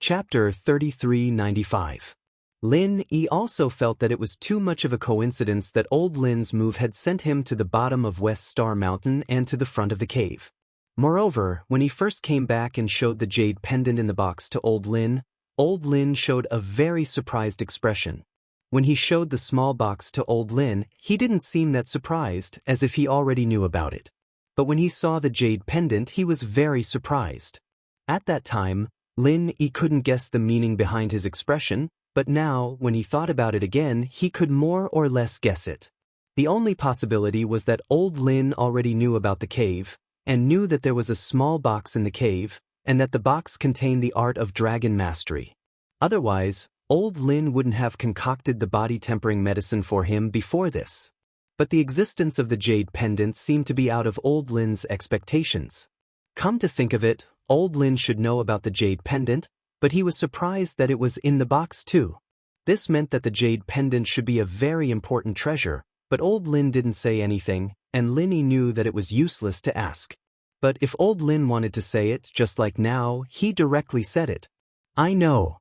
Chapter 3395. Lin Yi also felt that it was too much of a coincidence that old Lin's move had sent him to the bottom of West Star Mountain and to the front of the cave. Moreover, when he first came back and showed the jade pendant in the box to old Lin showed a very surprised expression. When he showed the small box to old Lin, he didn't seem that surprised, as if he already knew about it. But when he saw the jade pendant, he was very surprised. At that time, Lin Yi couldn't guess the meaning behind his expression, but now, when he thought about it again, he could more or less guess it. The only possibility was that old Lin already knew about the cave, and knew that there was a small box in the cave, and that the box contained the art of dragon mastery. Otherwise, old Lin wouldn't have concocted the body-tempering medicine for him before this. But the existence of the jade pendant seemed to be out of old Lin's expectations. Come to think of it, old Lin should know about the jade pendant, but he was surprised that it was in the box too. This meant that the jade pendant should be a very important treasure, but old Lin didn't say anything, and Lin Yi knew that it was useless to ask. But if old Lin wanted to say it, just like now, he directly said it. "I know,"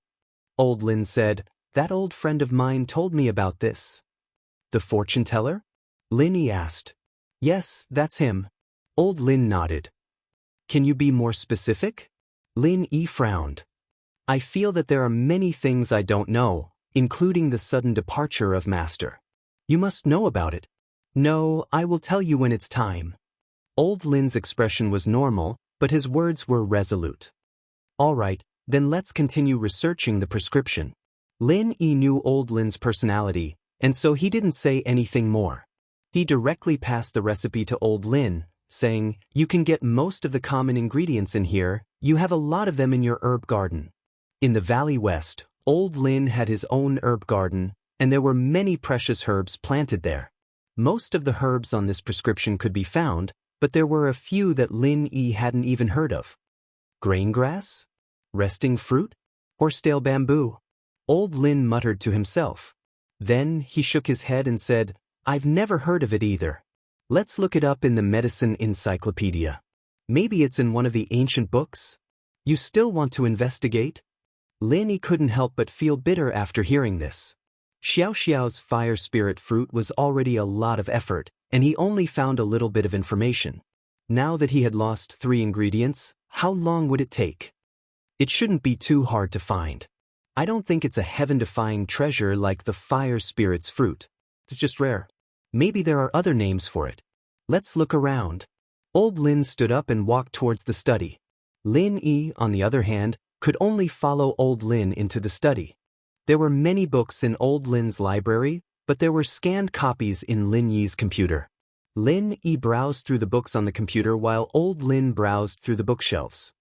old Lin said. "That old friend of mine told me about this." "The fortune teller?" Lin Yi asked. "Yes, that's him." Old Lin nodded. "Can you be more specific?" Lin Yi frowned. "I feel that there are many things I don't know, including the sudden departure of Master. You must know about it." "No, I will tell you when it's time." Old Lin's expression was normal, but his words were resolute. "All right, then let's continue researching the prescription." Lin Yi knew old Lin's personality, and so he didn't say anything more. He directly passed the recipe to old Lin, saying, "You can get most of the common ingredients in here, you have a lot of them in your herb garden." In the Valley West, old Lin had his own herb garden, and there were many precious herbs planted there. Most of the herbs on this prescription could be found, but there were a few that Lin Yi hadn't even heard of. Grain grass? Resting fruit? Horsetail bamboo? Old Lin muttered to himself. Then he shook his head and said, "I've never heard of it either. Let's look it up in the medicine encyclopedia. Maybe it's in one of the ancient books? You still want to investigate?" Lin Yi couldn't help but feel bitter after hearing this. Xiao Xiao's fire spirit fruit was already a lot of effort, and he only found a little bit of information. Now that he had lost 3 ingredients, how long would it take? It shouldn't be too hard to find. I don't think it's a heaven-defying treasure like the fire spirit's fruit. It's just rare. Maybe there are other names for it. Let's look around. Old Lin stood up and walked towards the study. Lin Yi, on the other hand, could only follow old Lin into the study. There were many books in old Lin's library, but there were scanned copies in Lin Yi's computer. Lin Yi browsed through the books on the computer while old Lin browsed through the bookshelves.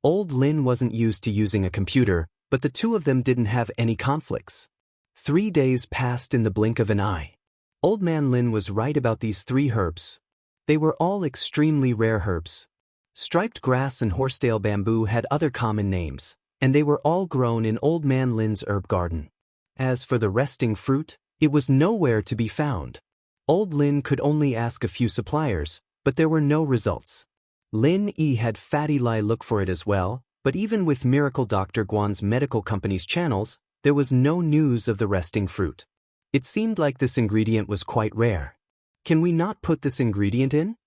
Old Lin wasn't used to using a computer, but the two of them didn't have any conflicts. 3 days passed in the blink of an eye. Old Man Lin was right about these 3 herbs. They were all extremely rare herbs. Striped grass and horsetail bamboo had other common names, and they were all grown in Old Man Lin's herb garden. As for the resting fruit, it was nowhere to be found. Old Lin could only ask a few suppliers, but there were no results. Lin Yi had Fatty Lai look for it as well, but even with Miracle Dr. Guan's medical company's channels, there was no news of the resting fruit. It seemed like this ingredient was quite rare. "Can we not put this ingredient in?"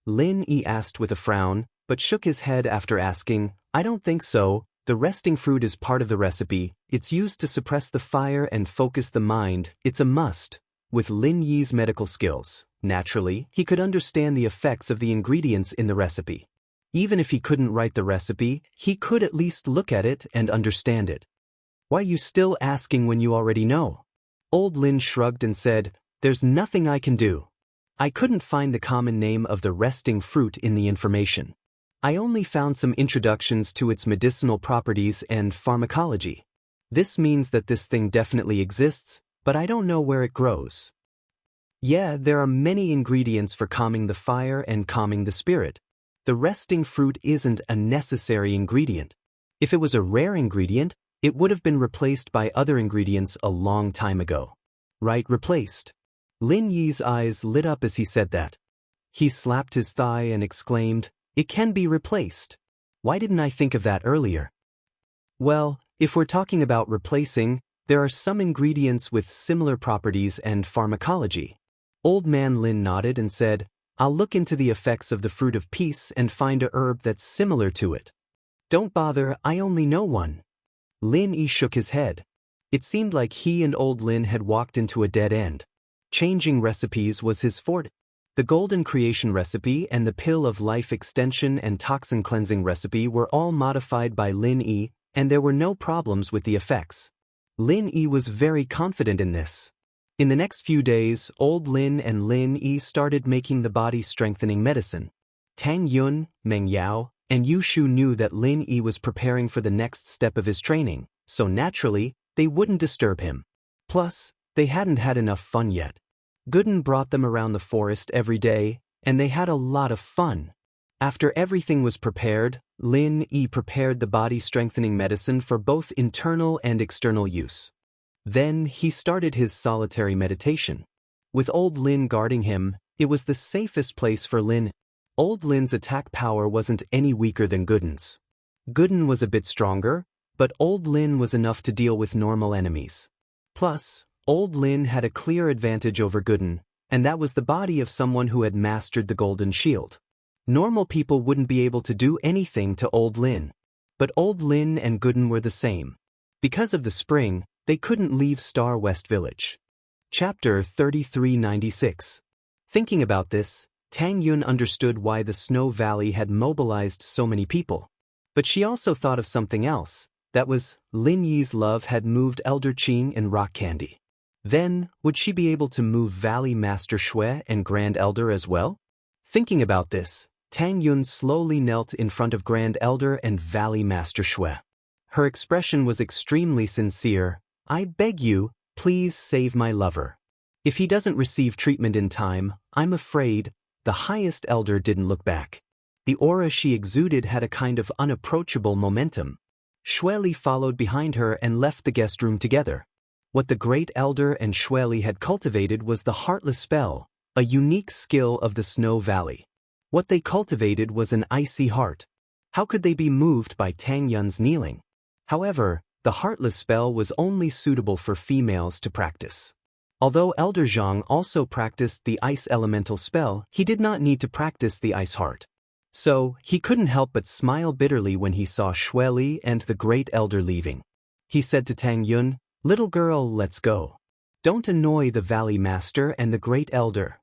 Lin Yi asked with a frown, but shook his head after asking, "I don't think so. The resting fruit is part of the recipe. It's used to suppress the fire and focus the mind. It's a must." With Lin Yi's medical skills, naturally, he could understand the effects of the ingredients in the recipe. Even if he couldn't write the recipe, he could at least look at it and understand it. "Why are you still asking when you already know?" Old Lin shrugged and said, "There's nothing I can do. I couldn't find the common name of the resting fruit in the information. I only found some introductions to its medicinal properties and pharmacology. This means that this thing definitely exists, but I don't know where it grows." "Yeah, there are many ingredients for calming the fire and calming the spirit. The resting fruit isn't a necessary ingredient. If it was a rare ingredient, it would have been replaced by other ingredients a long time ago." "Right, replaced." Lin Yi's eyes lit up as he said that. He slapped his thigh and exclaimed, "It can be replaced. Why didn't I think of that earlier?" "Well, If we're talking about replacing, there are some ingredients with similar properties and pharmacology. Old man Lin nodded and said, I'll look into the effects of the fruit of peace and find a herb that's similar to it. Don't bother, I only know one. Lin Yi shook his head. It seemed like he and old Lin had walked into a dead end. Changing recipes was his forte. The golden creation recipe and the pill of life extension and toxin cleansing recipe were all modified by Lin Yi, and there were no problems with the effects. Lin Yi was very confident in this. In the next few days, old Lin and Lin Yi started making the body-strengthening medicine. Tang Yun, Meng Yao, and Yu Shu knew that Lin Yi was preparing for the next step of his training, so naturally, they wouldn't disturb him. Plus, they hadn't had enough fun yet. Gooden brought them around the forest every day, and they had a lot of fun. After everything was prepared, Lin Yi prepared the body-strengthening medicine for both internal and external use. Then he started his solitary meditation. With old Lin guarding him, it was the safest place for Lin. Old Lin's attack power wasn't any weaker than Gooden's. Gooden was a bit stronger, but old Lin was enough to deal with normal enemies. Plus, old Lin had a clear advantage over Gooden, and that was the body of someone who had mastered the golden shield. Normal people wouldn't be able to do anything to old Lin. But old Lin and Gooden were the same. Because of the spring, they couldn't leave Star West Village. Chapter 3396. Thinking about this, Tang Yun understood why the Snow Valley had mobilized so many people. But she also thought of something else. That was, Lin Yi's love had moved Elder Qing and Rock Candy. Then, would she be able to move Valley Master Shui and Grand Elder as well? Thinking about this, Tang Yun slowly knelt in front of Grand Elder and Valley Master Shui. Her expression was extremely sincere. I beg you, please save my lover. If he doesn't receive treatment in time, I'm afraid. The highest elder didn't look back. The aura she exuded had a kind of unapproachable momentum. Shui followed behind her and left the guest room together. What the great elder and Shui had cultivated was the Heartless Spell, a unique skill of the Snow Valley. What they cultivated was an icy heart. How could they be moved by Tang Yun's kneeling? However, the Heartless Spell was only suitable for females to practice. Although Elder Zhang also practiced the Ice Elemental spell, he did not need to practice the Ice Heart. So, he couldn't help but smile bitterly when he saw Shui and the Great Elder leaving. He said to Tang Yun, "Little girl, let's go. Don't annoy the Valley Master and the Great Elder."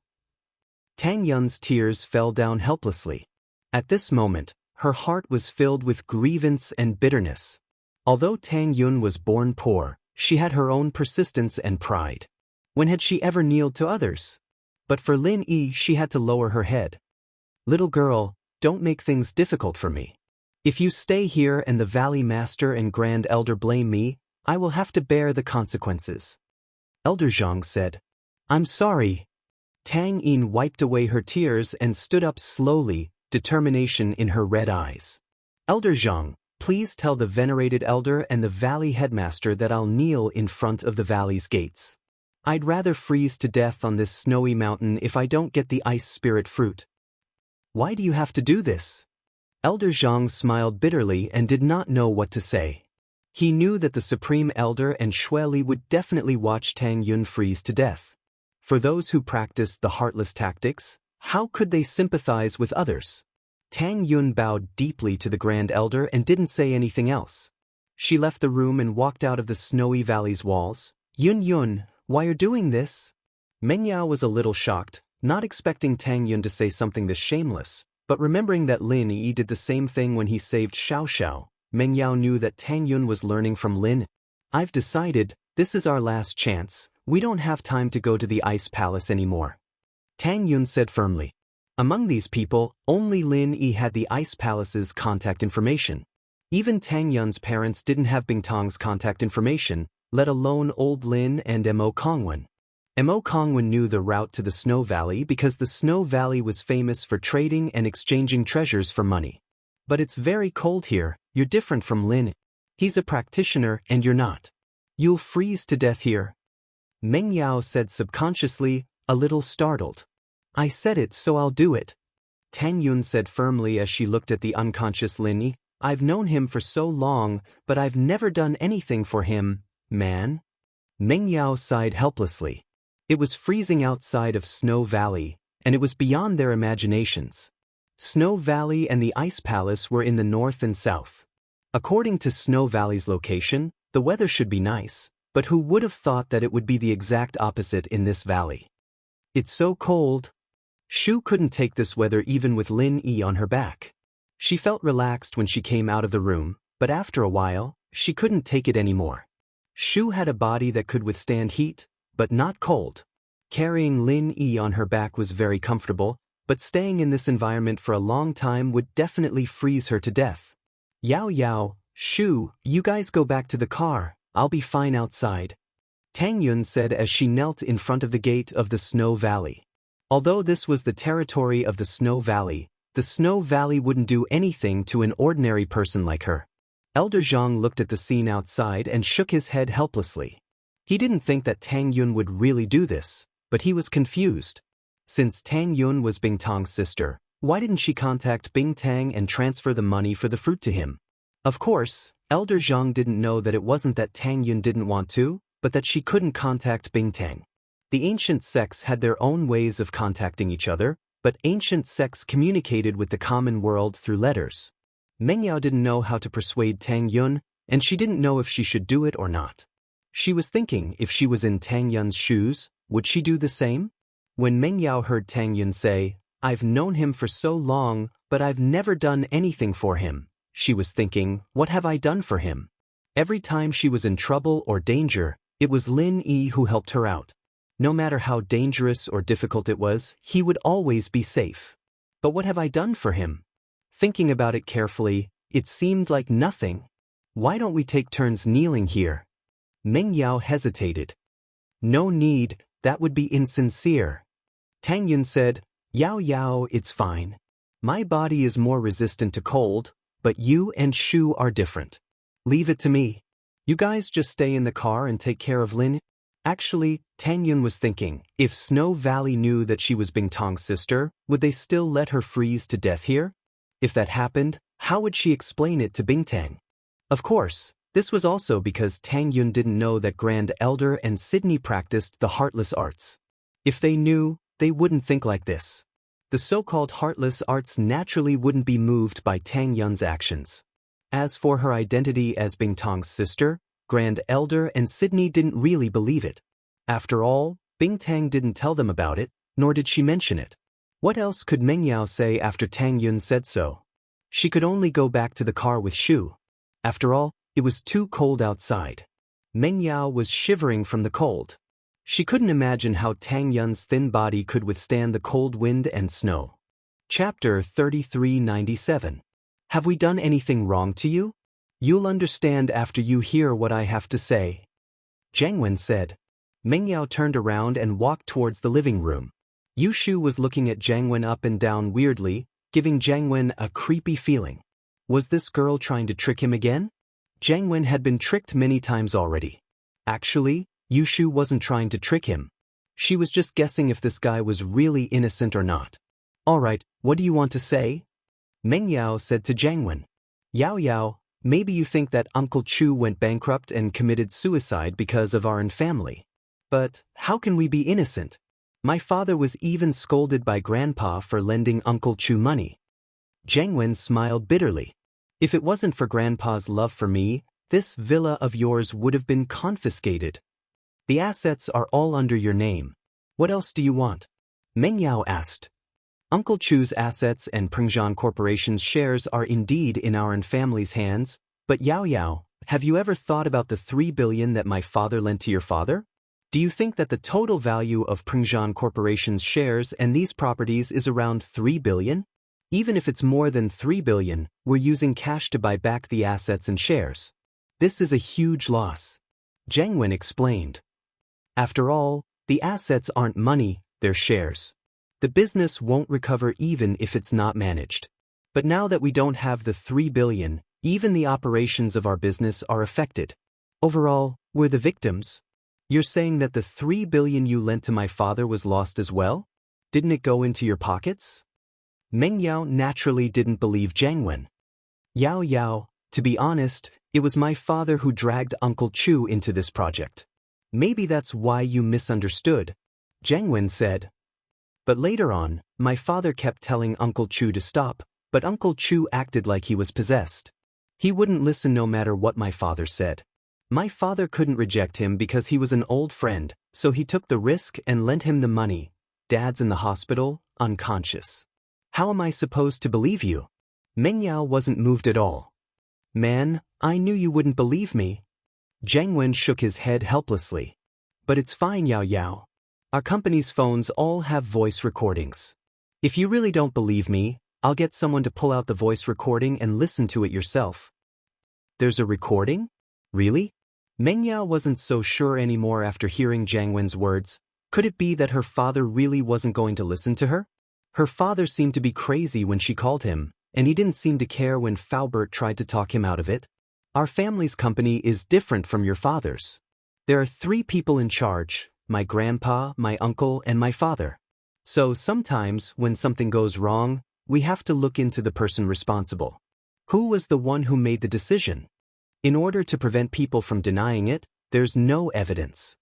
Tang Yun's tears fell down helplessly. At this moment, her heart was filled with grievance and bitterness. Although Tang Yun was born poor, she had her own persistence and pride. When had she ever kneeled to others? But for Lin Yi, she had to lower her head. "Little girl, don't make things difficult for me. If you stay here and the Valley Master and Grand Elder blame me, I will have to bear the consequences." Elder Zhang said, "I'm sorry." Tang Yin wiped away her tears and stood up slowly, determination in her red eyes. "Elder Zhang, please tell the venerated elder and the Valley Headmaster that I'll kneel in front of the Valley's gates. I'd rather freeze to death on this snowy mountain if I don't get the Ice Spirit fruit." "Why do you have to do this?" Elder Zhang smiled bitterly and did not know what to say. He knew that the Supreme Elder and Shui would definitely watch Tang Yun freeze to death. For those who practiced the heartless tactics, how could they sympathize with others? Tang Yun bowed deeply to the Grand Elder and didn't say anything else. She left the room and walked out of the snowy valley's walls. Yun, why are you doing this?" Meng Yao was a little shocked, not expecting Tang Yun to say something this shameless, but remembering that Lin Yi did the same thing when he saved Xiao Xiao, Meng Yao knew that Tang Yun was learning from Lin. "I've decided, this is our last chance, we don't have time to go to the Ice Palace anymore," Tang Yun said firmly. Among these people, only Lin Yi had the Ice Palace's contact information. Even Tang Yun's parents didn't have Bingtong's contact information, let alone old Lin and Mo Kongwen. Mo Kongwen knew the route to the Snow Valley because the Snow Valley was famous for trading and exchanging treasures for money. "But it's very cold here, you're different from Lin. He's a practitioner and you're not. You'll freeze to death here." Meng Yao said subconsciously, a little startled. "I said it so I'll do it," Tang Yun said firmly as she looked at the unconscious Lin Yi. I've known him for so long, but I've never done anything for him, man. Meng Yao sighed helplessly. It was freezing outside of Snow Valley, and it was beyond their imaginations. Snow Valley and the Ice Palace were in the north and south. According to Snow Valley's location, the weather should be nice, but who would have thought that it would be the exact opposite in this valley? It's so cold. Shu couldn't take this weather even with Lin Yi on her back. She felt relaxed when she came out of the room, but after a while, she couldn't take it anymore. Shu had a body that could withstand heat, but not cold. Carrying Lin Yi on her back was very comfortable, but staying in this environment for a long time would definitely freeze her to death. Yao Yao, Shu, you guys go back to the car, I'll be fine outside, Tang Yun said as she knelt in front of the gate of the Snow Valley. Although this was the territory of the Snow Valley wouldn't do anything to an ordinary person like her. Elder Zhang looked at the scene outside and shook his head helplessly. He didn't think that Tang Yun would really do this, but he was confused. Since Tang Yun was Bing Tang's sister, why didn't she contact Bing Tang and transfer the money for the fruit to him? Of course, Elder Zhang didn't know that it wasn't that Tang Yun didn't want to, but that she couldn't contact Bing Tang. The ancient sects had their own ways of contacting each other, but ancient sects communicated with the common world through letters. Meng Yao didn't know how to persuade Tang Yun, and she didn't know if she should do it or not. She was thinking if she was in Tang Yun's shoes, would she do the same? When Meng Yao heard Tang Yun say, I've known him for so long, but I've never done anything for him, she was thinking, what have I done for him? Every time she was in trouble or danger, it was Lin Yi who helped her out. No matter how dangerous or difficult it was, he would always be safe. But what have I done for him? Thinking about it carefully, it seemed like nothing. Why don't we take turns kneeling here? Meng Yao hesitated. No need, that would be insincere. Tang Yun said, Yao Yao, it's fine. My body is more resistant to cold, but you and Shu are different. Leave it to me. You guys just stay in the car and take care of Lin. Actually, Tang Yun was thinking, if Snow Valley knew that she was Bing Tang's sister, would they still let her freeze to death here? If that happened, how would she explain it to Bing Tang? Of course, this was also because Tang Yun didn't know that Grand Elder and Sydney practiced the heartless arts. If they knew, they wouldn't think like this. The so-called heartless arts naturally wouldn't be moved by Tang Yun's actions. As for her identity as Bing Tang's sister, Grand Elder and Sydney didn't really believe it. After all, Bing Tang didn't tell them about it, nor did she mention it. What else could Meng Yao say after Tang Yun said so? She could only go back to the car with Shu. After all, it was too cold outside. Meng Yao was shivering from the cold. She couldn't imagine how Tang Yun's thin body could withstand the cold wind and snow. Chapter 3397. Have we done anything wrong to you? You'll understand after you hear what I have to say. Zhang Wen said. Meng Yao turned around and walked towards the living room. Yu Shu was looking at Zhang Wen up and down weirdly, giving Zhang Wen a creepy feeling. Was this girl trying to trick him again? Zhang Wen had been tricked many times already. Actually, Yu Shu wasn't trying to trick him. She was just guessing if this guy was really innocent or not. Alright, what do you want to say? Meng Yao said to Zhang Wen. Yao Yao, maybe you think that Uncle Chu went bankrupt and committed suicide because of our family. But how can we be innocent? My father was even scolded by Grandpa for lending Uncle Chu money. Zhang Wen smiled bitterly. If it wasn't for Grandpa's love for me, this villa of yours would have been confiscated. The assets are all under your name. What else do you want? Meng Yao asked. Uncle Chu's assets and Pengzhan Corporation's shares are indeed in our family's hands, but Yao Yao, have you ever thought about the 3 billion that my father lent to your father? Do you think that the total value of Pengzhan Corporation's shares and these properties is around 3 billion? Even if it's more than 3 billion, we're using cash to buy back the assets and shares. This is a huge loss. Zhang Wen explained. After all, the assets aren't money, they're shares. The business won't recover even if it's not managed. But now that we don't have the 3 billion, even the operations of our business are affected. Overall, we're the victims. You're saying that the 3 billion you lent to my father was lost as well? Didn't it go into your pockets? Meng Yao naturally didn't believe Zhang Wen. Yao Yao, to be honest, it was my father who dragged Uncle Chu into this project. Maybe that's why you misunderstood, Zhang Wen said. But later on, my father kept telling Uncle Chu to stop, but Uncle Chu acted like he was possessed. He wouldn't listen no matter what my father said. My father couldn't reject him because he was an old friend, so he took the risk and lent him the money. Dad's in the hospital, unconscious. How am I supposed to believe you? Meng Yao wasn't moved at all. Man, I knew you wouldn't believe me. Zhang Wen shook his head helplessly. But it's fine, Yao Yao. Our company's phones all have voice recordings. If you really don't believe me, I'll get someone to pull out the voice recording and listen to it yourself. There's a recording? Really? Meng Yao wasn't so sure anymore after hearing Zhang Wen's words. Could it be that her father really wasn't going to listen to her? Her father seemed to be crazy when she called him, and he didn't seem to care when Faubert tried to talk him out of it. Our family's company is different from your father's. There are 3 people in charge, my grandpa, my uncle, and my father. So sometimes, when something goes wrong, we have to look into the person responsible. Who was the one who made the decision? In order to prevent people from denying it, there's no evidence.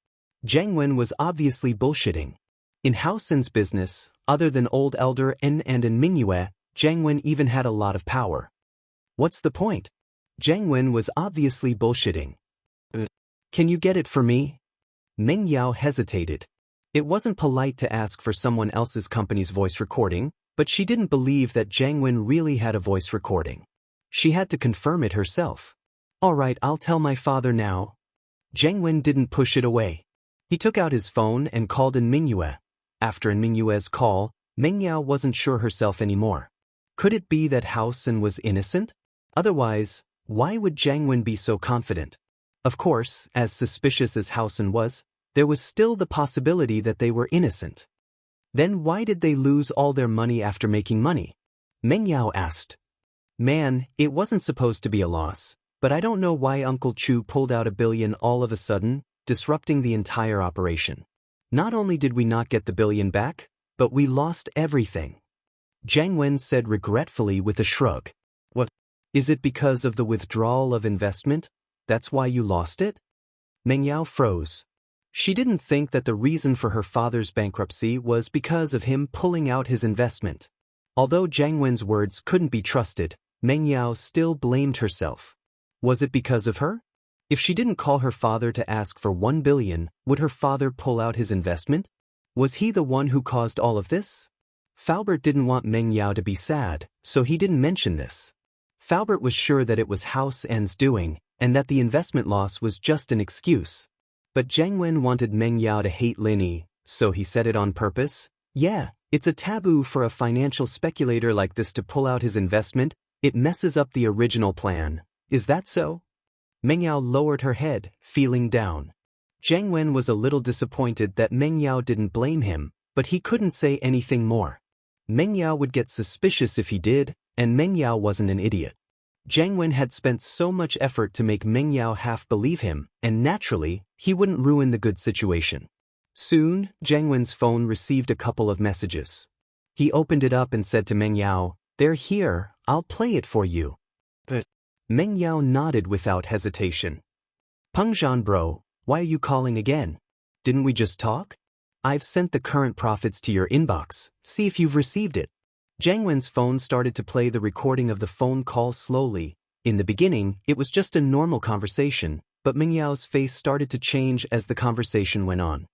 Zhang Wen was obviously bullshitting. In Hao Sin's business, other than Old Elder N and in Mingyue, Zhang Wen even had a lot of power. What's the point? Zhang Wen was obviously bullshitting. Can you get it for me? Meng Yao hesitated. It wasn't polite to ask for someone else's company's voice recording, but she didn't believe that Zhang Wen really had a voice recording. She had to confirm it herself. Alright, I'll tell my father now. Zhang Wen didn't push it away. He took out his phone and called in Mingyue. After in Mingyue's call, Meng Yao wasn't sure herself anymore. Could it be that Hao Sin was innocent? Otherwise, why would Zhang Wen be so confident? Of course, as suspicious as Hao Sin was, there was still the possibility that they were innocent. Then why did they lose all their money after making money? Meng Yao asked. Man, it wasn't supposed to be a loss, but I don't know why Uncle Chu pulled out $1 billion all of a sudden, disrupting the entire operation. Not only did we not get the $1 billion back, but we lost everything. Zhang Wen said regretfully with a shrug. What? Is it because of the withdrawal of investment? That's why you lost it? Meng Yao froze. She didn't think that the reason for her father's bankruptcy was because of him pulling out his investment. Although Zhang Wen's words couldn't be trusted, Meng Yao still blamed herself. Was it because of her? If she didn't call her father to ask for $1 billion, would her father pull out his investment? Was he the one who caused all of this? Faubert didn't want Meng Yao to be sad, so he didn't mention this. Faubert was sure that it was Hao Sin's doing, and that the investment loss was just an excuse. But Zhang Wen wanted Meng Yao to hate Lin Yi, so he said it on purpose. Yeah, it's a taboo for a financial speculator like this to pull out his investment. It messes up the original plan. Is that so? Meng Yao lowered her head, feeling down. Zhang Wen was a little disappointed that Meng Yao didn't blame him, but he couldn't say anything more. Meng Yao would get suspicious if he did, and Meng Yao wasn't an idiot. Zhang Wen had spent so much effort to make Meng Yao half believe him, and naturally, he wouldn't ruin the good situation. Soon, Zhang Wen's phone received a couple of messages. He opened it up and said to Meng Yao, "They're here, I'll play it for you." But Meng Yao nodded without hesitation. "Pengzhan bro, why are you calling again? Didn't we just talk? I've sent the current profits to your inbox, see if you've received it." Zhang Wen's phone started to play the recording of the phone call slowly. In the beginning, it was just a normal conversation, but Meng Yao's face started to change as the conversation went on.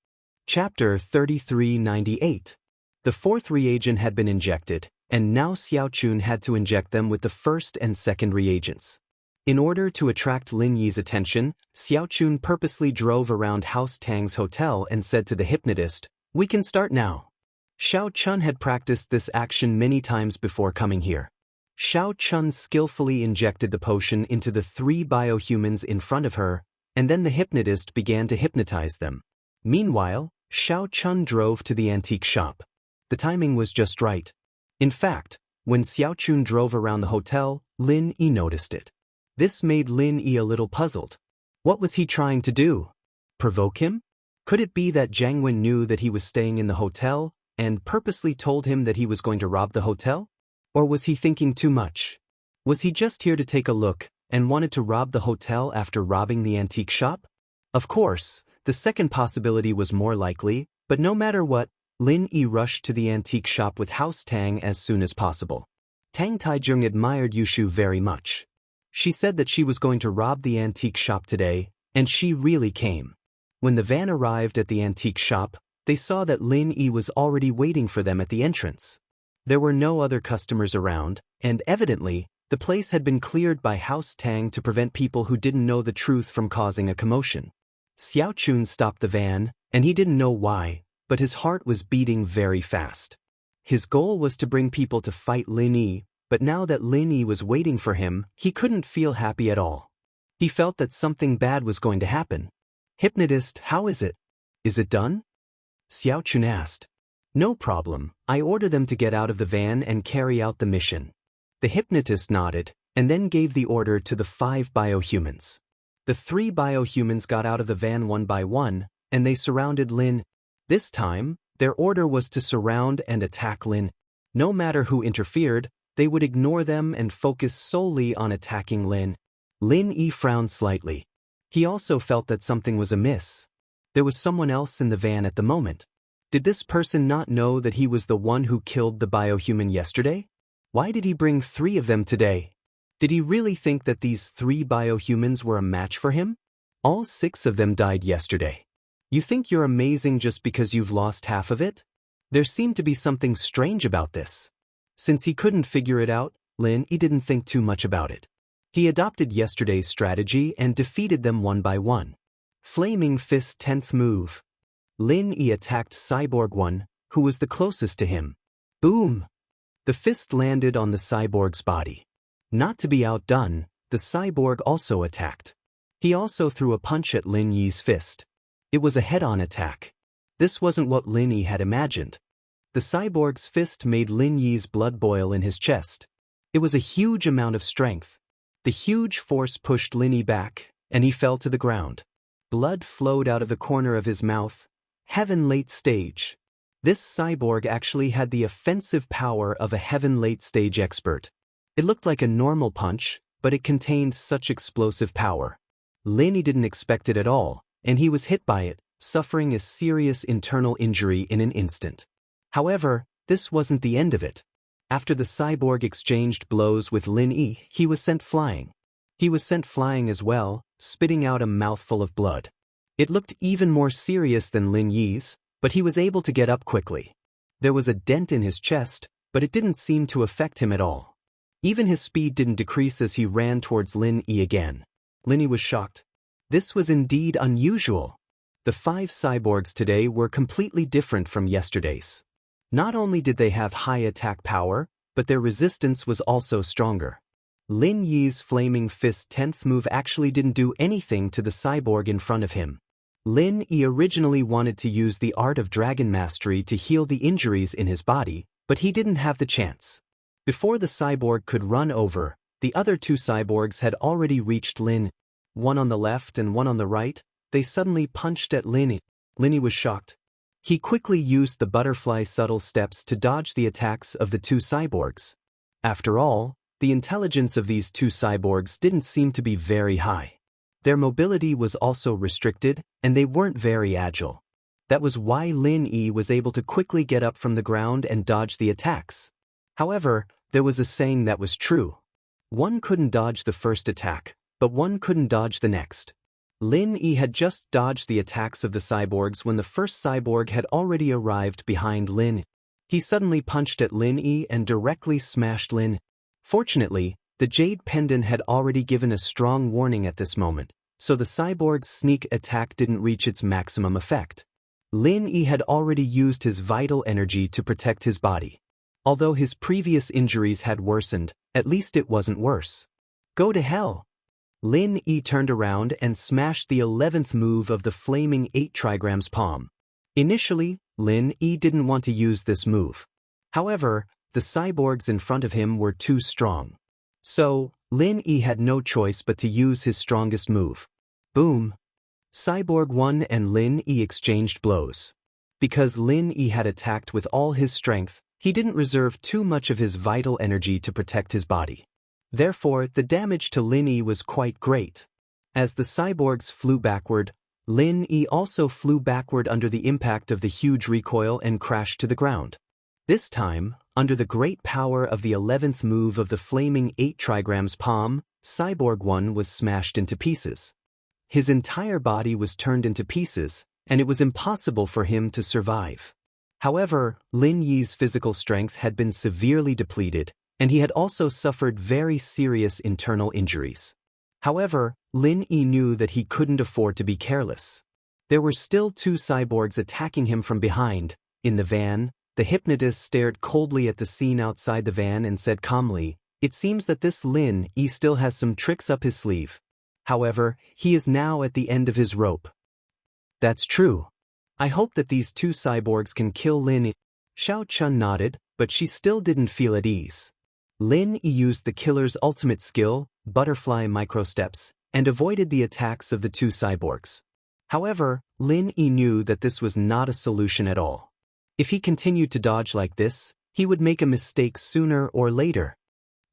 Chapter 3398. The 4th reagent had been injected, and now Xiaochun had to inject them with the 1st and 2nd reagents. In order to attract Lin Yi's attention, Xiaochun purposely drove around House Tang's hotel and said to the hypnotist, "We can start now." Xiao Chun had practiced this action many times before coming here. Xiao Chun skillfully injected the potion into the 3 biohumans in front of her, and then the hypnotist began to hypnotize them. Meanwhile, Xiao Chun drove to the antique shop. The timing was just right. In fact, when Xiao Chun drove around the hotel, Lin Yi noticed it. This made Lin Yi a little puzzled. What was he trying to do? Provoke him? Could it be that Zhang Wen knew that he was staying in the hotel, and purposely told him that he was going to rob the hotel? Or was he thinking too much? Was he just here to take a look and wanted to rob the hotel after robbing the antique shop? Of course, the second possibility was more likely, but no matter what, Lin Yi rushed to the antique shop with House Tang as soon as possible. Tang Taijung admired Yushu very much. She said that she was going to rob the antique shop today, and she really came. When the van arrived at the antique shop, they saw that Lin Yi was already waiting for them at the entrance. There were no other customers around, and evidently, the place had been cleared by House Tang to prevent people who didn't know the truth from causing a commotion. Xiao Chun stopped the van, and he didn't know why, but his heart was beating very fast. His goal was to bring people to fight Lin Yi, but now that Lin Yi was waiting for him, he couldn't feel happy at all. He felt that something bad was going to happen. "Hypnotist, how is it? Is it done?" Xiao Chun asked. "No problem, I order them to get out of the van and carry out the mission." The hypnotist nodded, and then gave the order to the 5 biohumans. The 3 biohumans got out of the van one by one, and they surrounded Lin. This time, their order was to surround and attack Lin. No matter who interfered, they would ignore them and focus solely on attacking Lin. Lin Yi frowned slightly. He also felt that something was amiss. There was someone else in the van at the moment. Did this person not know that he was the one who killed the biohuman yesterday? Why did he bring 3 of them today? Did he really think that these 3 biohumans were a match for him? All 6 of them died yesterday. You think you're amazing just because you've lost half of it? There seemed to be something strange about this. Since he couldn't figure it out, Lin Yi didn't think too much about it. He adopted yesterday's strategy and defeated them one by one. Flaming Fist 10th move. Lin Yi attacked Cyborg 1, who was the closest to him. Boom! The fist landed on the cyborg's body. Not to be outdone, the cyborg also attacked. He also threw a punch at Lin Yi's fist. It was a head-on attack. This wasn't what Lin Yi had imagined. The cyborg's fist made Lin Yi's blood boil in his chest. It was a huge amount of strength. The huge force pushed Lin Yi back, and he fell to the ground. Blood flowed out of the corner of his mouth. Heaven late stage. This cyborg actually had the offensive power of a heaven late stage expert. It looked like a normal punch, but it contained such explosive power. Lin Yi didn't expect it at all, and he was hit by it, suffering a serious internal injury in an instant. However, this wasn't the end of it. After the cyborg exchanged blows with Lin Yi, he was sent flying. He was sent flying as well, spitting out a mouthful of blood. It looked even more serious than Lin Yi's, but he was able to get up quickly. There was a dent in his chest, but it didn't seem to affect him at all. Even his speed didn't decrease as he ran towards Lin Yi again. Lin Yi was shocked. This was indeed unusual. The 5 cyborgs today were completely different from yesterday's. Not only did they have high attack power, but their resistance was also stronger. Lin Yi's Flaming Fist 10th move actually didn't do anything to the cyborg in front of him. Lin Yi originally wanted to use the art of dragon mastery to heal the injuries in his body, but he didn't have the chance. Before the cyborg could run over, the other 2 cyborgs had already reached Lin. One on the left and one on the right. They suddenly punched at Lin Yi. Lin Yi was shocked. He quickly used the butterfly subtle steps to dodge the attacks of the 2 cyborgs. After all, the intelligence of these 2 cyborgs didn't seem to be very high. Their mobility was also restricted, and they weren't very agile. That was why Lin Yi was able to quickly get up from the ground and dodge the attacks. However, there was a saying that was true. One couldn't dodge the first attack, but one couldn't dodge the next. Lin Yi had just dodged the attacks of the cyborgs when the first cyborg had already arrived behind Lin. He suddenly punched at Lin Yi and directly smashed Lin. Fortunately, the Jade Pendant had already given a strong warning at this moment, so the cyborg's sneak attack didn't reach its maximum effect. Lin Yi had already used his vital energy to protect his body. Although his previous injuries had worsened, at least it wasn't worse. Go to hell! Lin Yi turned around and smashed the 11th move of the Flaming 8 Trigram's palm. Initially, Lin Yi didn't want to use this move. However, the cyborgs in front of him were too strong. So, Lin Yi had no choice but to use his strongest move. Boom! Cyborg 1 and Lin Yi exchanged blows. Because Lin Yi had attacked with all his strength, he didn't reserve too much of his vital energy to protect his body. Therefore, the damage to Lin Yi was quite great. As the cyborgs flew backward, Lin Yi also flew backward under the impact of the huge recoil and crashed to the ground. This time, under the great power of the 11th move of the flaming 8 trigrams palm, Cyborg 1 was smashed into pieces. His entire body was turned into pieces, and it was impossible for him to survive. However, Lin Yi's physical strength had been severely depleted, and he had also suffered very serious internal injuries. However, Lin Yi knew that he couldn't afford to be careless. There were still 2 cyborgs attacking him from behind. In the van, the hypnotist stared coldly at the scene outside the van and said calmly, "It seems that this Lin Yi still has some tricks up his sleeve. However, he is now at the end of his rope." "That's true. I hope that these 2 cyborgs can kill Lin Yi." Xiao Chun nodded, but she still didn't feel at ease. Lin Yi used the killer's ultimate skill, butterfly microsteps, and avoided the attacks of the 2 cyborgs. However, Lin Yi knew that this was not a solution at all. If he continued to dodge like this, he would make a mistake sooner or later.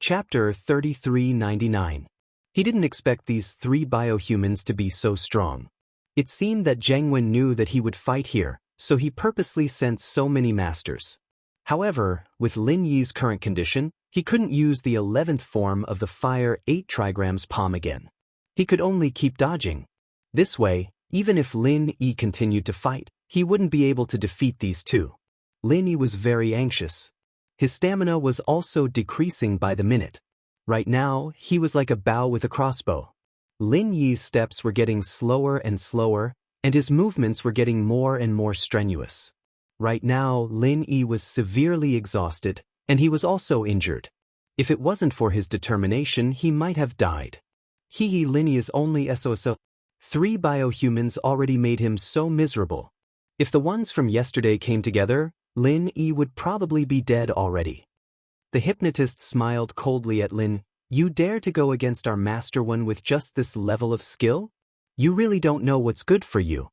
Chapter 3399. He didn't expect these 3 biohumans to be so strong. It seemed that Zheng Wen knew that he would fight here, so he purposely sent so many masters. However, with Lin Yi's current condition, he couldn't use the 11th form of the Fire 8 trigrams palm again. He could only keep dodging. This way, even if Lin Yi continued to fight, he wouldn't be able to defeat these 2. Lin Yi was very anxious. His stamina was also decreasing by the minute. Right now, he was like a bow with a crossbow. Lin Yi's steps were getting slower and slower, and his movements were getting more and more strenuous. Right now, Lin Yi was severely exhausted, and he was also injured. If it wasn't for his determination, he might have died. Lin Yi is only SOSO. 3 biohumans already made him so miserable. If the ones from yesterday came together, Lin Yi would probably be dead already. The hypnotist smiled coldly at Lin. "You dare to go against our Master One with just this level of skill? You really don't know what's good for you.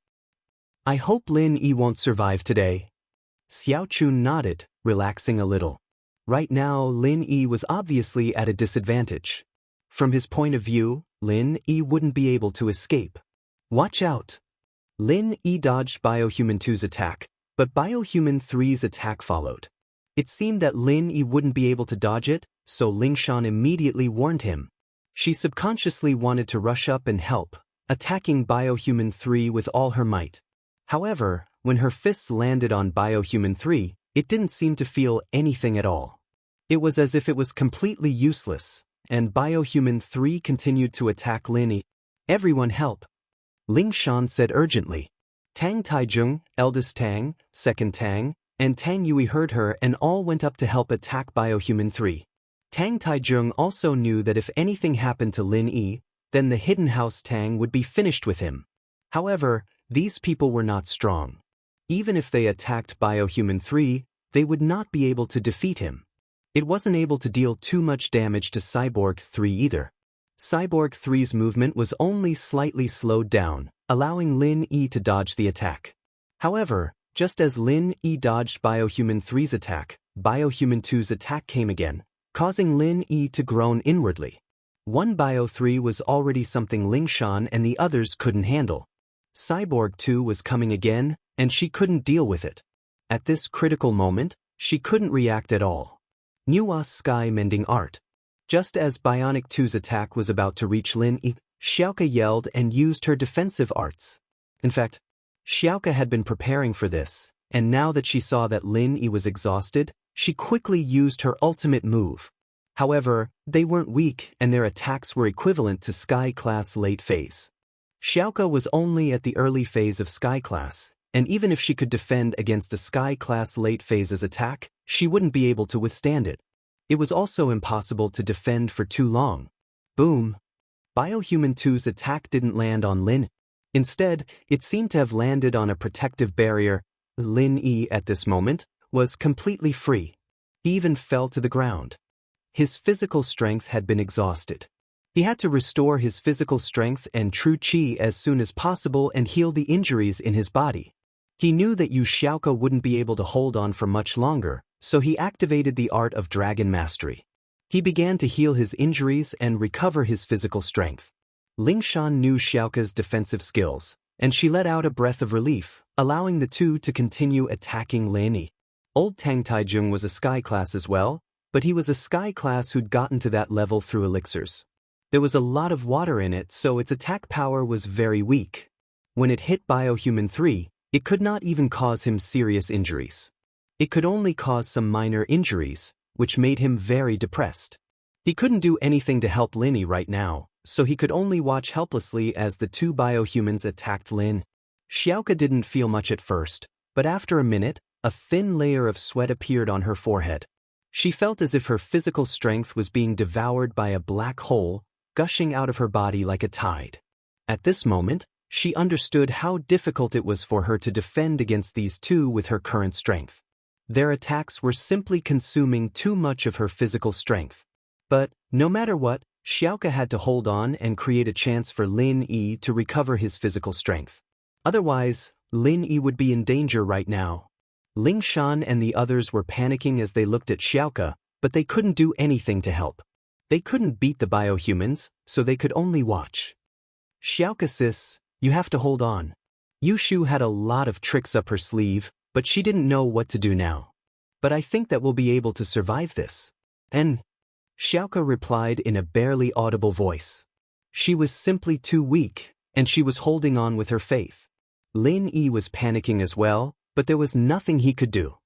I hope Lin Yi won't survive today." Xiao Chun nodded, relaxing a little. Right now, Lin Yi was obviously at a disadvantage. From his point of view, Lin Yi wouldn't be able to escape. "Watch out!" Lin Yi dodged Biohuman 2's attack, but Biohuman 3's attack followed. It seemed that Lin Yi wouldn't be able to dodge it, so Lingshan immediately warned him. She subconsciously wanted to rush up and help, attacking Biohuman 3 with all her might. However, when her fists landed on Biohuman 3, it didn't seem to feel anything at all. It was as if it was completely useless, and Biohuman 3 continued to attack Lin Yi. "Everyone help!" Lingshan said urgently. Tang Taijung, eldest Tang, second Tang, and Tang Yui heard her and all went up to help attack Biohuman 3. Tang Taijung also knew that if anything happened to Lin Yi, then the Hidden House Tang would be finished with him. However, these people were not strong. Even if they attacked Biohuman 3, they would not be able to defeat him. It wasn't able to deal too much damage to Cyborg 3 either. Cyborg 3's movement was only slightly slowed down, allowing Lin Yi to dodge the attack. However, just as Lin Yi dodged Biohuman 3's attack, Biohuman 2's attack came again, causing Lin Yi to groan inwardly. One Bio 3 was already something Lingshan and the others couldn't handle. Cyborg 2 was coming again, and she couldn't deal with it. At this critical moment, she couldn't react at all. Nua's Sky Mending Art. Just as Bionic 2's attack was about to reach Lin Yi, Xiaoka yelled and used her defensive arts. In fact, Xiaoka had been preparing for this, and now that she saw that Lin Yi was exhausted, she quickly used her ultimate move. However, they weren't weak and their attacks were equivalent to Sky Class late phase. Xiaoka was only at the early phase of Sky Class, and even if she could defend against a Sky Class late phase's attack, she wouldn't be able to withstand it. It was also impossible to defend for too long. Boom! Biohuman 2's attack didn't land on Lin. Instead, it seemed to have landed on a protective barrier. Lin Yi, at this moment, was completely free. He even fell to the ground. His physical strength had been exhausted. He had to restore his physical strength and true qi as soon as possible and heal the injuries in his body. He knew that Yu Xiaoka wouldn't be able to hold on for much longer, so he activated the art of Dragon Mastery. He began to heal his injuries and recover his physical strength. Ling Shan knew Xiaoka's defensive skills, and she let out a breath of relief, allowing the two to continue attacking Lin Yi. Old Tang Taijung was a sky class as well, but he was a sky class who'd gotten to that level through elixirs. There was a lot of water in it, so its attack power was very weak. When it hit Biohuman 3, it could not even cause him serious injuries. It could only cause some minor injuries, which made him very depressed. He couldn't do anything to help Lin Yi right now, so he could only watch helplessly as the two biohumans attacked Lin. Xiaoka didn't feel much at first, but after a minute, a thin layer of sweat appeared on her forehead. She felt as if her physical strength was being devoured by a black hole, gushing out of her body like a tide. At this moment, she understood how difficult it was for her to defend against these two with her current strength. Their attacks were simply consuming too much of her physical strength. But, no matter what, Xiaoka had to hold on and create a chance for Lin Yi to recover his physical strength. Otherwise, Lin Yi would be in danger right now. Ling Shan and the others were panicking as they looked at Xiaoka, but they couldn't do anything to help. They couldn't beat the biohumans, so they could only watch. Xiaoka sis, you have to hold on. Yushu had a lot of tricks up her sleeve, but she didn't know what to do now. But I think that we'll be able to survive this. And Xiaoka replied in a barely audible voice. She was simply too weak, and she was holding on with her faith. Lin Yi was panicking as well, but there was nothing he could do.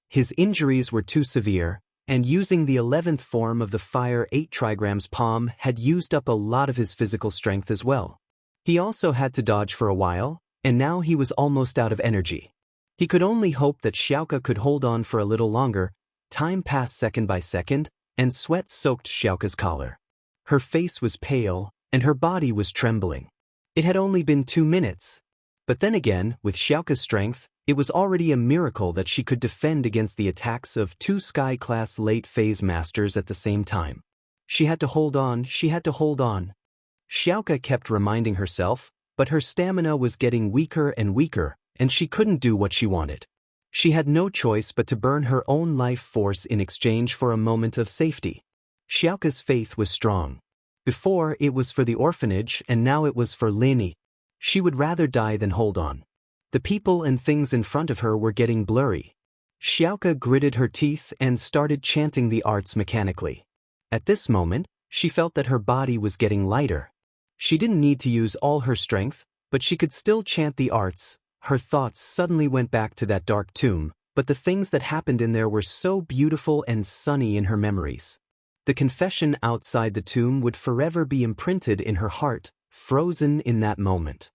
His injuries were too severe, and using the 11th form of the Fire 8 trigrams palm had used up a lot of his physical strength as well. He also had to dodge for a while, and now he was almost out of energy. He could only hope that Xiaoka could hold on for a little longer. Time passed second by second, and sweat soaked Xiaoka's collar. Her face was pale, and her body was trembling. It had only been 2 minutes. But then again, with Xiaoka's strength, it was already a miracle that she could defend against the attacks of 2 Sky-class late-phase masters at the same time. She had to hold on, she had to hold on. Xiaoka kept reminding herself, but her stamina was getting weaker and weaker, and she couldn't do what she wanted. She had no choice but to burn her own life force in exchange for a moment of safety. Xiaoka's faith was strong. Before, it was for the orphanage, and now it was for Lin Yi. She would rather die than hold on. The people and things in front of her were getting blurry. Xiaoka gritted her teeth and started chanting the arts mechanically. At this moment, she felt that her body was getting lighter. She didn't need to use all her strength, but she could still chant the arts. Her thoughts suddenly went back to that dark tomb, but the things that happened in there were so beautiful and sunny in her memories. The confession outside the tomb would forever be imprinted in her heart, frozen in that moment.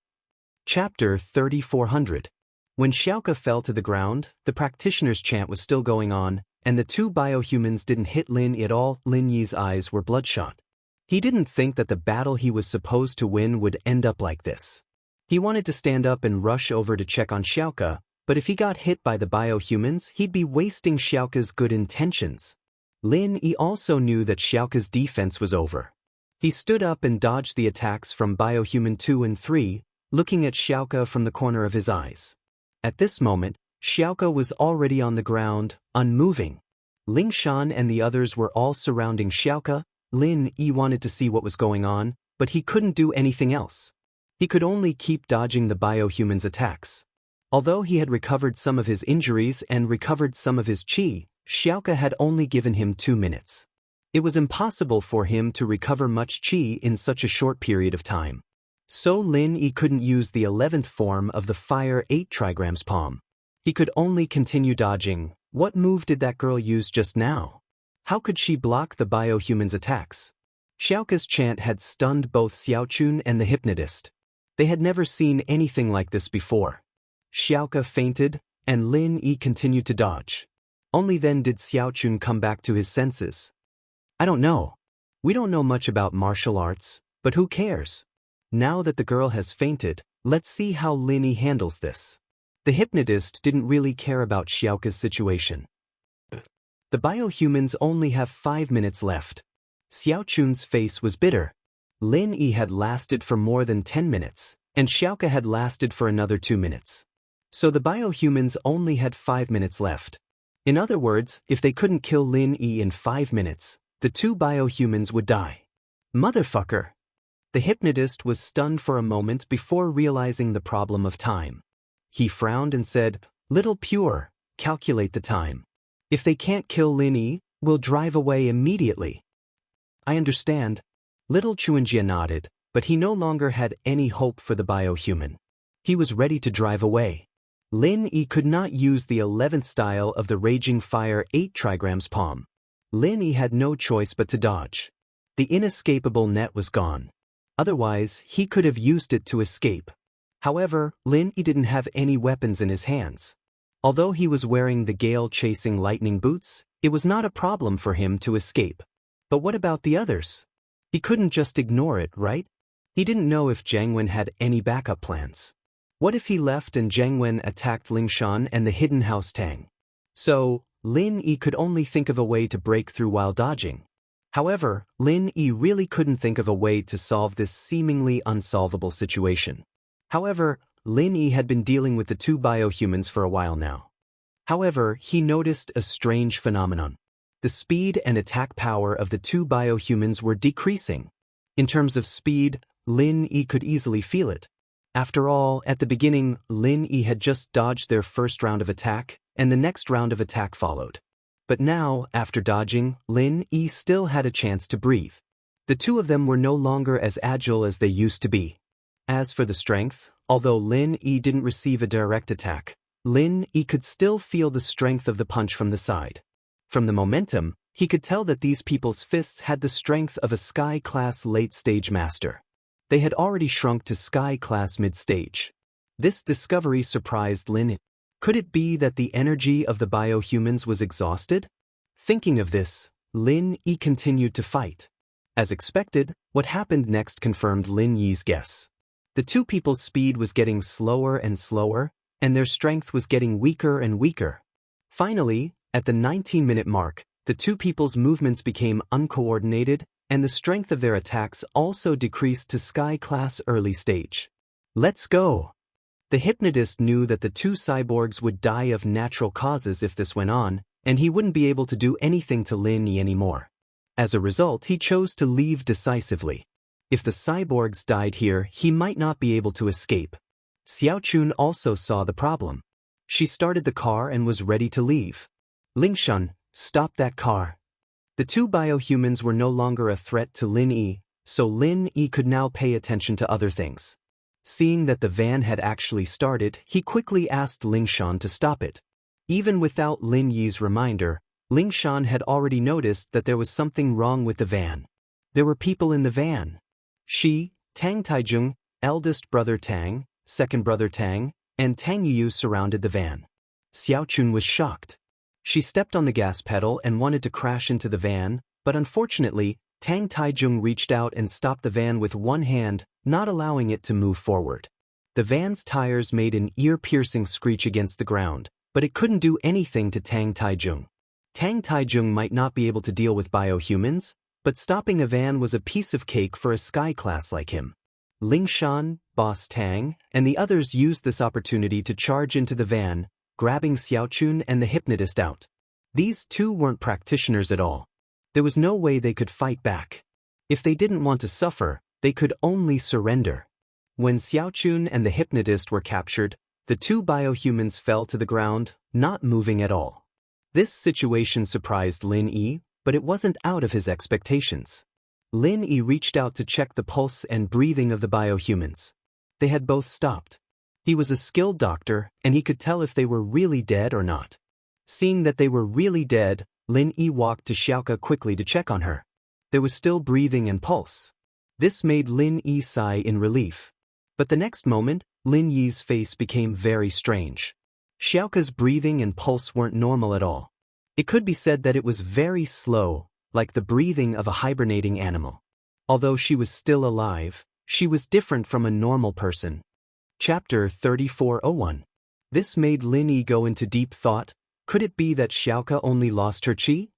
Chapter 3400. When Xiaoka fell to the ground, the practitioner's chant was still going on, and the 2 biohumans didn't hit Lin Yi at all. Lin Yi's eyes were bloodshot. He didn't think that the battle he was supposed to win would end up like this. He wanted to stand up and rush over to check on Xiaoka, but if he got hit by the biohumans, he'd be wasting Xiaoka's good intentions. Lin Yi also knew that Xiaoka's defense was over. He stood up and dodged the attacks from biohuman 2 and 3, looking at Xiaoka from the corner of his eyes. At this moment, Xiaoka was already on the ground, unmoving. Ling Shan and the others were all surrounding Xiaoka. Lin Yi wanted to see what was going on, but he couldn't do anything else. He could only keep dodging the biohumans' attacks. Although he had recovered some of his injuries and recovered some of his chi, Xiaoka had only given him 2 minutes. It was impossible for him to recover much chi in such a short period of time. So Lin Yi couldn't use the 11th form of the Fire 8 trigrams palm. He could only continue dodging. What move did that girl use just now? How could she block the biohumans' attacks? Xiaoka's chant had stunned both Xiaochun and the hypnotist. They had never seen anything like this before. Xiaoka fainted, and Lin Yi continued to dodge. Only then did Xiaochun come back to his senses. I don't know. We don't know much about martial arts, but who cares? Now that the girl has fainted, let's see how Lin Yi handles this. The hypnotist didn't really care about Xiaoka's situation. The biohumans only have 5 minutes left. Xiaochun's face was bitter. Lin Yi had lasted for more than 10 minutes, and Xiaoka had lasted for another 2 minutes. So the biohumans only had 5 minutes left. In other words, if they couldn't kill Lin Yi in 5 minutes, the two biohumans would die. Motherfucker! The hypnotist was stunned for a moment before realizing the problem of time. He frowned and said, "Little Pure, calculate the time. If they can't kill Lin Yi, we'll drive away immediately." "I understand." Little Chuanjia nodded, but he no longer had any hope for the biohuman. He was ready to drive away. Lin Yi could not use the 11th style of the Raging Fire 8 trigrams palm. Lin Yi had no choice but to dodge. The inescapable net was gone. Otherwise, he could have used it to escape. However, Lin Yi didn't have any weapons in his hands. Although he was wearing the gale-chasing lightning boots, it was not a problem for him to escape. But what about the others? He couldn't just ignore it, right? He didn't know if Jiang Wen had any backup plans. What if he left and Jiang Wen attacked Lingshan and the hidden house Tang? So, Lin Yi could only think of a way to break through while dodging. However, Lin Yi really couldn't think of a way to solve this seemingly unsolvable situation. However, Lin Yi had been dealing with the two biohumans for a while now. However, he noticed a strange phenomenon. The speed and attack power of the two biohumans were decreasing. In terms of speed, Lin Yi could easily feel it. After all, at the beginning, Lin Yi had just dodged their first round of attack, and the next round of attack followed. But now, after dodging, Lin Yi still had a chance to breathe. The two of them were no longer as agile as they used to be. As for the strength, although Lin Yi didn't receive a direct attack, Lin Yi could still feel the strength of the punch from the side. From the momentum, he could tell that these people's fists had the strength of a Sky-class late-stage master. They had already shrunk to Sky-class mid-stage. This discovery surprised Lin Yi. Could it be that the energy of the biohumans was exhausted? Thinking of this, Lin Yi continued to fight. As expected, what happened next confirmed Lin Yi's guess. The two people's speed was getting slower and slower, and their strength was getting weaker and weaker. Finally, at the 19-minute mark, the two people's movements became uncoordinated, and the strength of their attacks also decreased to Sky-class early stage. "Let's go!" The hypnotist knew that the two cyborgs would die of natural causes if this went on, and he wouldn't be able to do anything to Lin Yi anymore. As a result, he chose to leave decisively. If the cyborgs died here, he might not be able to escape. Xiaochun also saw the problem. She started the car and was ready to leave. "Lingshan, stop that car." The two biohumans were no longer a threat to Lin Yi, so Lin Yi could now pay attention to other things. Seeing that the van had actually started, he quickly asked Lingshan to stop it. Even without Lin Yi's reminder, Lingshan had already noticed that there was something wrong with the van. There were people in the van. She, Tang Taijung, eldest brother Tang, second brother Tang, and Tang Yu surrounded the van. Xiaochun was shocked. She stepped on the gas pedal and wanted to crash into the van, but unfortunately, Tang Taijung reached out and stopped the van with one hand, not allowing it to move forward. The van's tires made an ear-piercing screech against the ground, but it couldn't do anything to Tang Taijung. Tang Taijung might not be able to deal with biohumans, but stopping a van was a piece of cake for a Sky class like him. Lingshan, Boss Tang, and the others used this opportunity to charge into the van, grabbing Xiaochun and the hypnotist out. These two weren't practitioners at all. There was no way they could fight back. If they didn't want to suffer, they could only surrender. When Xiaochun and the hypnotist were captured, the two biohumans fell to the ground, not moving at all. This situation surprised Lin Yi, but it wasn't out of his expectations. Lin Yi reached out to check the pulse and breathing of the biohumans. They had both stopped. He was a skilled doctor, and he could tell if they were really dead or not. Seeing that they were really dead, Lin Yi walked to Xiaoka quickly to check on her. There was still breathing and pulse. This made Lin Yi sigh in relief. But the next moment, Lin Yi's face became very strange. Xiaoka's breathing and pulse weren't normal at all. It could be said that it was very slow, like the breathing of a hibernating animal. Although she was still alive, she was different from a normal person. Chapter 3401. This made Lin Yi go into deep thought. Could it be that Xiaoka only lost her qi?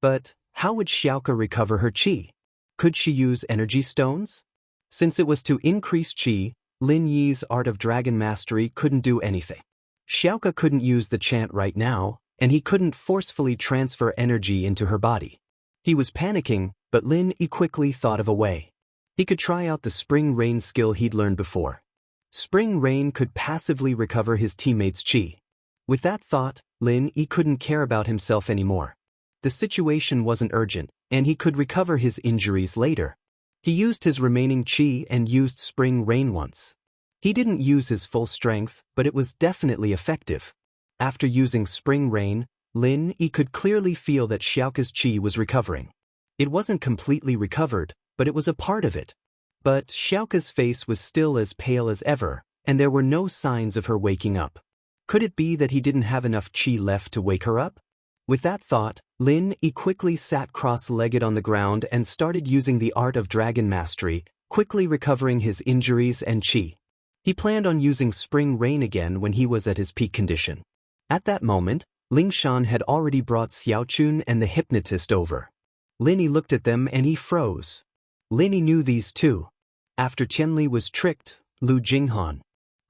But how would Xiaoka recover her qi? Could she use energy stones? Since it was to increase qi, Lin Yi's art of dragon mastery couldn't do anything. Xiaoka couldn't use the chant right now, and he couldn't forcefully transfer energy into her body. He was panicking, but Lin Yi quickly thought of a way. He could try out the Spring Rain skill he'd learned before. Spring Rain could passively recover his teammates' chi. With that thought, Lin Yi couldn't care about himself anymore. The situation wasn't urgent, and he could recover his injuries later. He used his remaining chi and used Spring Rain once. He didn't use his full strength, but it was definitely effective. After using Spring Rain, Lin Yi could clearly feel that Xiaoka's chi was recovering. It wasn't completely recovered, but it was a part of it. But Xiaoka's face was still as pale as ever, and there were no signs of her waking up. Could it be that he didn't have enough chi left to wake her up? With that thought, Lin Yi quickly sat cross-legged on the ground and started using the art of dragon mastery, quickly recovering his injuries and chi. He planned on using Spring Rain again when he was at his peak condition. At that moment, Lingshan had already brought Xiaochun and the hypnotist over. Lin Yi looked at them and he froze. Lin Yi knew these two. After Tianli was tricked, Lu Jinghan.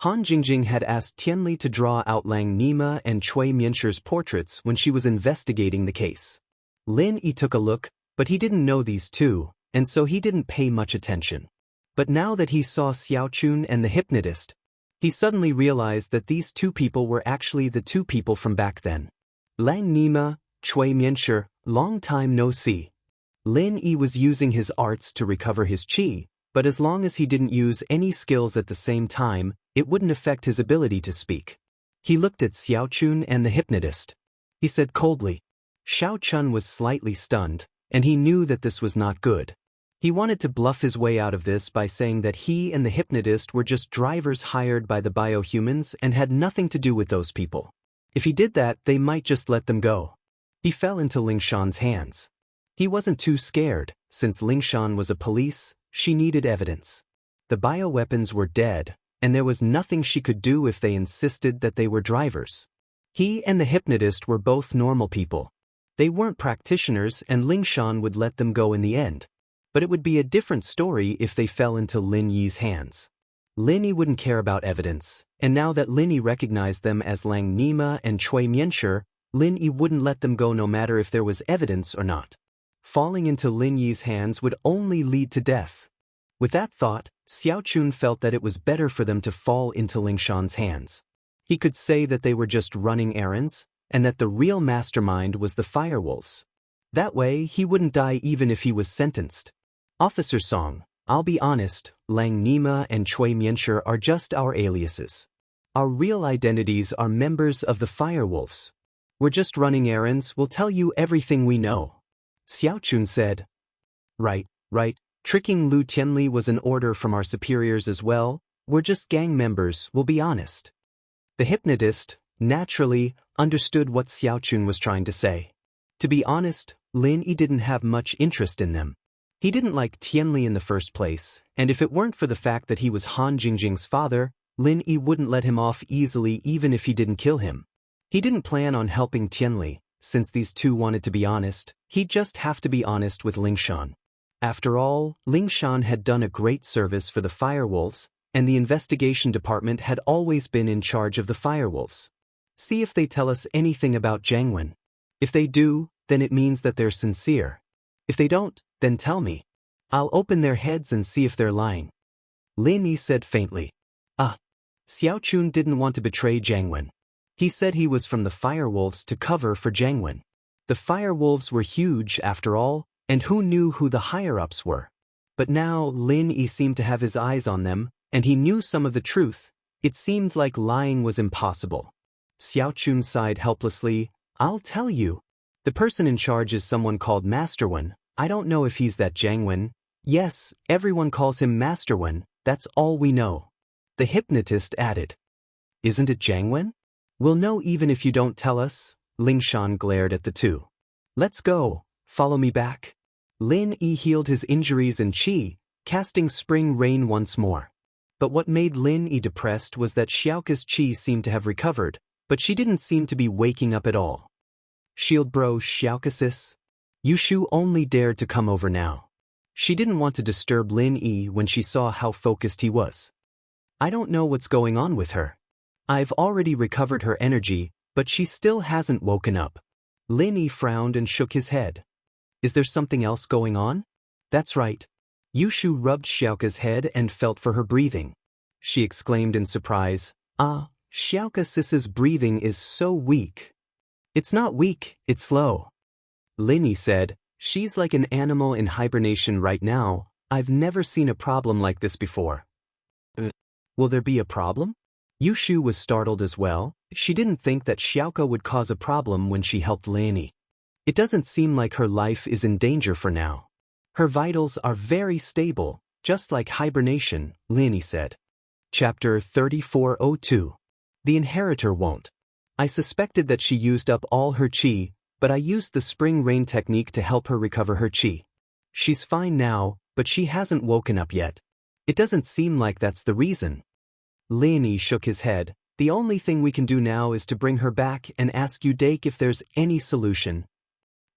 Han Jingjing had asked Tianli to draw out Lang Nima and Cui Mianshir's portraits when she was investigating the case. Lin Yi took a look, but he didn't know these two, and so he didn't pay much attention. But now that he saw Xiaochun and the hypnotist, he suddenly realized that these two people were actually the two people from back then. Lang Nima, Cui Mianshir, long time no see. Lin Yi was using his arts to recover his chi, but as long as he didn't use any skills at the same time, it wouldn't affect his ability to speak. He looked at Xiaochun and the hypnotist. He said coldly. Xiaochun was slightly stunned, and he knew that this was not good. He wanted to bluff his way out of this by saying that he and the hypnotist were just drivers hired by the biohumans and had nothing to do with those people. If he did that, they might just let them go. He fell into Lingshan's hands. He wasn't too scared, since Lingshan was a police, she needed evidence. The bioweapons were dead, and there was nothing she could do if they insisted that they were drivers. He and the hypnotist were both normal people. They weren't practitioners and Lingshan would let them go in the end. But it would be a different story if they fell into Lin Yi's hands. Lin Yi wouldn't care about evidence, and now that Lin Yi recognized them as Lang Nima and Cui Mianshir, Lin Yi wouldn't let them go no matter if there was evidence or not. Falling into Lin Yi's hands would only lead to death. With that thought, Xiaochun felt that it was better for them to fall into Lingshan's hands. He could say that they were just running errands, and that the real mastermind was the firewolves. That way, he wouldn't die even if he was sentenced. Officer Song, I'll be honest, Lang Nima and Cui Mianshir are just our aliases. Our real identities are members of the firewolves. We're just running errands, we'll tell you everything we know. Xiaochun said. Right. Tricking Lu Tianli was an order from our superiors as well. We're just gang members, we'll be honest. The hypnotist, naturally, understood what Xiaochun was trying to say. To be honest, Lin Yi didn't have much interest in them. He didn't like Tianli in the first place, and if it weren't for the fact that he was Han Jingjing's father, Lin Yi wouldn't let him off easily even if he didn't kill him. He didn't plan on helping Tianli. Since these two wanted to be honest, he'd just have to be honest with Lingshan. After all, Lingshan had done a great service for the firewolves, and the investigation department had always been in charge of the firewolves. See if they tell us anything about Jiangwen. If they do, then it means that they're sincere. If they don't, then tell me. I'll open their heads and see if they're lying. Lin Yi said faintly. Xiaochun didn't want to betray Jiangwen. He said he was from the firewolves to cover for Jiangwen. The firewolves were huge after all, and who knew who the higher-ups were? But now Lin Yi seemed to have his eyes on them, and he knew some of the truth. It seemed like lying was impossible. Xiaochun sighed helplessly. I'll tell you. The person in charge is someone called Master Wen. I don't know if he's that Jiangwen. Yes, everyone calls him Master Wen. That's all we know. The hypnotist added. Isn't it Jiangwen? We'll know even if you don't tell us. Lingshan glared at the two. Let's go. Follow me back. Lin Yi healed his injuries and chi, casting Spring Rain once more. But what made Lin Yi depressed was that Xiaoka's chi seemed to have recovered, but she didn't seem to be waking up at all. Shield bro Xiaoka sis? Yushu only dared to come over now. She didn't want to disturb Lin Yi when she saw how focused he was. I don't know what's going on with her. I've already recovered her energy, but she still hasn't woken up. Lin Yi frowned and shook his head. Is there something else going on? That's right. Yushu rubbed Xiaoka's head and felt for her breathing. She exclaimed in surprise, "Ah, Xiaoka Sis's breathing is so weak." "It's not weak, it's slow." Linny said, "She's like an animal in hibernation right now. I've never seen a problem like this before." Will there be a problem? Yushu was startled as well. She didn't think that Xiaoka would cause a problem when she helped Linny. It doesn't seem like her life is in danger for now. Her vitals are very stable, just like hibernation, Linny said. Chapter 3402. The Inheritor Won't. I suspected that she used up all her chi, but I used the spring rain technique to help her recover her chi. She's fine now, but she hasn't woken up yet. It doesn't seem like that's the reason. Linny shook his head. The only thing we can do now is to bring her back and ask Udake if there's any solution.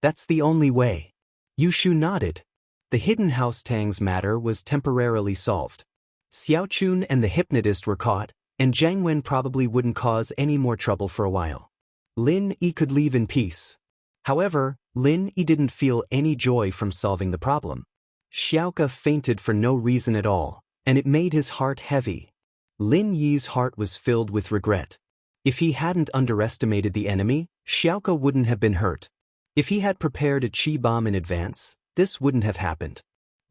That's the only way. Yushu nodded. The hidden house Tang's matter was temporarily solved. Xiaochun and the hypnotist were caught, and Zhang Wen probably wouldn't cause any more trouble for a while. Lin Yi could leave in peace. However, Lin Yi didn't feel any joy from solving the problem. Xiaoka fainted for no reason at all, and it made his heart heavy. Lin Yi's heart was filled with regret. If he hadn't underestimated the enemy, Xiaoka wouldn't have been hurt. If he had prepared a chi bomb in advance, this wouldn't have happened.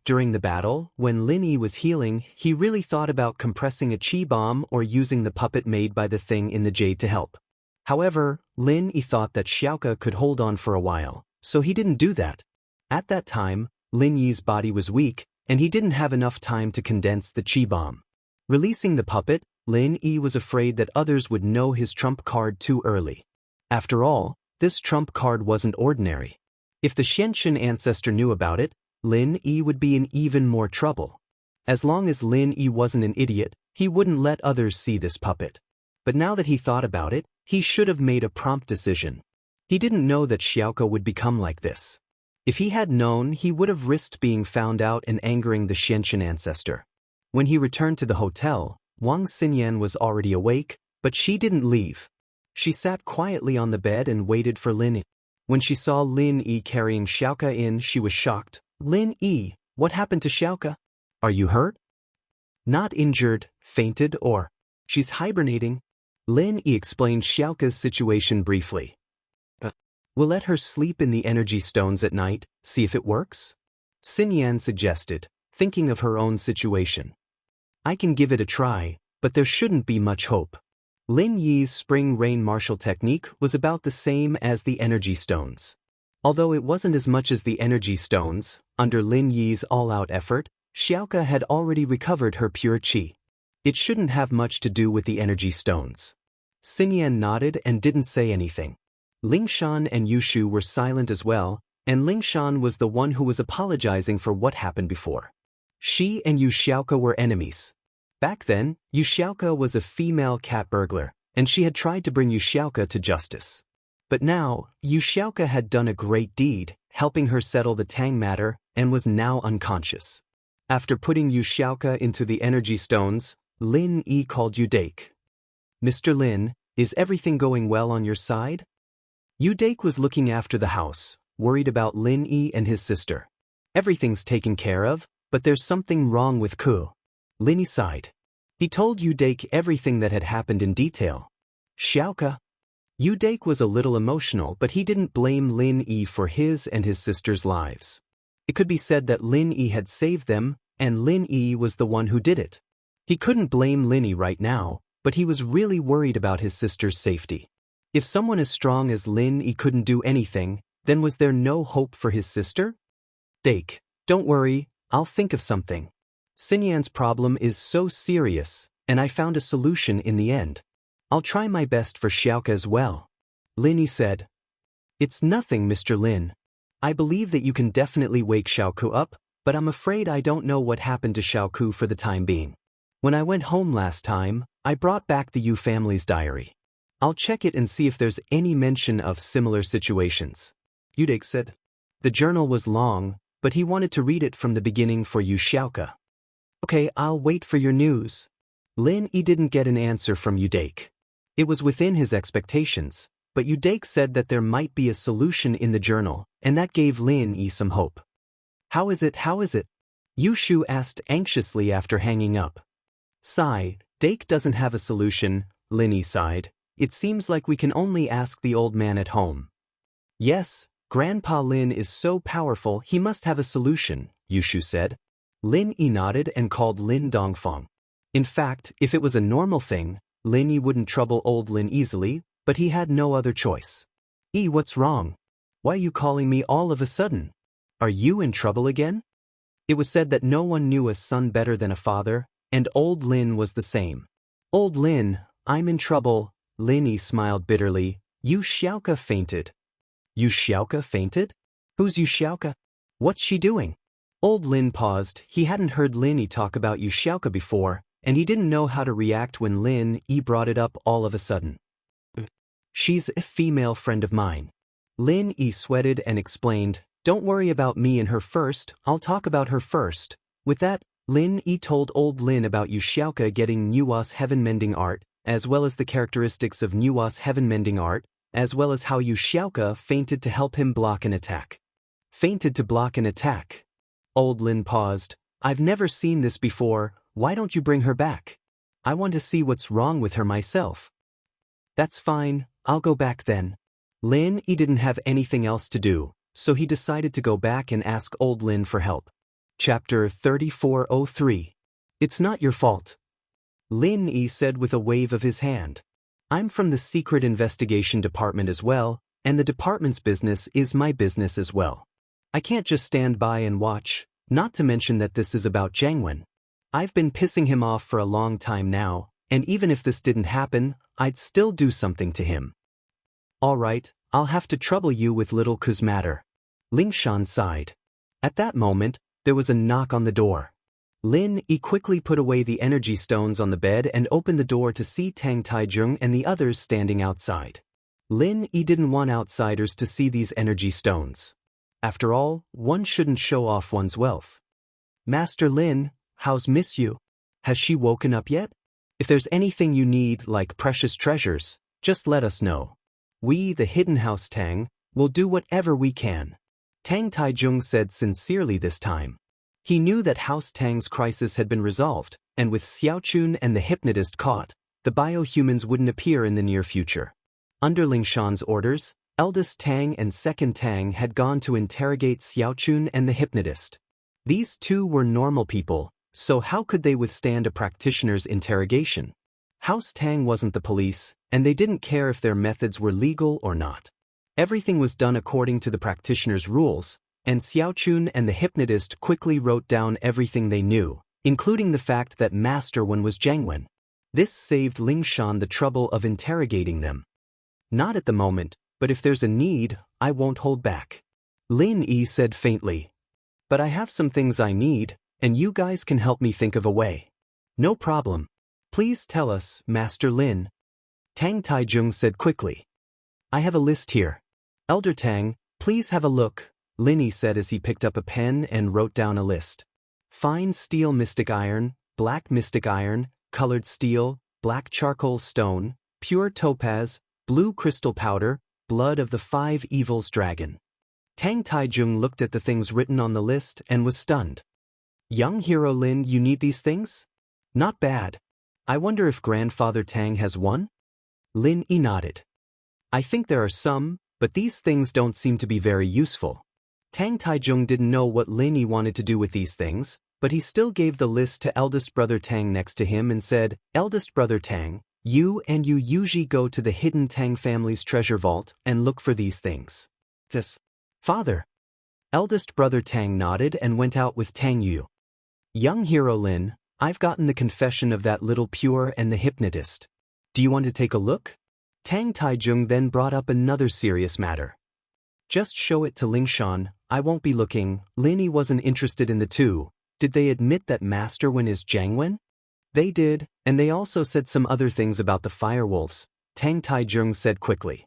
During the battle, when Lin Yi was healing, he really thought about compressing a chi bomb or using the puppet made by the thing in the jade to help. However, Lin Yi thought that Xiaoka could hold on for a while, so he didn't do that. At that time, Lin Yi's body was weak, and he didn't have enough time to condense the chi bomb. Releasing the puppet, Lin Yi was afraid that others would know his trump card too early. After all, this trump card wasn't ordinary. If the Xianxun ancestor knew about it, Lin Yi would be in even more trouble. As long as Lin Yi wasn't an idiot, he wouldn't let others see this puppet. But now that he thought about it, he should have made a prompt decision. He didn't know that Xiaoka would become like this. If he had known, he would have risked being found out and angering the Xianxun ancestor. When he returned to the hotel, Wang Xinyan was already awake, but she didn't leave. She sat quietly on the bed and waited for Lin Yi. When she saw Lin Yi carrying Xiaoka in, she was shocked. "Lin Yi, what happened to Xiaoka? Are you hurt?" "Not injured, fainted, or she's hibernating." Lin Yi explained Xiaoka's situation briefly. "We'll let her sleep in the energy stones at night, see if it works?" Xinyan suggested, thinking of her own situation. "I can give it a try, but there shouldn't be much hope." Lin Yi's spring rain martial technique was about the same as the energy stones. Although it wasn't as much as the energy stones, under Lin Yi's all-out effort, Xiaoka had already recovered her pure qi. It shouldn't have much to do with the energy stones. Xinyan nodded and didn't say anything. Lingshan and Yushu were silent as well, and Lingshan was the one who was apologizing for what happened before. She and Yu Xiaoka were enemies. Back then, Yu Xiaoka was a female cat burglar, and she had tried to bring Yu Xiaoka to justice. But now, Yu Xiaoka had done a great deed, helping her settle the Tang matter, and was now unconscious. After putting Yu Xiaoka into the energy stones, Lin Yi called Udake. "Mr. Lin, is everything going well on your side?" Udake was looking after the house, worried about Lin Yi and his sister. "Everything's taken care of, but there's something wrong with Ku." Lin Yi sighed. He told Udake everything that had happened in detail. "Xiaoka." Udake was a little emotional, but he didn't blame Lin Yi for his and his sister's lives. It could be said that Lin Yi had saved them, and Lin Yi was the one who did it. He couldn't blame Lin Yi right now, but he was really worried about his sister's safety. If someone as strong as Lin Yi couldn't do anything, then was there no hope for his sister? "Dake, don't worry, I'll think of something. Xinyan's problem is so serious, and I found a solution in the end. I'll try my best for Xiaoka as well." Lin Yi said. "It's nothing, Mr. Lin. I believe that you can definitely wake Xiaoku up, but I'm afraid I don't know what happened to Xiaoku for the time being. When I went home last time, I brought back the Yu family's diary. I'll check it and see if there's any mention of similar situations." Udake said. The journal was long, but he wanted to read it from the beginning for Yu Xiaoka. "Okay, I'll wait for your news." Lin Yi didn't get an answer from Udake. It was within his expectations. But Udake said that there might be a solution in the journal, and that gave Lin Yi some hope. How is it? Yushu asked anxiously after hanging up. Sigh, Dake doesn't have a solution, Lin Yi sighed. It seems like we can only ask the old man at home. Yes, Grandpa Lin is so powerful he must have a solution, Yushu said. Lin Yi nodded and called Lin Dongfang. In fact, if it was a normal thing, Lin Yi wouldn't trouble old Lin easily, but he had no other choice. What's wrong? Why are you calling me all of a sudden? Are you in trouble again? It was said that no one knew a son better than a father, and old Lin was the same. Old Lin, I'm in trouble, Lin Yi smiled bitterly. Yu Xiaoka fainted. Yu Xiaoka fainted? Who's Yu Xiaoka? What's she doing? Old Lin paused. He hadn't heard Lin Yi talk about Yu Xiaoka before, and he didn't know how to react when Lin Yi brought it up all of a sudden. She's a female friend of mine. Lin Yi sweated and explained, don't worry about me and her first, I'll talk about her first. With that, Lin Yi told old Lin about Yu Xiaoka getting Nua's heaven-mending art, as well as the characteristics of Nua's heaven-mending art, as well as how Yu Xiaoka fainted to help him block an attack. Fainted to block an attack. Old Lin paused. I've never seen this before, why don't you bring her back? I want to see what's wrong with her myself. That's fine, I'll go back then. Lin Yi didn't have anything else to do, so he decided to go back and ask old Lin for help. Chapter 3403. It's not your fault. Lin Yi said with a wave of his hand. I'm from the Secret Investigation Department as well, and the department's business is my business as well. I can't just stand by and watch, not to mention that this is about Jiangwen. I've been pissing him off for a long time now, and even if this didn't happen, I'd still do something to him. All right, I'll have to trouble you with little Ku's matter. Lingshan sighed. At that moment, there was a knock on the door. Lin Yi quickly put away the energy stones on the bed and opened the door to see Tang Taijung and the others standing outside. Lin Yi didn't want outsiders to see these energy stones. After all, one shouldn't show off one's wealth. Master Lin, how's Miss Yu? Has she woken up yet? If there's anything you need, like precious treasures, just let us know. We, the Hidden House Tang, will do whatever we can. Tang Taijung said sincerely this time. He knew that House Tang's crisis had been resolved, and with Xiaochun and the hypnotist caught, the biohumans wouldn't appear in the near future. Under Lingshan's orders, eldest Tang and second Tang had gone to interrogate Xiaochun and the hypnotist. These two were normal people, so how could they withstand a practitioner's interrogation? House Tang wasn't the police, and they didn't care if their methods were legal or not. Everything was done according to the practitioner's rules, and Xiaochun and the hypnotist quickly wrote down everything they knew, including the fact that Master Wen was Jiangwen. This saved Lingshan the trouble of interrogating them. Not at the moment, but if there's a need, I won't hold back. Lin Yi said faintly. But I have some things I need, and you guys can help me think of a way. No problem. Please tell us, Master Lin. Tang Taijung said quickly. I have a list here. Elder Tang, please have a look, Lin Yi said as he picked up a pen and wrote down a list. Fine steel mystic iron, black mystic iron, colored steel, black charcoal stone, pure topaz, blue crystal powder, blood of the 5 evils dragon. Tang Taijung looked at the things written on the list and was stunned. Young hero Lin, you need these things? Not bad. I wonder if Grandfather Tang has one? Lin Yi nodded. I think there are some, but these things don't seem to be very useful. Tang Taijung didn't know what Lin Yi wanted to do with these things, but he still gave the list to eldest brother Tang next to him and said, Eldest brother Tang, you usually go to the hidden Tang family's treasure vault and look for these things. Yes. Father. Eldest brother Tang nodded and went out with Tang Yu. Young hero Lin, I've gotten the confession of that little pure and the hypnotist. Do you want to take a look? Tang Taijung then brought up another serious matter. Just show it to Lingshan, I won't be looking. Lin Yi wasn't interested in the two. Did they admit that Master Wen is Jiangwen? They did, and they also said some other things about the firewolves, Tang Taijung said quickly.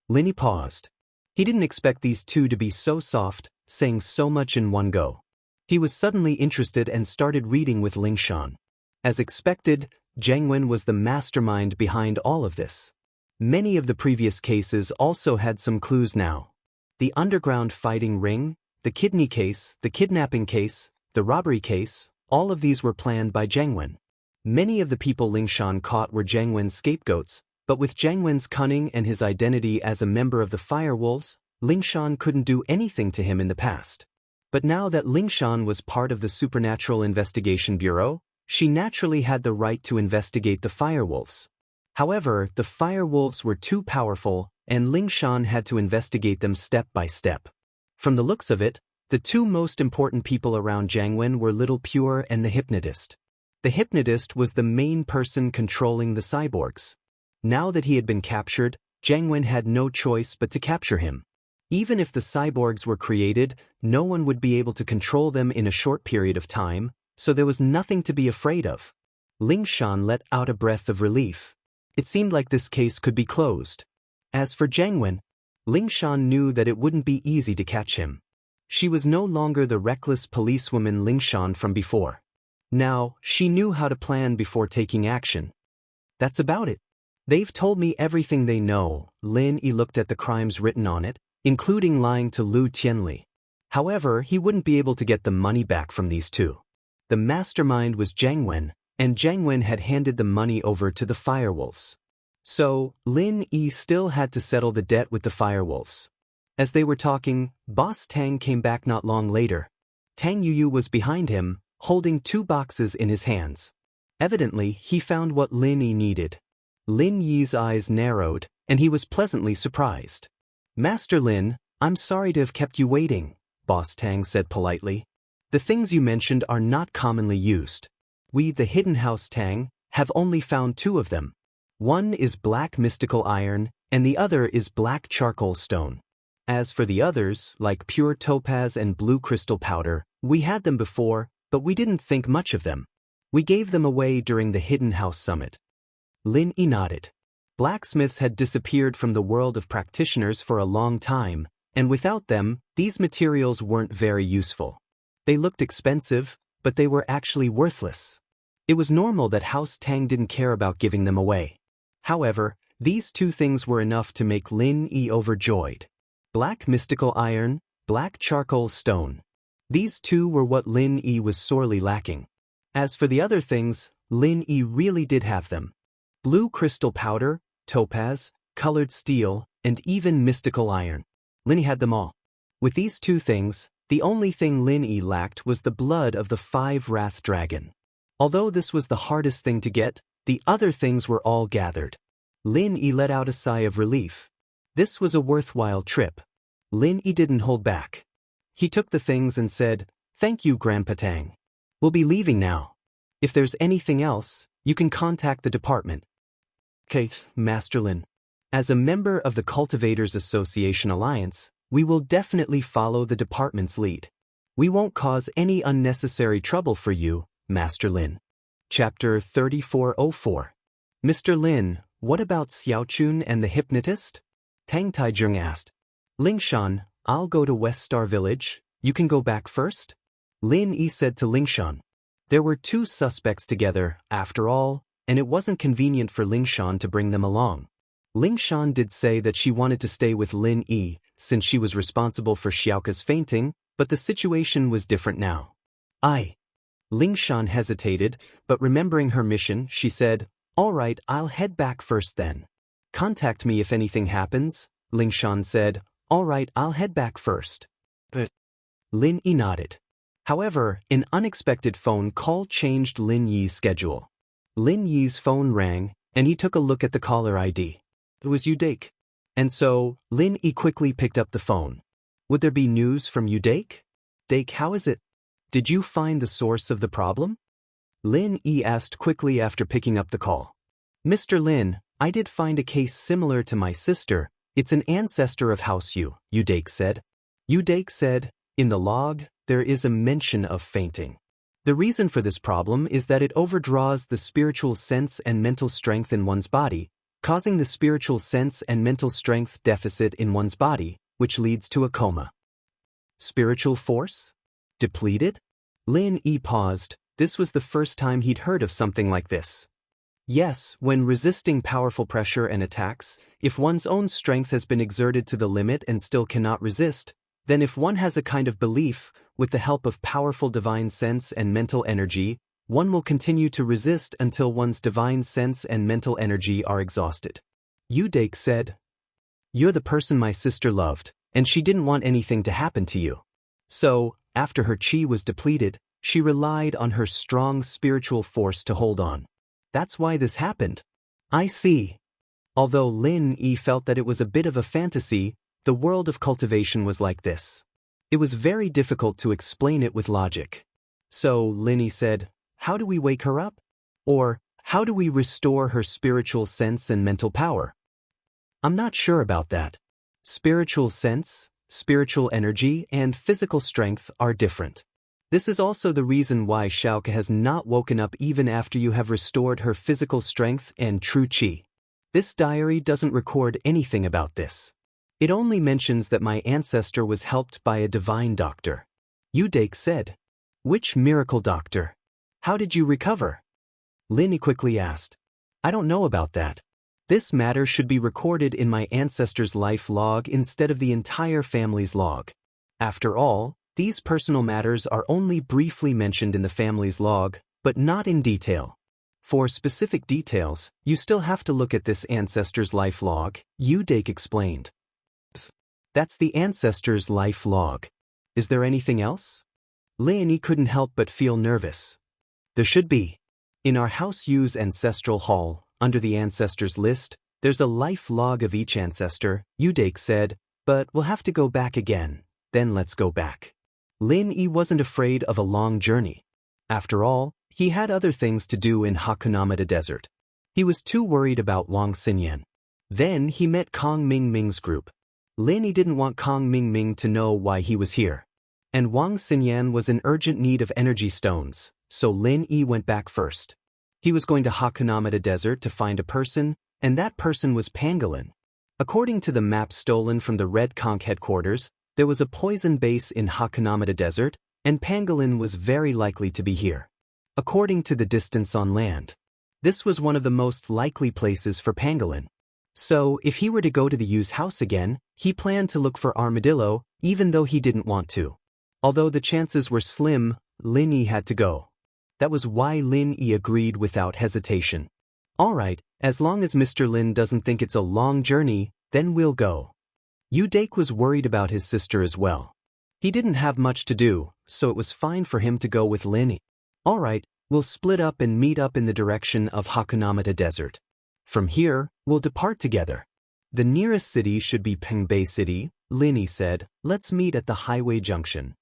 Lin Yi paused. He didn't expect these two to be so soft, saying so much in one go. He was suddenly interested and started reading with Lingshan. As expected, Jiangwen was the mastermind behind all of this. Many of the previous cases also had some clues now. The underground fighting ring, the kidney case, the kidnapping case, the robbery case, all of these were planned by Jiang Wen. Many of the people Lingshan caught were Jiang Wen's scapegoats, but with Jiang Wen's cunning and his identity as a member of the Firewolves, Lingshan couldn't do anything to him in the past. But now that Lingshan was part of the Supernatural Investigation Bureau, she naturally had the right to investigate the Firewolves. However, the Firewolves were too powerful, and Lingshan had to investigate them step by step. From the looks of it, the two most important people around Jiang Wen were Little Pure and the Hypnotist. The Hypnotist was the main person controlling the cyborgs. Now that he had been captured, Jiang Wen had no choice but to capture him. Even if the cyborgs were created, no one would be able to control them in a short period of time, so there was nothing to be afraid of. Lingshan let out a breath of relief. It seemed like this case could be closed. As for Jiang Wen, Lingshan knew that it wouldn't be easy to catch him. She was no longer the reckless policewoman Lingshan from before. Now, she knew how to plan before taking action. That's about it. They've told me everything they know. Lin Yi looked at the crimes written on it, including lying to Lu Tianli. However, he wouldn't be able to get the money back from these two. The mastermind was Jiang Wen, and Jiang Wen had handed the money over to the Firewolves. So, Lin Yi still had to settle the debt with the Firewolves. As they were talking, Boss Tang came back not long later. Tang Yuyu was behind him, holding 2 boxes in his hands. Evidently, he found what Lin Yi needed. Lin Yi's eyes narrowed, and he was pleasantly surprised. Master Lin, I'm sorry to have kept you waiting, Boss Tang said politely. The things you mentioned are not commonly used. We, the Hidden House Tang, have only found 2 of them. One is black mystical iron, and the other is black charcoal stone. As for the others, like pure topaz and blue crystal powder, we had them before, but we didn't think much of them. We gave them away during the Hidden House Summit. Lin Yi nodded. Blacksmiths had disappeared from the world of practitioners for a long time, and without them, these materials weren't very useful. They looked expensive, but they were actually worthless. It was normal that House Tang didn't care about giving them away. However, these 2 things were enough to make Lin Yi overjoyed. Black mystical iron, black charcoal stone. These 2 were what Lin Yi was sorely lacking. As for the other things, Lin Yi really did have them. Blue crystal powder, topaz, colored steel, and even mystical iron. Lin Yi had them all. With these 2 things, the only thing Lin Yi lacked was the blood of the 5 Wrath Dragon. Although this was the hardest thing to get, the other things were all gathered. Lin Yi let out a sigh of relief. This was a worthwhile trip. Lin Yi didn't hold back. He took the things and said, "Thank you, Grandpa Tang. We'll be leaving now. If there's anything else, you can contact the department." "Okay, Master Lin. As a member of the Cultivators Association Alliance, we will definitely follow the department's lead. We won't cause any unnecessary trouble for you, Master Lin." Chapter 3404. Mr. Lin, what about Xiaochun and the Hypnotist? Tang Taizheng asked. Lingshan, I'll go to West Star Village, you can go back first? Lin Yi said to Lingshan. There were 2 suspects together, after all, and it wasn't convenient for Lingshan to bring them along. Lingshan did say that she wanted to stay with Lin Yi, since she was responsible for Xiaoka's fainting, but the situation was different now. Lingshan hesitated, but remembering her mission, she said, "All right, I'll head back first then. Contact me if anything happens," Lingshan said. "All right, I'll head back first." But Lin Yi nodded. However, an unexpected phone call changed Lin Yi's schedule. Lin Yi's phone rang, and he took a look at the caller ID. It was Udake. And so, Lin Yi quickly picked up the phone. Would there be news from Udake? "Dake, how is it? Did you find the source of the problem?" Lin Yi asked quickly after picking up the call. "Mr. Lin, I did find a case similar to my sister. It's an ancestor of House Yu," Udake said. Udake said, "In the log, there is a mention of fainting. The reason for this problem is that it overdraws the spiritual sense and mental strength in one's body, causing the spiritual sense and mental strength deficit in one's body, which leads to a coma." Spiritual force? Depleted? Lin Yi paused. This was the first time he'd heard of something like this. Yes, when resisting powerful pressure and attacks, if one's own strength has been exerted to the limit and still cannot resist, then if one has a kind of belief, with the help of powerful divine sense and mental energy, one will continue to resist until one's divine sense and mental energy are exhausted. Udake said, "You're the person my sister loved, and she didn't want anything to happen to you. So, after her chi was depleted, she relied on her strong spiritual force to hold on. That's why this happened." I see. Although Lin Yi felt that it was a bit of a fantasy, the world of cultivation was like this. It was very difficult to explain it with logic. So Lin Yi said, "How do we wake her up? Or, how do we restore her spiritual sense and mental power?" I'm not sure about that. Spiritual sense, spiritual energy, and physical strength are different. This is also the reason why Xiaoke has not woken up even after you have restored her physical strength and true qi. This diary doesn't record anything about this. It only mentions that my ancestor was helped by a divine doctor. Udake said, "Which miracle doctor? How did you recover?" Lin quickly asked, "I don't know about that. This matter should be recorded in my ancestor's life log instead of the entire family's log. After all, these personal matters are only briefly mentioned in the family's log, but not in detail. For specific details, you still have to look at this ancestor's life log," Udake explained. "That's the ancestor's life log. Is there anything else?" Leonie couldn't help but feel nervous. "There should be. In our House Yu's ancestral hall, under the ancestors list, there's a life log of each ancestor," Udake said, "but we'll have to go back again. Then let's go back." Lin Yi wasn't afraid of a long journey. After all, he had other things to do in Hakunamada Desert. He was too worried about Wang Xinyan. Then he met Kong Mingming's group. Lin Yi didn't want Kong Mingming to know why he was here. And Wang Xinyan was in urgent need of energy stones, so Lin Yi went back first. He was going to Hakunamada Desert to find a person, and that person was Pangolin. According to the map stolen from the Red Conch headquarters, there was a poison base in Hakunamada Desert, and Pangolin was very likely to be here. According to the distance on land, this was one of the most likely places for Pangolin. So, if he were to go to the Yu's house again, he planned to look for Armadillo, even though he didn't want to. Although the chances were slim, Lin Yi had to go. That was why Lin Yi agreed without hesitation. "Alright, as long as Mr. Lin doesn't think it's a long journey, then we'll go." Udake was worried about his sister as well. He didn't have much to do, so it was fine for him to go with Lin Yi. "Alright, we'll split up and meet up in the direction of Hakunamada Desert. From here, we'll depart together. The nearest city should be Pengbei City," Lin Yi said. "Let's meet at the highway junction."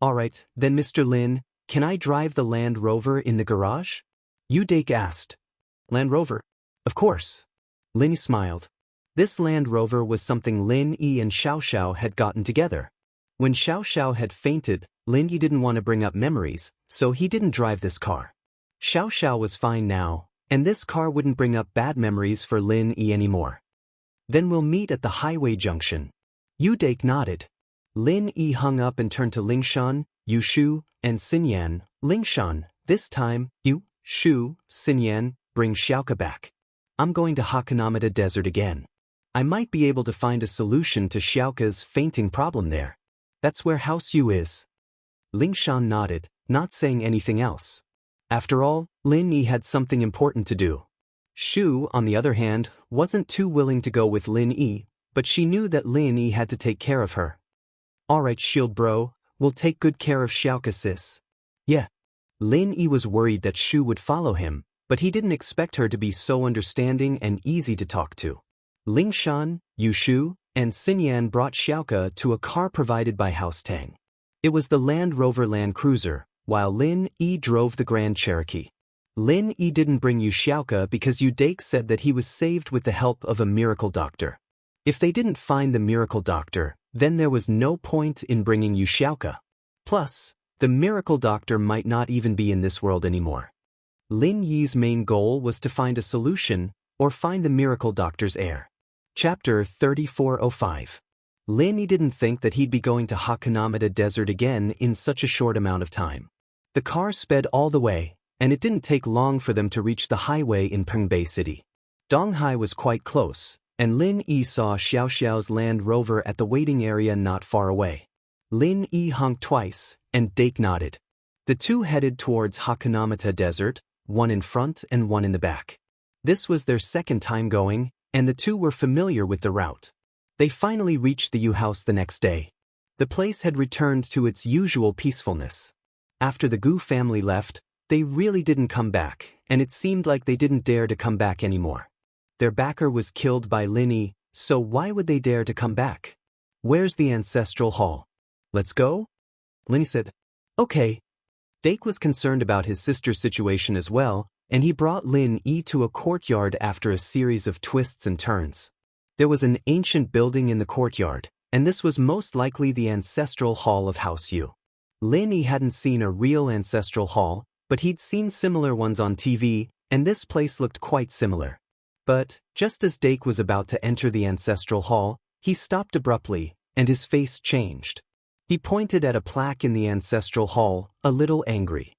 "Alright, then Mr. Lin, can I drive the Land Rover in the garage?" Udake asked. "Land Rover? Of course." Lin Yi smiled. This Land Rover was something Lin Yi and Xiao Xiao had gotten together. When Xiao Xiao had fainted, Lin Yi didn't want to bring up memories, so he didn't drive this car. Xiao Xiao was fine now, and this car wouldn't bring up bad memories for Lin Yi anymore. "Then we'll meet at the highway junction." Udake nodded. Lin Yi hung up and turned to Lingshan, Yu Shu, and Xinyan. "Lingshan, this time, Yu, Shu, Xinyan, bring Xiaoke back. I'm going to Hakunamada Desert again. I might be able to find a solution to Xiaoke's fainting problem there. That's where House Yu is." Lingshan nodded, not saying anything else. After all, Lin Yi had something important to do. Shu, on the other hand, wasn't too willing to go with Lin Yi, but she knew that Lin Yi had to take care of her. "Alright, Shield Bro, we'll take good care of Xiaoke sis." "Yeah." Lin Yi was worried that Shu would follow him, but he didn't expect her to be so understanding and easy to talk to. Lingshan, Yu Shu, and Xinyan brought Xiaoke to a car provided by House Tang. It was the Land Rover Land Cruiser, while Lin Yi drove the Grand Cherokee. Lin Yi didn't bring Yu Xiaoke because Udake said that he was saved with the help of a miracle doctor. If they didn't find the miracle doctor, then there was no point in bringing Yu Xiaoke. Plus, the miracle doctor might not even be in this world anymore. Lin Yi's main goal was to find a solution, or find the miracle doctor's heir. Chapter 3405. Lin Yi didn't think that he'd be going to Hakunamada Desert again in such a short amount of time. The car sped all the way, and it didn't take long for them to reach the highway in Pengbei City. Donghai was quite close, and Lin Yi saw Xiao Xiao's Land Rover at the waiting area not far away. Lin Yi honked twice, and Dake nodded. The two headed towards Hakunamata Desert, one in front and one in the back. This was their second time going, and the two were familiar with the route. They finally reached the Yu house the next day. The place had returned to its usual peacefulness. After the Gu family left, they really didn't come back, and it seemed like they didn't dare to come back anymore. Their backer was killed by Lin Yi, so why would they dare to come back? Where's the ancestral hall? Let's go? Lin Yi said. Okay. Dake was concerned about his sister's situation as well, and he brought Lin Yi to a courtyard after a series of twists and turns. There was an ancient building in the courtyard, and this was most likely the ancestral hall of House Yu. Lin Yi hadn't seen a real ancestral hall, but he'd seen similar ones on TV, and this place looked quite similar. But, just as Dake was about to enter the ancestral hall, he stopped abruptly, and his face changed. He pointed at a plaque in the ancestral hall, a little angry.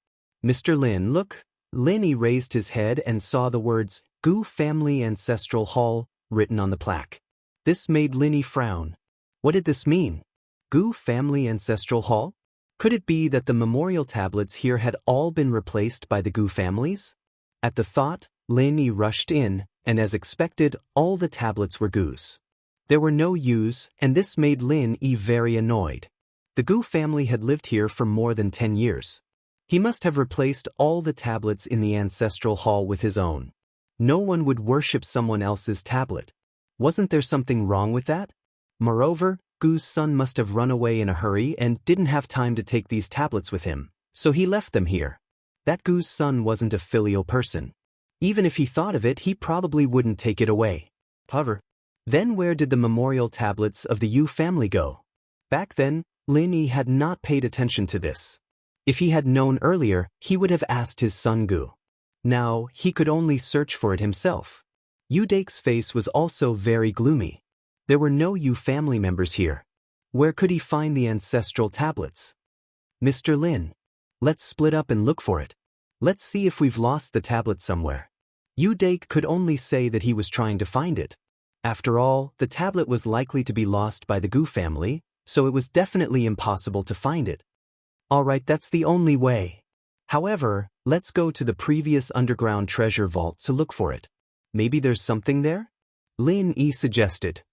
Mr. Lin, look. Lin Yi raised his head and saw the words, Gu Family Ancestral Hall, written on the plaque. This made Lin Yi frown. What did this mean? Gu Family Ancestral Hall? Could it be that the memorial tablets here had all been replaced by the Gu families? At the thought, Lin Yi rushed in, and as expected, all the tablets were Gu's. There were no Yu's, and this made Lin Yi very annoyed. The Gu family had lived here for more than 10 years. He must have replaced all the tablets in the ancestral hall with his own. No one would worship someone else's tablet. Wasn't there something wrong with that? Moreover, Gu's son must have run away in a hurry and didn't have time to take these tablets with him, so he left them here. That Gu's son wasn't a filial person. Even if he thought of it, he probably wouldn't take it away. However, then where did the memorial tablets of the Yu family go? Back then, Lin Yi had not paid attention to this. If he had known earlier, he would have asked his son Gu. Now, he could only search for it himself. Yu Dake's face was also very gloomy. There were no Yu family members here. Where could he find the ancestral tablets? Mr. Lin, let's split up and look for it. Let's see if we've lost the tablet somewhere. Yu Dake could only say that he was trying to find it. After all, the tablet was likely to be lost by the Gu family, so it was definitely impossible to find it. Alright, that's the only way. However, let's go to the previous underground treasure vault to look for it. Maybe there's something there? Lin Yi suggested.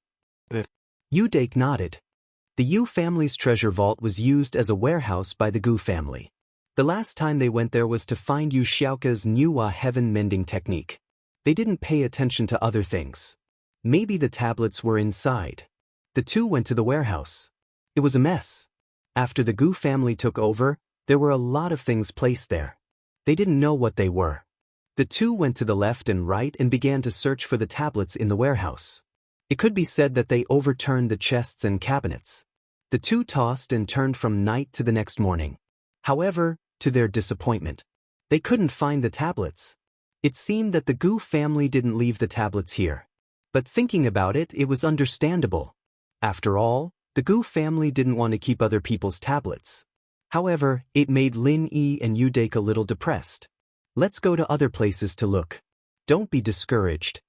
Yu Dake nodded. The Yu family's treasure vault was used as a warehouse by the Gu family. The last time they went there was to find Yu Xiaoka's Nuwa heaven mending technique. They didn't pay attention to other things. Maybe the tablets were inside. The two went to the warehouse. It was a mess. After the Gu family took over, there were a lot of things placed there. They didn't know what they were. The two went to the left and right and began to search for the tablets in the warehouse. It could be said that they overturned the chests and cabinets. The two tossed and turned from night to the next morning. However, to their disappointment, they couldn't find the tablets. It seemed that the Gu family didn't leave the tablets here. But thinking about it, it was understandable. After all, the Gu family didn't want to keep other people's tablets. However, it made Lin Yi and Yu Dake a little depressed. Let's go to other places to look. Don't be discouraged.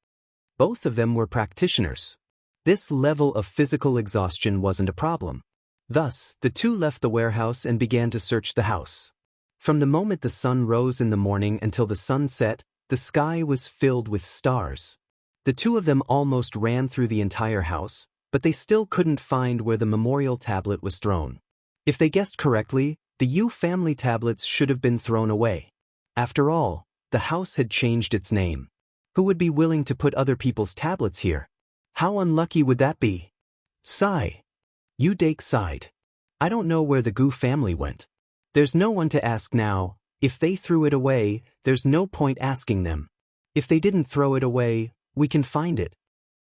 Both of them were practitioners. This level of physical exhaustion wasn't a problem. Thus, the two left the warehouse and began to search the house. From the moment the sun rose in the morning until the sun set, the sky was filled with stars. The two of them almost ran through the entire house, but they still couldn't find where the memorial tablet was thrown. If they guessed correctly, the Yu family tablets should have been thrown away. After all, the house had changed its name. Who would be willing to put other people's tablets here? How unlucky would that be? Sigh. Yu Dake sighed. I don't know where the Gu family went. There's no one to ask now. If they threw it away, there's no point asking them. If they didn't throw it away, we can find it.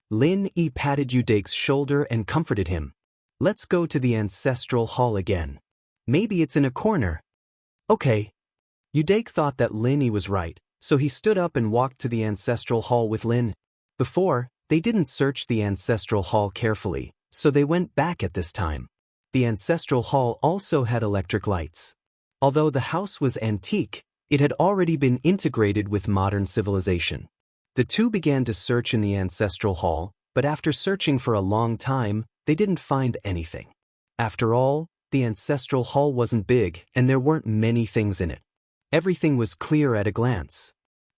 Lin Yi patted Yu Dake's shoulder and comforted him. Let's go to the ancestral hall again. Maybe it's in a corner. Okay. Yu Dake thought that Lin Yi was right, so he stood up and walked to the ancestral hall with Lin. Before, they didn't search the ancestral hall carefully, so they went back at this time. The ancestral hall also had electric lights. Although the house was antique, It had already been integrated with modern civilization. The two began to search in the ancestral hall, but after searching for a long time, they didn't find anything. After all, the ancestral hall wasn't big and there weren't many things in it. Everything was clear at a glance.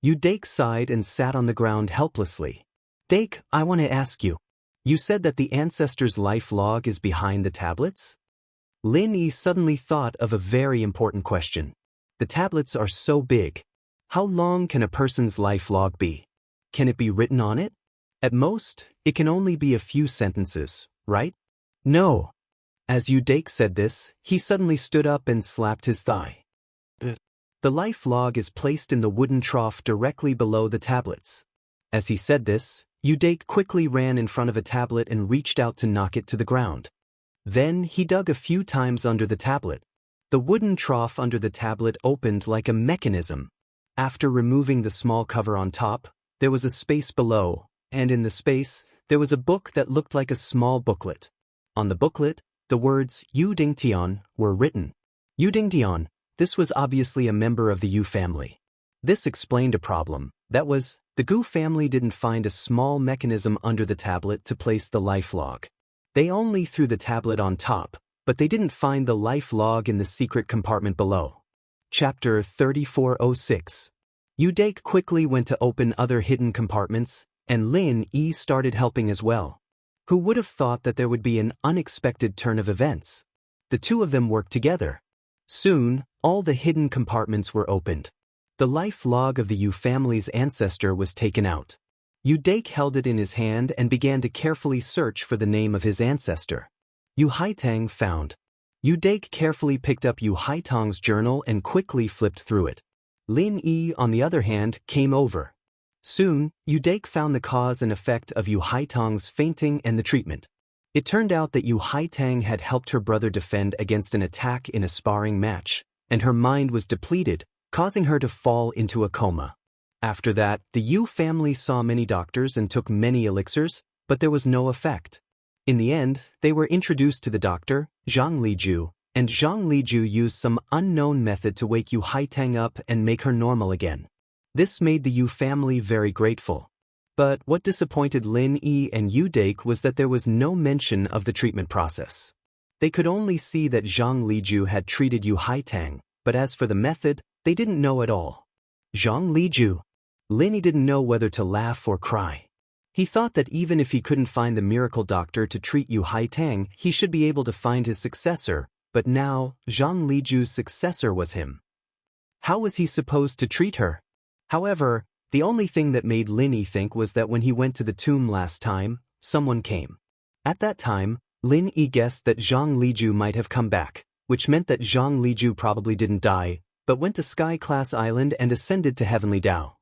Udake sighed and sat on the ground helplessly. Dake, I want to ask you. You said that the ancestor's life log is behind the tablets? Lin Yi suddenly thought of a very important question. The tablets are so big. How long can a person's life log be? Can it be written on it? At most, it can only be a few sentences, right? No. As Udake said this, he suddenly stood up and slapped his thigh. The life log is placed in the wooden trough directly below the tablets. As he said this, Udake quickly ran in front of a tablet and reached out to knock it to the ground. Then he dug a few times under the tablet. The wooden trough under the tablet opened like a mechanism. After removing the small cover on top, there was a space below, and in the space, there was a book that looked like a small booklet. On the booklet, the words Yu Dingtian were written. Yu Dingtian, this was obviously a member of the Yu family. This explained a problem. That was, the Gu family didn't find a small mechanism under the tablet to place the life log. They only threw the tablet on top, but they didn't find the life log in the secret compartment below. Chapter 3406. Udake quickly went to open other hidden compartments, and Lin Yi started helping as well. Who would have thought that there would be an unexpected turn of events? The two of them worked together. Soon, all the hidden compartments were opened. The life log of the Yu family's ancestor was taken out. Udake held it in his hand and began to carefully search for the name of his ancestor. Yu Haitang found. Udake carefully picked up Yu Haitang's journal and quickly flipped through it. Lin Yi, on the other hand, came over. Soon, Udake found the cause and effect of Yu Haitang's fainting and the treatment. It turned out that Yu Haitang had helped her brother defend against an attack in a sparring match, and her mind was depleted, causing her to fall into a coma. After that, the Yu family saw many doctors and took many elixirs, but there was no effect. In the end, they were introduced to the doctor, Zhang Liju, and Zhang Liju used some unknown method to wake Yu Haitang up and make her normal again. This made the Yu family very grateful. But what disappointed Lin Yi and Udake was that there was no mention of the treatment process. They could only see that Zhang Liju had treated Yu Haitang, but as for the method, they didn't know at all. Zhang Liju. Lin Yi didn't know whether to laugh or cry. He thought that even if he couldn't find the miracle doctor to treat Yu Haitang, he should be able to find his successor, but now, Zhang Liju's successor was him. How was he supposed to treat her? However, the only thing that made Lin Yi think was that when he went to the tomb last time, someone came. At that time, Lin Yi guessed that Zhang Liju might have come back, which meant that Zhang Liju probably didn't die, but went to Sky Class Island and ascended to Heavenly Dao.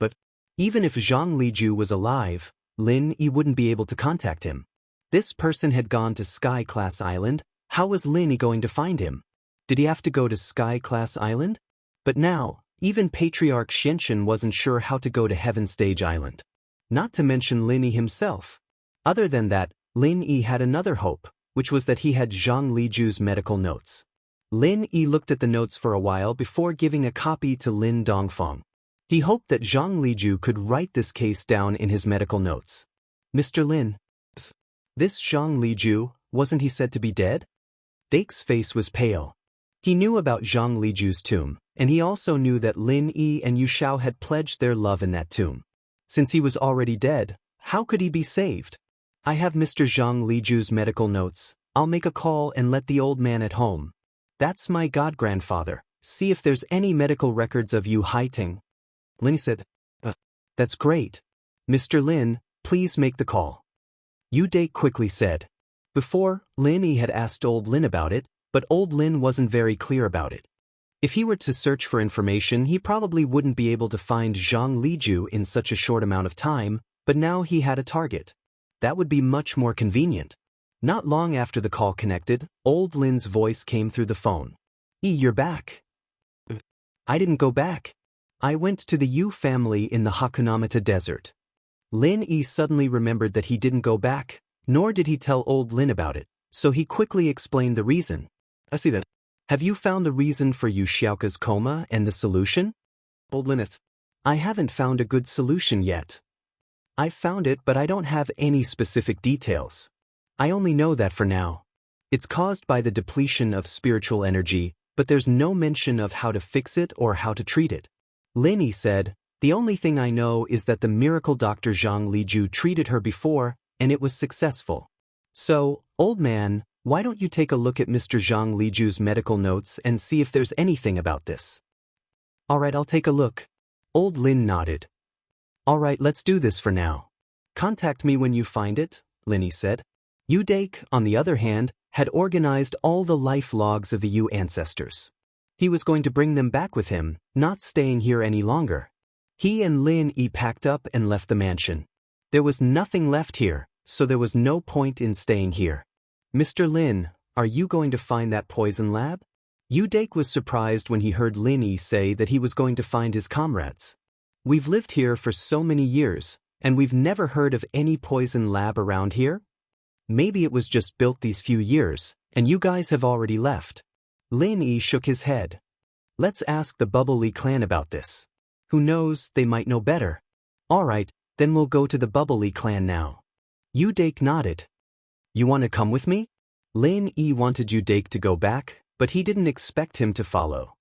But even if Zhang Liju was alive, Lin Yi wouldn't be able to contact him. This person had gone to Sky Class Island. How was Lin Yi going to find him? Did he have to go to Sky Class Island? But now, even Patriarch Xianxian wasn't sure how to go to Heaven Stage Island. Not to mention Lin Yi himself. Other than that, Lin Yi had another hope, which was that he had Zhang Liju's medical notes. Lin Yi looked at the notes for a while before giving a copy to Lin Dongfeng. He hoped that Zhang Liju could write this case down in his medical notes. Mr. Lin. This Zhang Liju, wasn't he said to be dead? Dake's face was pale. He knew about Zhang Liju's tomb, and he also knew that Lin Yi and Yu Shao had pledged their love in that tomb. Since he was already dead, how could he be saved? I have Mr. Zhang Liju's medical notes. I'll make a call and let the old man at home. That's my god-grandfather. See if there's any medical records of Yu Haitang. Lin said, That's great. Mr. Lin, please make the call. Udake quickly said. Before, Lin Yi had asked old Lin about it, but old Lin wasn't very clear about it. If he were to search for information, he probably wouldn't be able to find Zhang Liju in such a short amount of time, but now he had a target. That would be much more convenient. Not long after the call connected, old Lin's voice came through the phone. You're back. I didn't go back. I went to the Yu family in the Hakunamata desert. Lin Yi suddenly remembered that he didn't go back, nor did he tell old Lin about it, so he quickly explained the reason. I see that. Have you found the reason for Yu Xiaoka's coma and the solution? Old Linus. I haven't found a good solution yet. I've found it, but I don't have any specific details. I only know that for now. It's caused by the depletion of spiritual energy, but there's no mention of how to fix it or how to treat it. Lin Yi said, the only thing I know is that the miracle doctor Zhang Liju treated her before, and it was successful. So, old man, why don't you take a look at Mr. Zhang Liju's medical notes and see if there's anything about this? Alright, I'll take a look. Old Lin nodded. Alright, let's do this for now. Contact me when you find it, Lin Yi said. Yu Dake, on the other hand, had organized all the life logs of the Yu ancestors. He was going to bring them back with him, not staying here any longer. He and Lin Yi packed up and left the mansion. There was nothing left here, so there was no point in staying here. Mr. Lin, are you going to find that poison lab? Yu Dake was surprised when he heard Lin Yi say that he was going to find his comrades. We've lived here for so many years, and we've never heard of any poison lab around here? Maybe it was just built these few years, and you guys have already left. Lin Yi shook his head. Let's ask the Bubble Li clan about this. Who knows, they might know better. Alright, then we'll go to the Bubble Li clan now. Yu Dake nodded. You want to come with me? Lin Yi wanted Yu Dake to go back, but he didn't expect him to follow.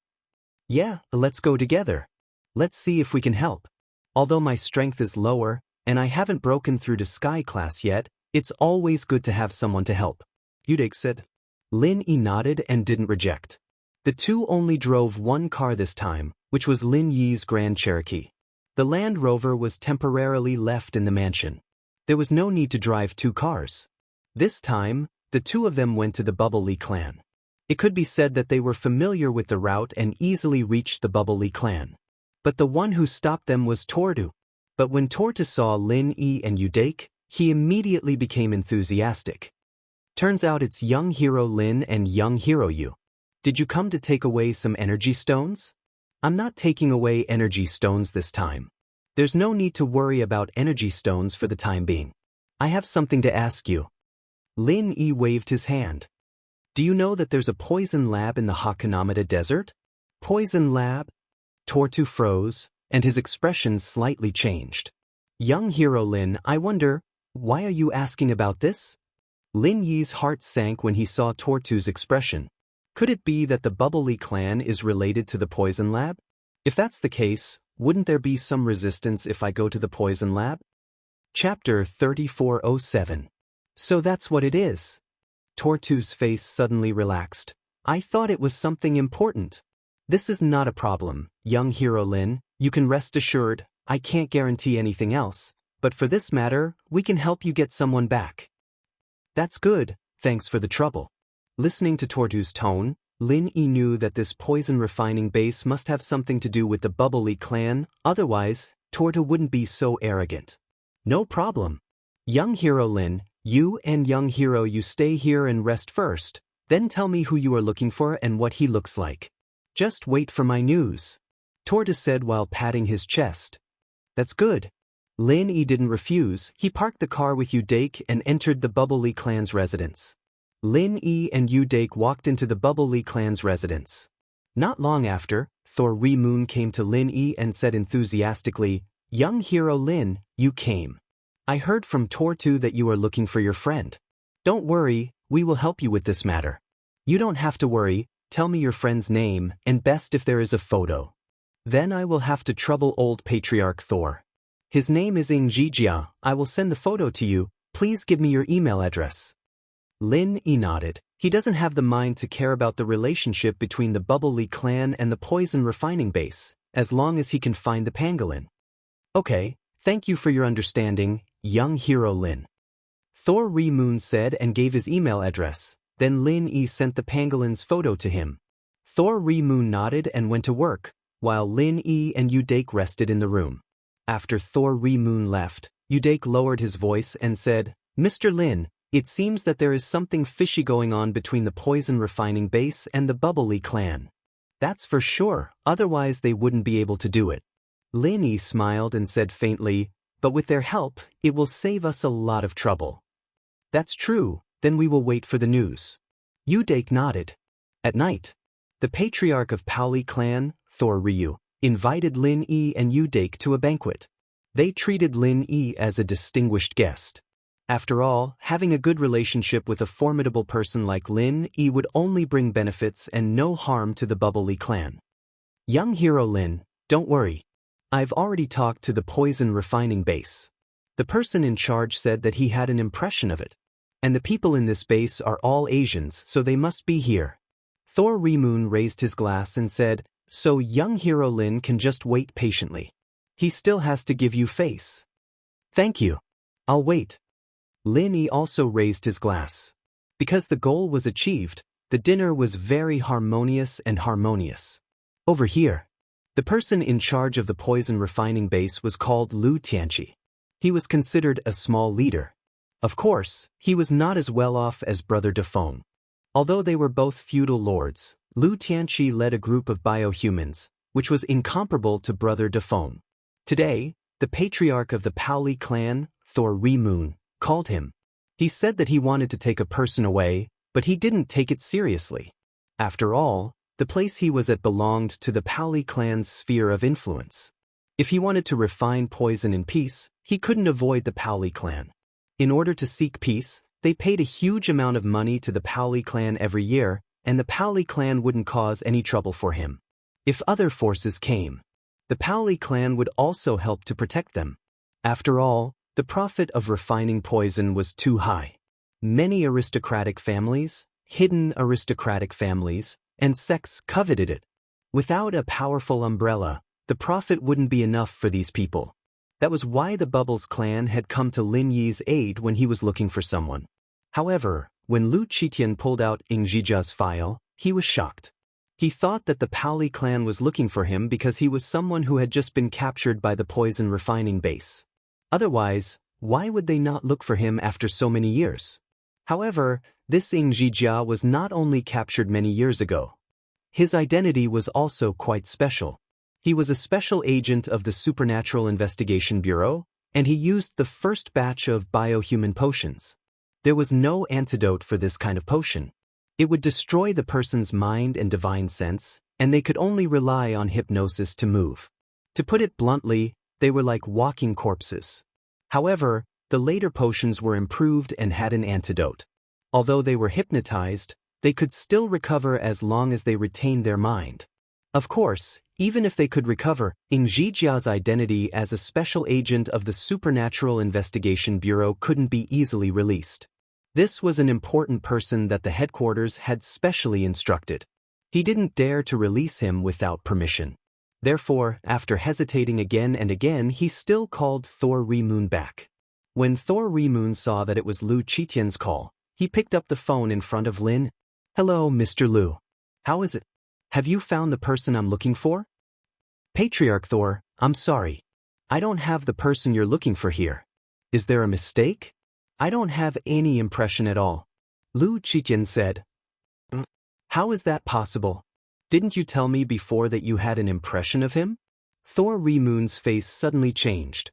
Yeah, let's go together. Let's see if we can help. Although my strength is lower, and I haven't broken through to Sky Class yet, it's always good to have someone to help, Yu Dake said. Lin Yi nodded and didn't reject. The two only drove one car this time, which was Lin Yi's Grand Cherokee. The Land Rover was temporarily left in the mansion. There was no need to drive two cars. This time, the two of them went to the Bubble Li clan. It could be said that they were familiar with the route and easily reached the Bubble Li clan. But the one who stopped them was Tortu. But when Tortu saw Lin Yi and Yu Dake, he immediately became enthusiastic. Turns out it's young hero Lin and young hero Yu. Did you come to take away some energy stones? I'm not taking away energy stones this time. There's no need to worry about energy stones for the time being. I have something to ask you. Lin Yi waved his hand. Do you know that there's a poison lab in the Hakanamada Desert? Poison lab? Tortu froze, and his expression slightly changed. Young hero Lin, I wonder, why are you asking about this? Lin Yi's heart sank when he saw Tortu's expression. Could it be that the Bubble Li clan is related to the poison lab? If that's the case, wouldn't there be some resistance if I go to the poison lab? Chapter 3407. So that's what it is. Tortu's face suddenly relaxed. I thought it was something important. This is not a problem, young hero Lin. You can rest assured, I can't guarantee anything else, but for this matter, we can help you get someone back. That's good, thanks for the trouble. Listening to Tortu's tone, Lin Yi knew that this poison refining base must have something to do with the Bubble Li clan, otherwise, Tortu wouldn't be so arrogant. No problem. Young hero Lin, you and young hero you stay here and rest first, then tell me who you are looking for and what he looks like. Just wait for my news. Tortu said while patting his chest. That's good. Lin Yi didn't refuse. He parked the car with Yu Dake and entered the Bubble Li clan's residence. Lin Yi and Yu Dake walked into the Bubble Li clan's residence. Not long after, Thor Ri Moon came to Lin Yi and said enthusiastically, Young hero Lin, you came. I heard from Tortu that you are looking for your friend. Don't worry, we will help you with this matter. You don't have to worry, tell me your friend's name, and best if there is a photo. Then I will have to trouble old patriarch Thor. His name is Jia. I will send the photo to you, please give me your email address. Lin Yi nodded. He doesn't have the mind to care about the relationship between the Bubble Li clan and the poison refining base, as long as he can find the pangolin. Okay, thank you for your understanding, young hero Lin. Thor Ri Moon said and gave his email address, then Lin Yi sent the pangolin's photo to him. Thor Ri Moon nodded and went to work, while Lin Yi and Yu Dake rested in the room. After Thor Ri Moon left, Yu Dake lowered his voice and said, Mr. Lin, it seems that there is something fishy going on between the poison refining base and the Bubble Li clan. That's for sure, otherwise they wouldn't be able to do it. Lin Yi smiled and said faintly, but with their help, it will save us a lot of trouble. That's true, then we will wait for the news. Yu Dake nodded. At night, The patriarch of Paoli clan, Thor Ryu, invited Lin Yi and Yu Dake to a banquet. They treated Lin Yi as a distinguished guest. After all, having a good relationship with a formidable person like Lin Yi would only bring benefits and no harm to the Bubbly clan. Young hero Lin, don't worry. I've already talked to the poison refining base. The person in charge said that he had an impression of it. And the people in this base are all Asians, so they must be here. Thor Remoon raised his glass and said, so young hero Lin can just wait patiently. He still has to give you face. Thank you. I'll wait. Lin Yi also raised his glass. Because the goal was achieved, the dinner was very harmonious and harmonious. Over here. The person in charge of the poison refining base was called Lu Tianqi. He was considered a small leader. Of course, he was not as well off as Brother Dafeng. Although they were both feudal lords, Lu Tianqi led a group of biohumans, which was incomparable to Brother Dafeng. Today, the patriarch of the Paoli clan, Thor Remoon, called him. He said that he wanted to take a person away, but he didn't take it seriously. After all, the place he was at belonged to the Paoli clan's sphere of influence. If he wanted to refine poison in peace, he couldn't avoid the Paoli clan. In order to seek peace, they paid a huge amount of money to the Paoli clan every year, and the Paoli clan wouldn't cause any trouble for him. If other forces came, the Paoli clan would also help to protect them. After all, the profit of refining poison was too high. Many aristocratic families, hidden aristocratic families, and sects coveted it. Without a powerful umbrella, the profit wouldn't be enough for these people. That was why the Bubbles clan had come to Lin Yi's aid when he was looking for someone. However, when Lu Qitian pulled out Ing Zijia's file, he was shocked. He thought that the Paoli clan was looking for him because he was someone who had just been captured by the poison refining base. Otherwise, why would they not look for him after so many years? However, this Ing Zijia was not only captured many years ago. His identity was also quite special. He was a special agent of the Supernatural Investigation Bureau, and he used the first batch of biohuman potions. There was no antidote for this kind of potion. It would destroy the person's mind and divine sense, and they could only rely on hypnosis to move. To put it bluntly, they were like walking corpses. However, the later potions were improved and had an antidote. Although they were hypnotized, they could still recover as long as they retained their mind. Of course, even if they could recover, Ing Zijia's identity as a special agent of the Supernatural Investigation Bureau couldn't be easily released. This was an important person that the headquarters had specially instructed. He didn't dare to release him without permission. Therefore, after hesitating again and again, he still called Thor Remoon back. When Thor Remoon saw that it was Lu Qitian's call, he picked up the phone in front of Lin. Hello, Mr. Lu. How is it? Have you found the person I'm looking for? Patriarch Thor, I'm sorry. I don't have the person you're looking for here. Is there a mistake? I don't have any impression at all. Lu Qitian said. How is that possible? Didn't you tell me before that you had an impression of him? Thor Remoon's face suddenly changed.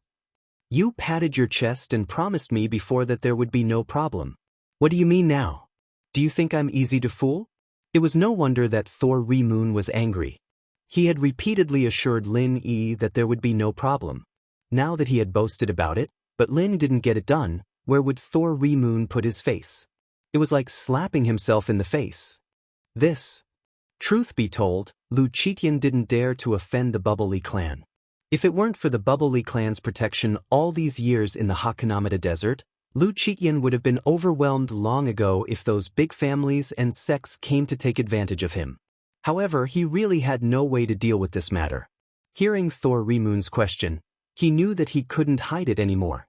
You patted your chest and promised me before that there would be no problem. What do you mean now? Do you think I'm easy to fool? It was no wonder that Thor Remoon was angry. He had repeatedly assured Lin Yi that there would be no problem. Now that he had boasted about it, but Lin didn't get it done, where would Thor Remoon put his face? It was like slapping himself in the face. Truth be told, Lu Qitian didn't dare to offend the Bubbly clan. If it weren't for the Bubbly clan's protection all these years in the Hakanamata Desert, Lu Qitian would have been overwhelmed long ago if those big families and sects came to take advantage of him. However, he really had no way to deal with this matter. Hearing Thor Remoon's question, he knew that he couldn't hide it anymore.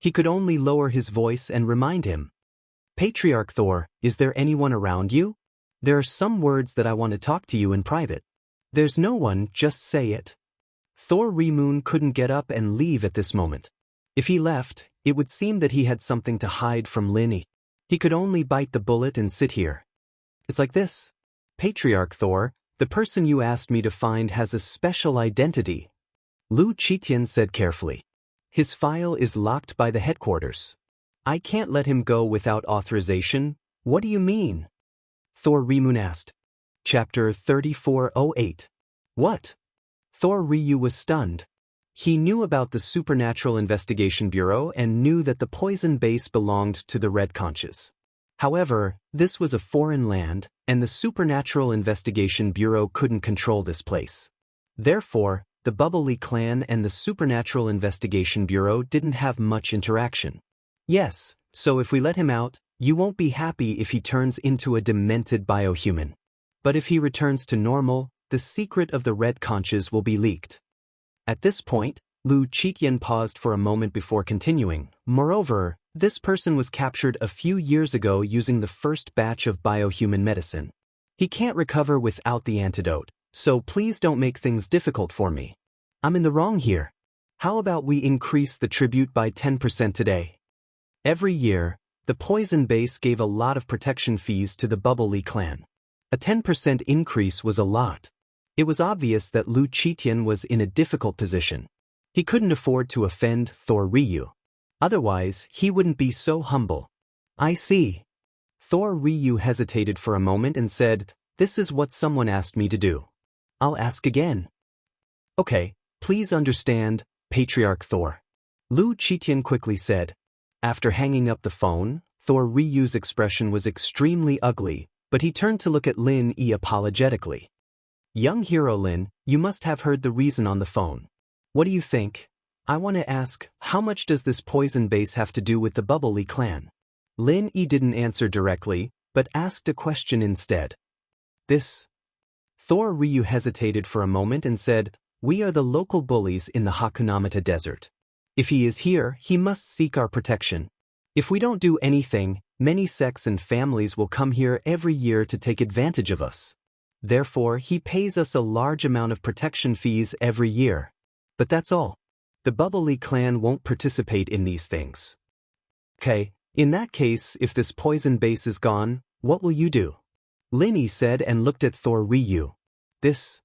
He could only lower his voice and remind him. Patriarch Thor, is there anyone around you? There are some words that I want to talk to you in private. There's no one, just say it. Thor Remoon couldn't get up and leave at this moment. If he left, it would seem that he had something to hide from Lin Yi. He could only bite the bullet and sit here. It's like this. Patriarch Thor, the person you asked me to find has a special identity. Lu Qitian said carefully. His file is locked by the headquarters. I can't let him go without authorization. What do you mean? Thor Remoon asked. Chapter 3408. What? Thor Ryu was stunned. He knew about the Supernatural Investigation Bureau and knew that the poison base belonged to the Red Conches. However, this was a foreign land, and the Supernatural Investigation Bureau couldn't control this place. Therefore, the Bubbly clan and the Supernatural Investigation Bureau didn't have much interaction. Yes, so if we let him out, you won't be happy if he turns into a demented biohuman. But if he returns to normal, the secret of the Red Conches will be leaked. At this point, Lu Chitian paused for a moment before continuing. Moreover, this person was captured a few years ago using the first batch of biohuman medicine. He can't recover without the antidote, so please don't make things difficult for me. I'm in the wrong here. How about we increase the tribute by 10% today? Every year, the poison base gave a lot of protection fees to the Bubbly clan. A 10% increase was a lot. It was obvious that Lu Chitian was in a difficult position. He couldn't afford to offend Thor Ryu. Otherwise, he wouldn't be so humble. I see. Thor Ryu hesitated for a moment and said, "This is what someone asked me to do. I'll ask again." "Okay, please understand, Patriarch Thor," Lu Chitian quickly said. After hanging up the phone, Thor Ryu's expression was extremely ugly, but he turned to look at Lin Yi apologetically. "Young hero Lin, you must have heard the reason on the phone. What do you think? I want to ask, how much does this poison base have to do with the Bubbly clan?" Lin Yi didn't answer directly, but asked a question instead. "This?" Thor Ryu hesitated for a moment and said, "We are the local bullies in the Hakunamata Desert. If he is here, he must seek our protection. If we don't do anything, many sects and families will come here every year to take advantage of us. Therefore, he pays us a large amount of protection fees every year. But that's all. The Bubbly clan won't participate in these things." "Okay, in that case, if this poison base is gone, what will you do?" Lin Yi said and looked at Thor Ryu. "This?"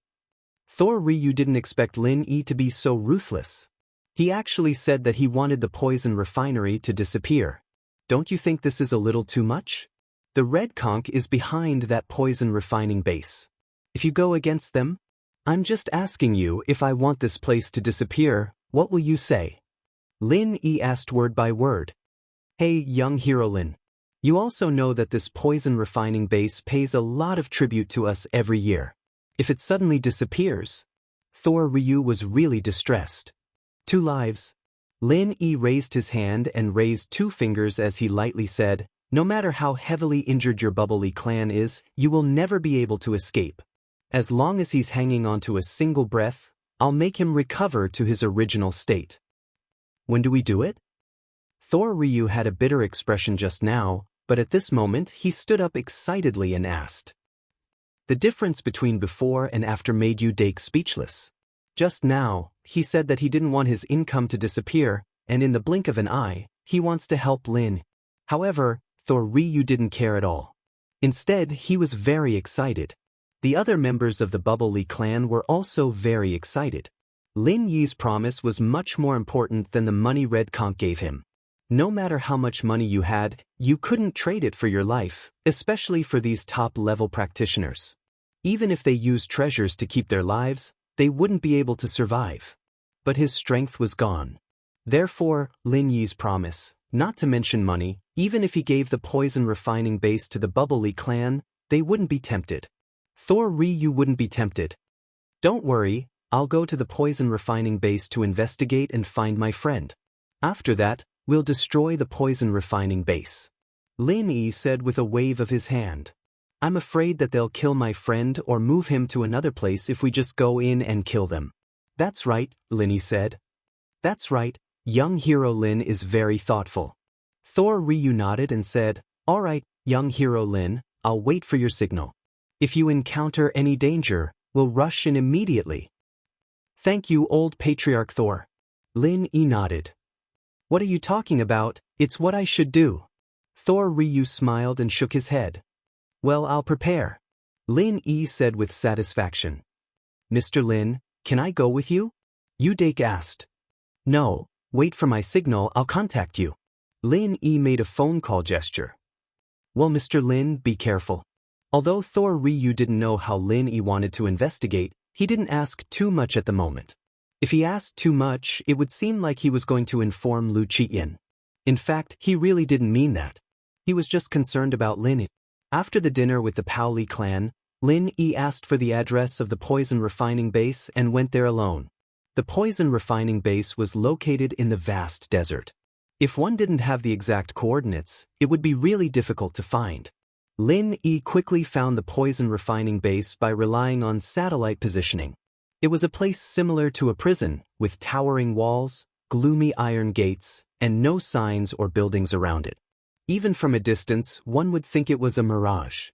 Thor Ryu didn't expect Lin Yi to be so ruthless. He actually said that he wanted the poison refinery to disappear. Don't you think this is a little too much? The Red Conch is behind that poison refining base. If you go against them, I'm just asking you, if I want this place to disappear, what will you say? Lin Yi asked word by word. "Hey, young hero Lin. You also know that this poison refining base pays a lot of tribute to us every year. If it suddenly disappears..." Thor Ryu was really distressed. "2 lives. Lin Yi raised his hand and raised 2 fingers as he lightly said, "No matter how heavily injured your Bubbly clan is, you will never be able to escape. As long as he's hanging on to a single breath, I'll make him recover to his original state." "When do we do it?" Thor Ryu had a bitter expression just now, but at this moment he stood up excitedly and asked. The difference between before and after made you Dake speechless. Just now, he said that he didn't want his income to disappear, and in the blink of an eye, he wants to help Lin. However, Thor Ryu didn't care at all. Instead, he was very excited. The other members of the Bubbly clan were also very excited. Lin Yi's promise was much more important than the money Red Conch gave him. No matter how much money you had, you couldn't trade it for your life, especially for these top-level practitioners. Even if they used treasures to keep their lives, they wouldn't be able to survive. But his strength was gone. Therefore, Lin Yi's promise, not to mention money, even if he gave the poison refining base to the Bubbly clan, they wouldn't be tempted. Thor Ryu wouldn't be tempted. "Don't worry, I'll go to the poison refining base to investigate and find my friend. After that, we'll destroy the poison refining base," Lin Yi said with a wave of his hand. "I'm afraid that they'll kill my friend or move him to another place if we just go in and kill them." "That's right," Lin Yi said. "That's right, young hero Lin is very thoughtful." Thor Ryu nodded and said, "All right, young hero Lin, I'll wait for your signal. If you encounter any danger, we'll rush in immediately." "Thank you, old Patriarch Thor." Lin Yi nodded. "What are you talking about? It's what I should do." Thor Ryu smiled and shook his head. "Well, I'll prepare," Lin Yi said with satisfaction. "Mr. Lin, can I go with you?" Dake asked. "No, wait for my signal, I'll contact you." Lin Yi made a phone call gesture. "Well, Mr. Lin, be careful. Although Thor Ryu didn't know how Lin Yi wanted to investigate, he didn't ask too much at the moment. If he asked too much, it would seem like he was going to inform Lu Qiyan. In fact, he really didn't mean that. He was just concerned about Lin Yi. After the dinner with the Paoli clan, Lin Yi asked for the address of the poison refining base and went there alone. The poison refining base was located in the vast desert. If one didn't have the exact coordinates, it would be really difficult to find. Lin Yi quickly found the poison refining base by relying on satellite positioning. It was a place similar to a prison, with towering walls, gloomy iron gates, and no signs or buildings around it. Even from a distance, one would think it was a mirage.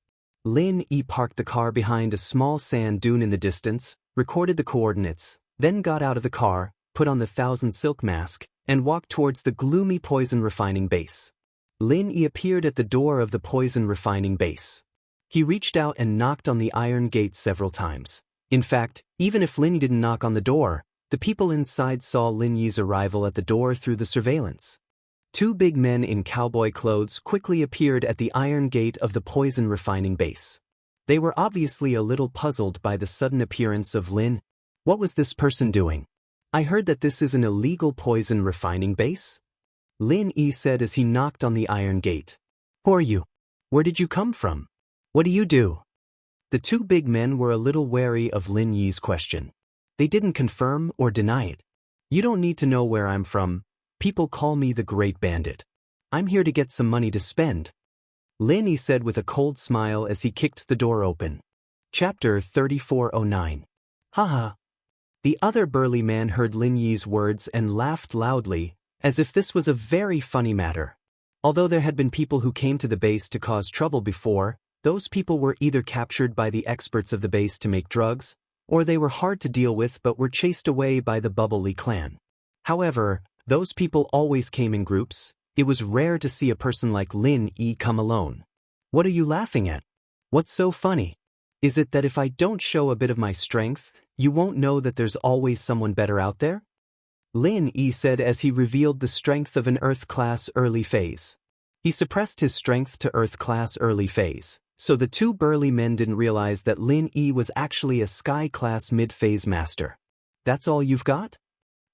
Lin Yi parked the car behind a small sand dune in the distance, recorded the coordinates, then got out of the car, put on the Thousand Silk mask, and walked towards the gloomy poison refining base. Lin Yi appeared at the door of the poison refining base. He reached out and knocked on the iron gate several times. In fact, even if Lin Yi didn't knock on the door, the people inside saw Lin Yi's arrival at the door through the surveillance. Two big men in cowboy clothes quickly appeared at the iron gate of the poison refining base. They were obviously a little puzzled by the sudden appearance of Lin. What was this person doing? I heard that this is an illegal poison refining base? Lin Yi said as he knocked on the iron gate. Who are you? Where did you come from? What do you do? The two big men were a little wary of Lin Yi's question. They didn't confirm or deny it. You don't need to know where I'm from. People call me the Great Bandit. I'm here to get some money to spend. Lin Yi said with a cold smile as he kicked the door open. Chapter 3409. Haha. The other burly man heard Lin Yi's words and laughed loudly, as if this was a very funny matter. Although there had been people who came to the base to cause trouble before, those people were either captured by the experts of the base to make drugs, or they were hard to deal with but were chased away by the Bubbly clan. However, those people always came in groups. It was rare to see a person like Lin Yi come alone. What are you laughing at? What's so funny? Is it that if I don't show a bit of my strength, you won't know that there's always someone better out there? Lin Yi said as he revealed the strength of an Earth-class early phase. He suppressed his strength to Earth-class early phase, so the two burly men didn't realize that Lin Yi was actually a Sky-class mid-phase master. That's all you've got?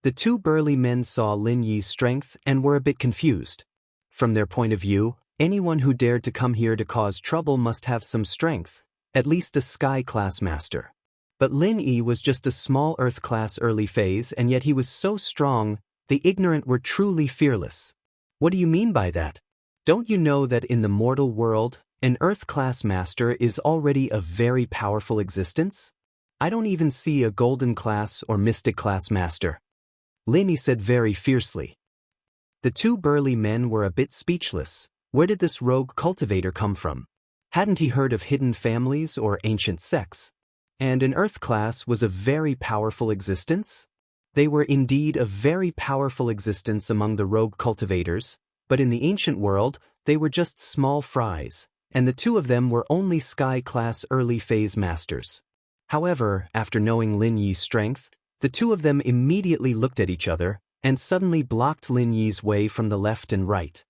The two burly men saw Lin Yi's strength and were a bit confused. From their point of view, anyone who dared to come here to cause trouble must have some strength, at least a Sky-class master. But Lin Yi was just a small Earth-class early phase, and yet he was so strong, the ignorant were truly fearless. What do you mean by that? Don't you know that in the mortal world, an Earth-class master is already a very powerful existence? I don't even see a Golden-class or Mystic-class master. Lin Yi said very fiercely. The two burly men were a bit speechless. Where did this rogue cultivator come from? Hadn't he heard of hidden families or ancient sects? And an Earth class was a very powerful existence? They were indeed a very powerful existence among the rogue cultivators, but in the ancient world, they were just small fries, and the two of them were only Sky-class early phase masters. However, after knowing Lin Yi's strength, the two of them immediately looked at each other and suddenly blocked Lin Yi's way from the left and right.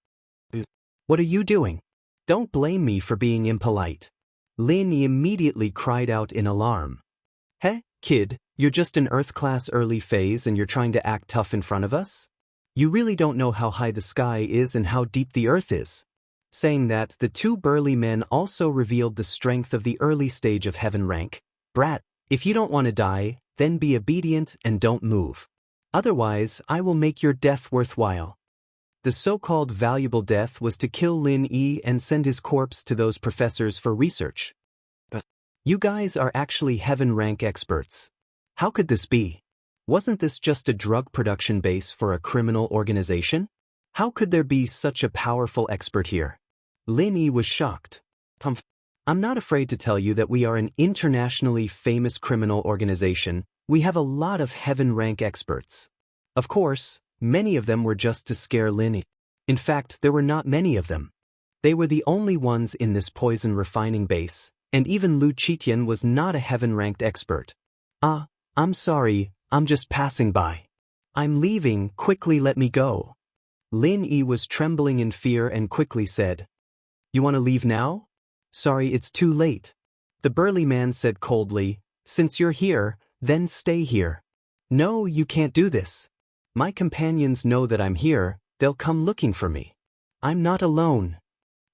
What are you doing? Don't blame me for being impolite. Lin Yi immediately cried out in alarm. Hey, kid, you're just an Earth-class early phase and you're trying to act tough in front of us? You really don't know how high the sky is and how deep the earth is. Saying that, the two burly men also revealed the strength of the early stage of heaven rank. Brat, if you don't want to die, then be obedient and don't move. Otherwise, I will make your death worthwhile. The so-called valuable death was to kill Lin Yi and send his corpse to those professors for research. But you guys are actually heaven rank experts. How could this be? Wasn't this just a drug production base for a criminal organization? How could there be such a powerful expert here? Lin Yi was shocked. I'm not afraid to tell you that we are an internationally famous criminal organization. We have a lot of heaven rank experts. Of course, many of them were just to scare Lin Yi. In fact, there were not many of them. They were the only ones in this poison refining base, and even Lu Qiyan was not a heaven ranked expert. I'm sorry, I'm just passing by. I'm leaving, quickly let me go. Lin Yi was trembling in fear and quickly said, You want to leave now? Sorry, it's too late. The burly man said coldly, since you're here, then stay here. No, you can't do this. My companions know that I'm here, they'll come looking for me. I'm not alone.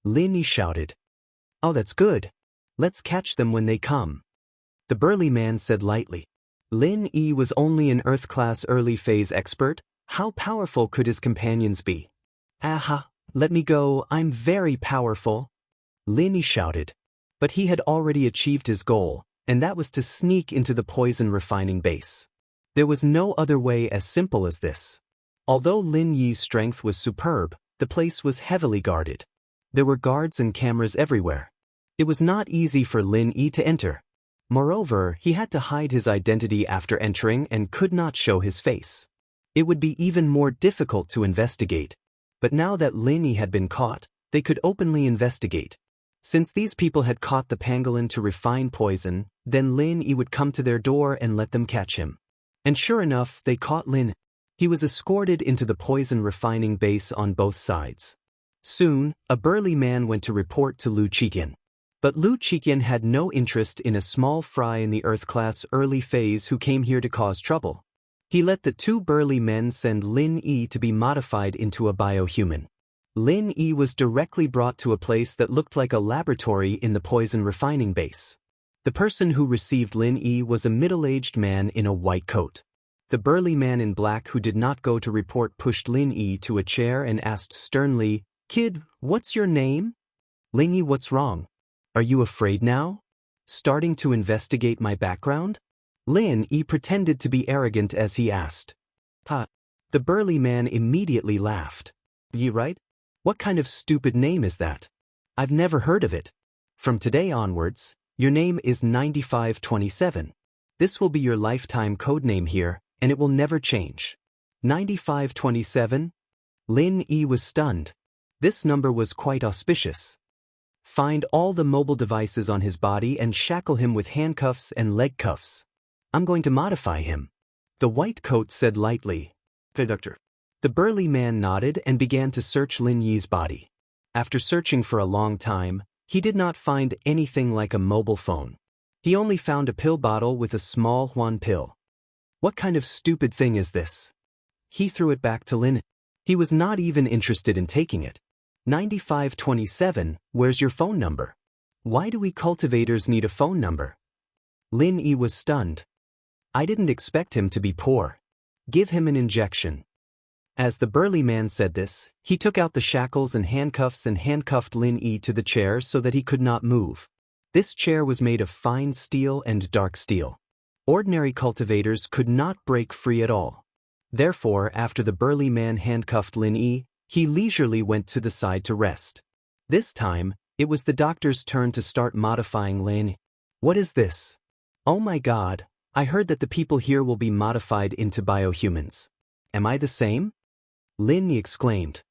Lin Yi shouted. Oh, that's good. Let's catch them when they come. The burly man said lightly. Lin Yi was only an Earth-class early phase expert. How powerful could his companions be? Aha, let me go, I'm very powerful. Lin Yi shouted. But he had already achieved his goal, and that was to sneak into the poison refining base. There was no other way as simple as this. Although Lin Yi's strength was superb, the place was heavily guarded. There were guards and cameras everywhere. It was not easy for Lin Yi to enter. Moreover, he had to hide his identity after entering and could not show his face. It would be even more difficult to investigate. But now that Lin Yi had been caught, they could openly investigate. Since these people had caught the pangolin to refine poison, then Lin Yi would come to their door and let them catch him. And sure enough, they caught Lin. He was escorted into the poison refining base on both sides. Soon, a burly man went to report to Lu Qiqian. But Lu Qiqian had no interest in a small fry in the Earth-class early phase who came here to cause trouble. He let the two burly men send Lin Yi to be modified into a biohuman. Lin Yi was directly brought to a place that looked like a laboratory in the poison refining base. The person who received Lin Yi was a middle-aged man in a white coat. The burly man in black who did not go to report pushed Lin Yi to a chair and asked sternly, "Kid, what's your name?" "Lin Yi, what's wrong? Are you afraid now? Starting to investigate my background?" Lin Yi pretended to be arrogant as he asked. "Ha." The burly man immediately laughed. "Yi, right? What kind of stupid name is that? I've never heard of it. From today onwards, your name is 9527. This will be your lifetime codename here, and it will never change." 9527? Lin Yi was stunned. This number was quite auspicious. Find all the mobile devices on his body and shackle him with handcuffs and leg cuffs. I'm going to modify him. The white coat said lightly. "Conductor." The burly man nodded and began to search Lin Yi's body. After searching for a long time, he did not find anything like a mobile phone. He only found a pill bottle with a small Huan pill. What kind of stupid thing is this? He threw it back to Lin. He was not even interested in taking it. 9527, where's your phone number? Why do we cultivators need a phone number? Lin Yi was stunned. I didn't expect him to be poor. Give him an injection. As the burly man said this, he took out the shackles and handcuffed Lin Yi to the chair so that he could not move. This chair was made of fine steel and dark steel. Ordinary cultivators could not break free at all. Therefore, after the burly man handcuffed Lin Yi, he leisurely went to the side to rest. This time, it was the doctor's turn to start modifying Lin. What is this? Oh my God, I heard that the people here will be modified into biohumans. Am I the same? Lin Yi exclaimed.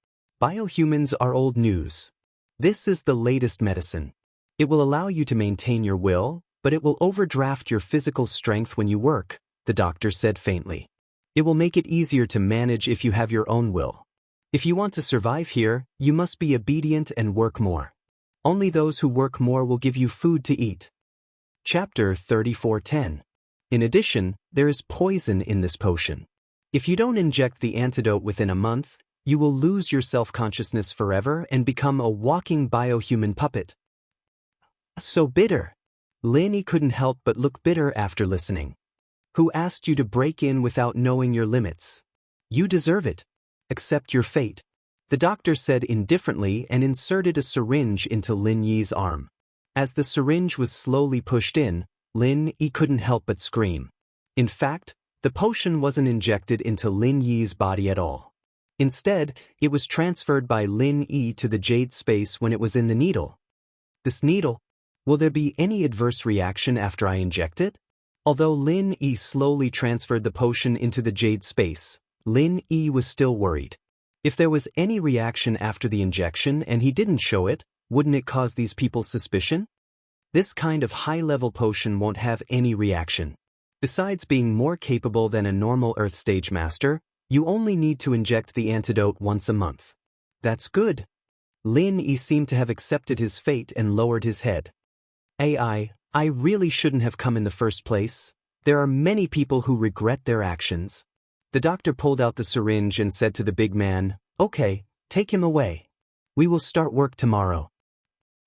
Biohumans are old news. This is the latest medicine. It will allow you to maintain your will, but it will overdraft your physical strength when you work, the doctor said faintly. It will make it easier to manage if you have your own will. If you want to survive here, you must be obedient and work more. Only those who work more will give you food to eat. Chapter 34:10. In addition, there is poison in this potion. If you don't inject the antidote within a month, you will lose your self-consciousness forever and become a walking biohuman puppet. So bitter. Lin Yi couldn't help but look bitter after listening. Who asked you to break in without knowing your limits? You deserve it. Accept your fate. The doctor said indifferently and inserted a syringe into Lin Yi's arm. As the syringe was slowly pushed in, Lin Yi couldn't help but scream. In fact, the potion wasn't injected into Lin Yi's body at all. Instead, it was transferred by Lin Yi to the jade space when it was in the needle. This needle? Will there be any adverse reaction after I inject it? Although Lin Yi slowly transferred the potion into the jade space, Lin Yi was still worried. If there was any reaction after the injection and he didn't show it, wouldn't it cause these people suspicion? This kind of high-level potion won't have any reaction. Besides being more capable than a normal Earth stage master, you only need to inject the antidote once a month. That's good. Lin Yi seemed to have accepted his fate and lowered his head. I really shouldn't have come in the first place. There are many people who regret their actions. The doctor pulled out the syringe and said to the big man, "Okay, take him away. We will start work tomorrow."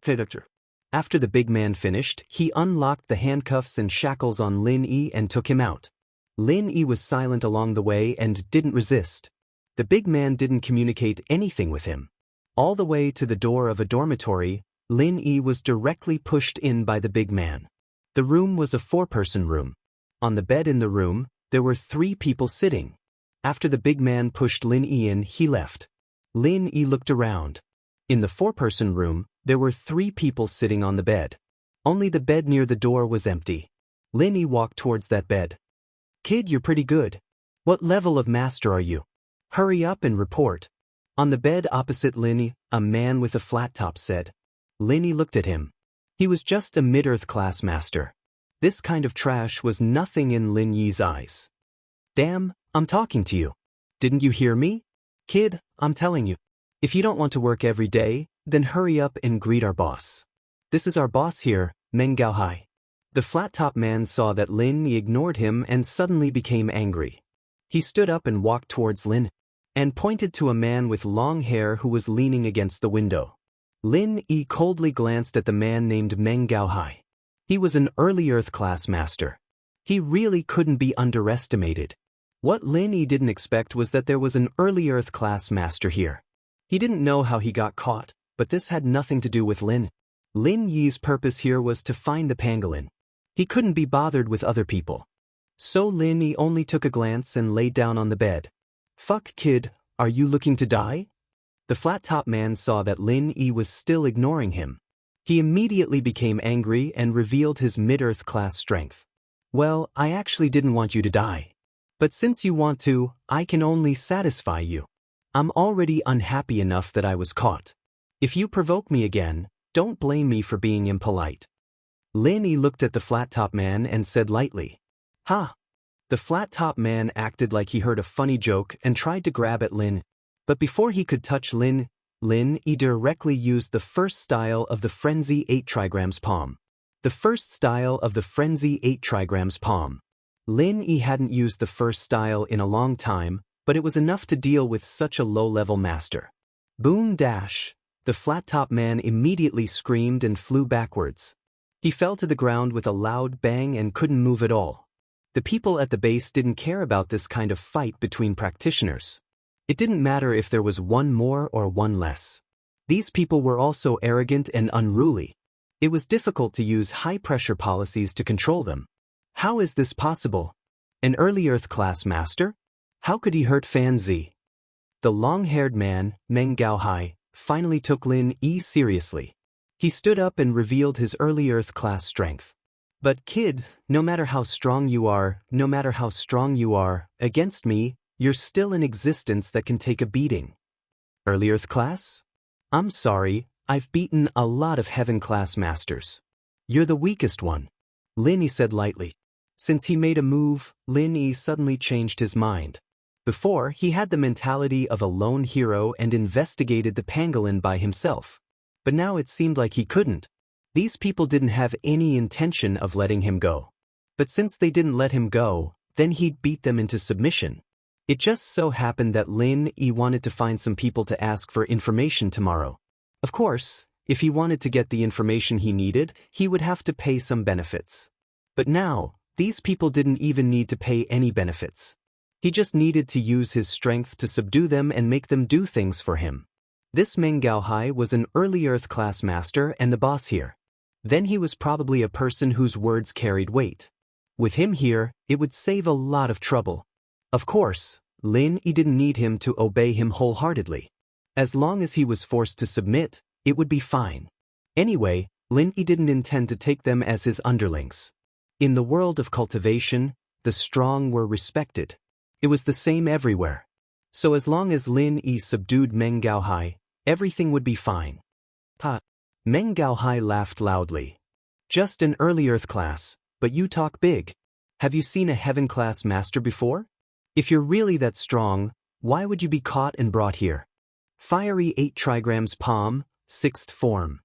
Okay, doctor. After the big man finished, he unlocked the handcuffs and shackles on Lin Yi and took him out. Lin Yi was silent along the way and didn't resist. The big man didn't communicate anything with him. All the way to the door of a dormitory, Lin Yi was directly pushed in by the big man. The room was a 4-person room. On the bed in the room, there were 3 people sitting. After the big man pushed Lin Yi in, he left. Lin Yi looked around. In the 4-person room, there were 3 people sitting on the bed. Only the bed near the door was empty. Lin Yi walked towards that bed. "Kid, you're pretty good. What level of master are you? Hurry up and report." On the bed opposite Lin Yi, a man with a flat top said. Lin Yi looked at him. He was just a mid-earth class master. This kind of trash was nothing in Lin Yi's eyes. "Damn, I'm talking to you. Didn't you hear me? Kid, I'm telling you. If you don't want to work every day, then hurry up and greet our boss. This is our boss here, Meng Gaohai." The flat-top man saw that Lin Yi ignored him and suddenly became angry. He stood up and walked towards Lin and pointed to a man with long hair who was leaning against the window. Lin Yi coldly glanced at the man named Meng Gaohai. He was an early Earth class master. He really couldn't be underestimated. What Lin Yi didn't expect was that there was an early Earth class master here. He didn't know how he got caught, but this had nothing to do with Lin. Lin Yi's purpose here was to find the pangolin. He couldn't be bothered with other people. So Lin Yi only took a glance and lay down on the bed. "Fuck, kid, are you looking to die?" The flat-top man saw that Lin Yi was still ignoring him. He immediately became angry and revealed his mid-earth class strength. "Well, I actually didn't want you to die. But since you want to, I can only satisfy you. I'm already unhappy enough that I was caught. If you provoke me again, don't blame me for being impolite." Lin Yi looked at the flat-top man and said lightly, "Ha." The flat-top man acted like he heard a funny joke and tried to grab at Lin. But before he could touch Lin Yi directly used the first style of the Frenzy 8 trigrams palm. The first style of the Frenzy 8 trigrams palm. Lin Yi hadn't used the first style in a long time, but it was enough to deal with such a low-level master. Boom dash! The flat-top man immediately screamed and flew backwards. He fell to the ground with a loud bang and couldn't move at all. The people at the base didn't care about this kind of fight between practitioners. It didn't matter if there was one more or one less. These people were also arrogant and unruly. It was difficult to use high-pressure policies to control them. How is this possible? An early Earth class master? How could he hurt Fan Zi? The long-haired man, Meng Gaohai, finally took Lin Yi seriously. He stood up and revealed his early Earth class strength. "But kid, no matter how strong you are, against me, you're still an existence that can take a beating." "Early Earth class? I'm sorry, I've beaten a lot of Heaven class masters. You're the weakest one," Lin Yi said lightly. Since he made a move, Lin Yi suddenly changed his mind. Before, he had the mentality of a lone hero and investigated the pangolin by himself. But now it seemed like he couldn't. These people didn't have any intention of letting him go. But since they didn't let him go, then he'd beat them into submission. It just so happened that Lin Yi wanted to find some people to ask for information tomorrow. Of course, if he wanted to get the information he needed, he would have to pay some benefits. But now, these people didn't even need to pay any benefits. He just needed to use his strength to subdue them and make them do things for him. This Meng Gaohai was an early Earth class master and the boss here. Then he was probably a person whose words carried weight. With him here, it would save a lot of trouble. Of course, Lin Yi didn't need him to obey him wholeheartedly. As long as he was forced to submit, it would be fine. Anyway, Lin Yi didn't intend to take them as his underlings. In the world of cultivation, the strong were respected. It was the same everywhere. So as long as Lin Yi subdued Meng Gaohai, everything would be fine. Ha! Meng Gaohai laughed loudly. "Just an early Earth class, but you talk big. Have you seen a Heaven class master before? If you're really that strong, why would you be caught and brought here?" Fiery 8 trigrams palm, 6th form.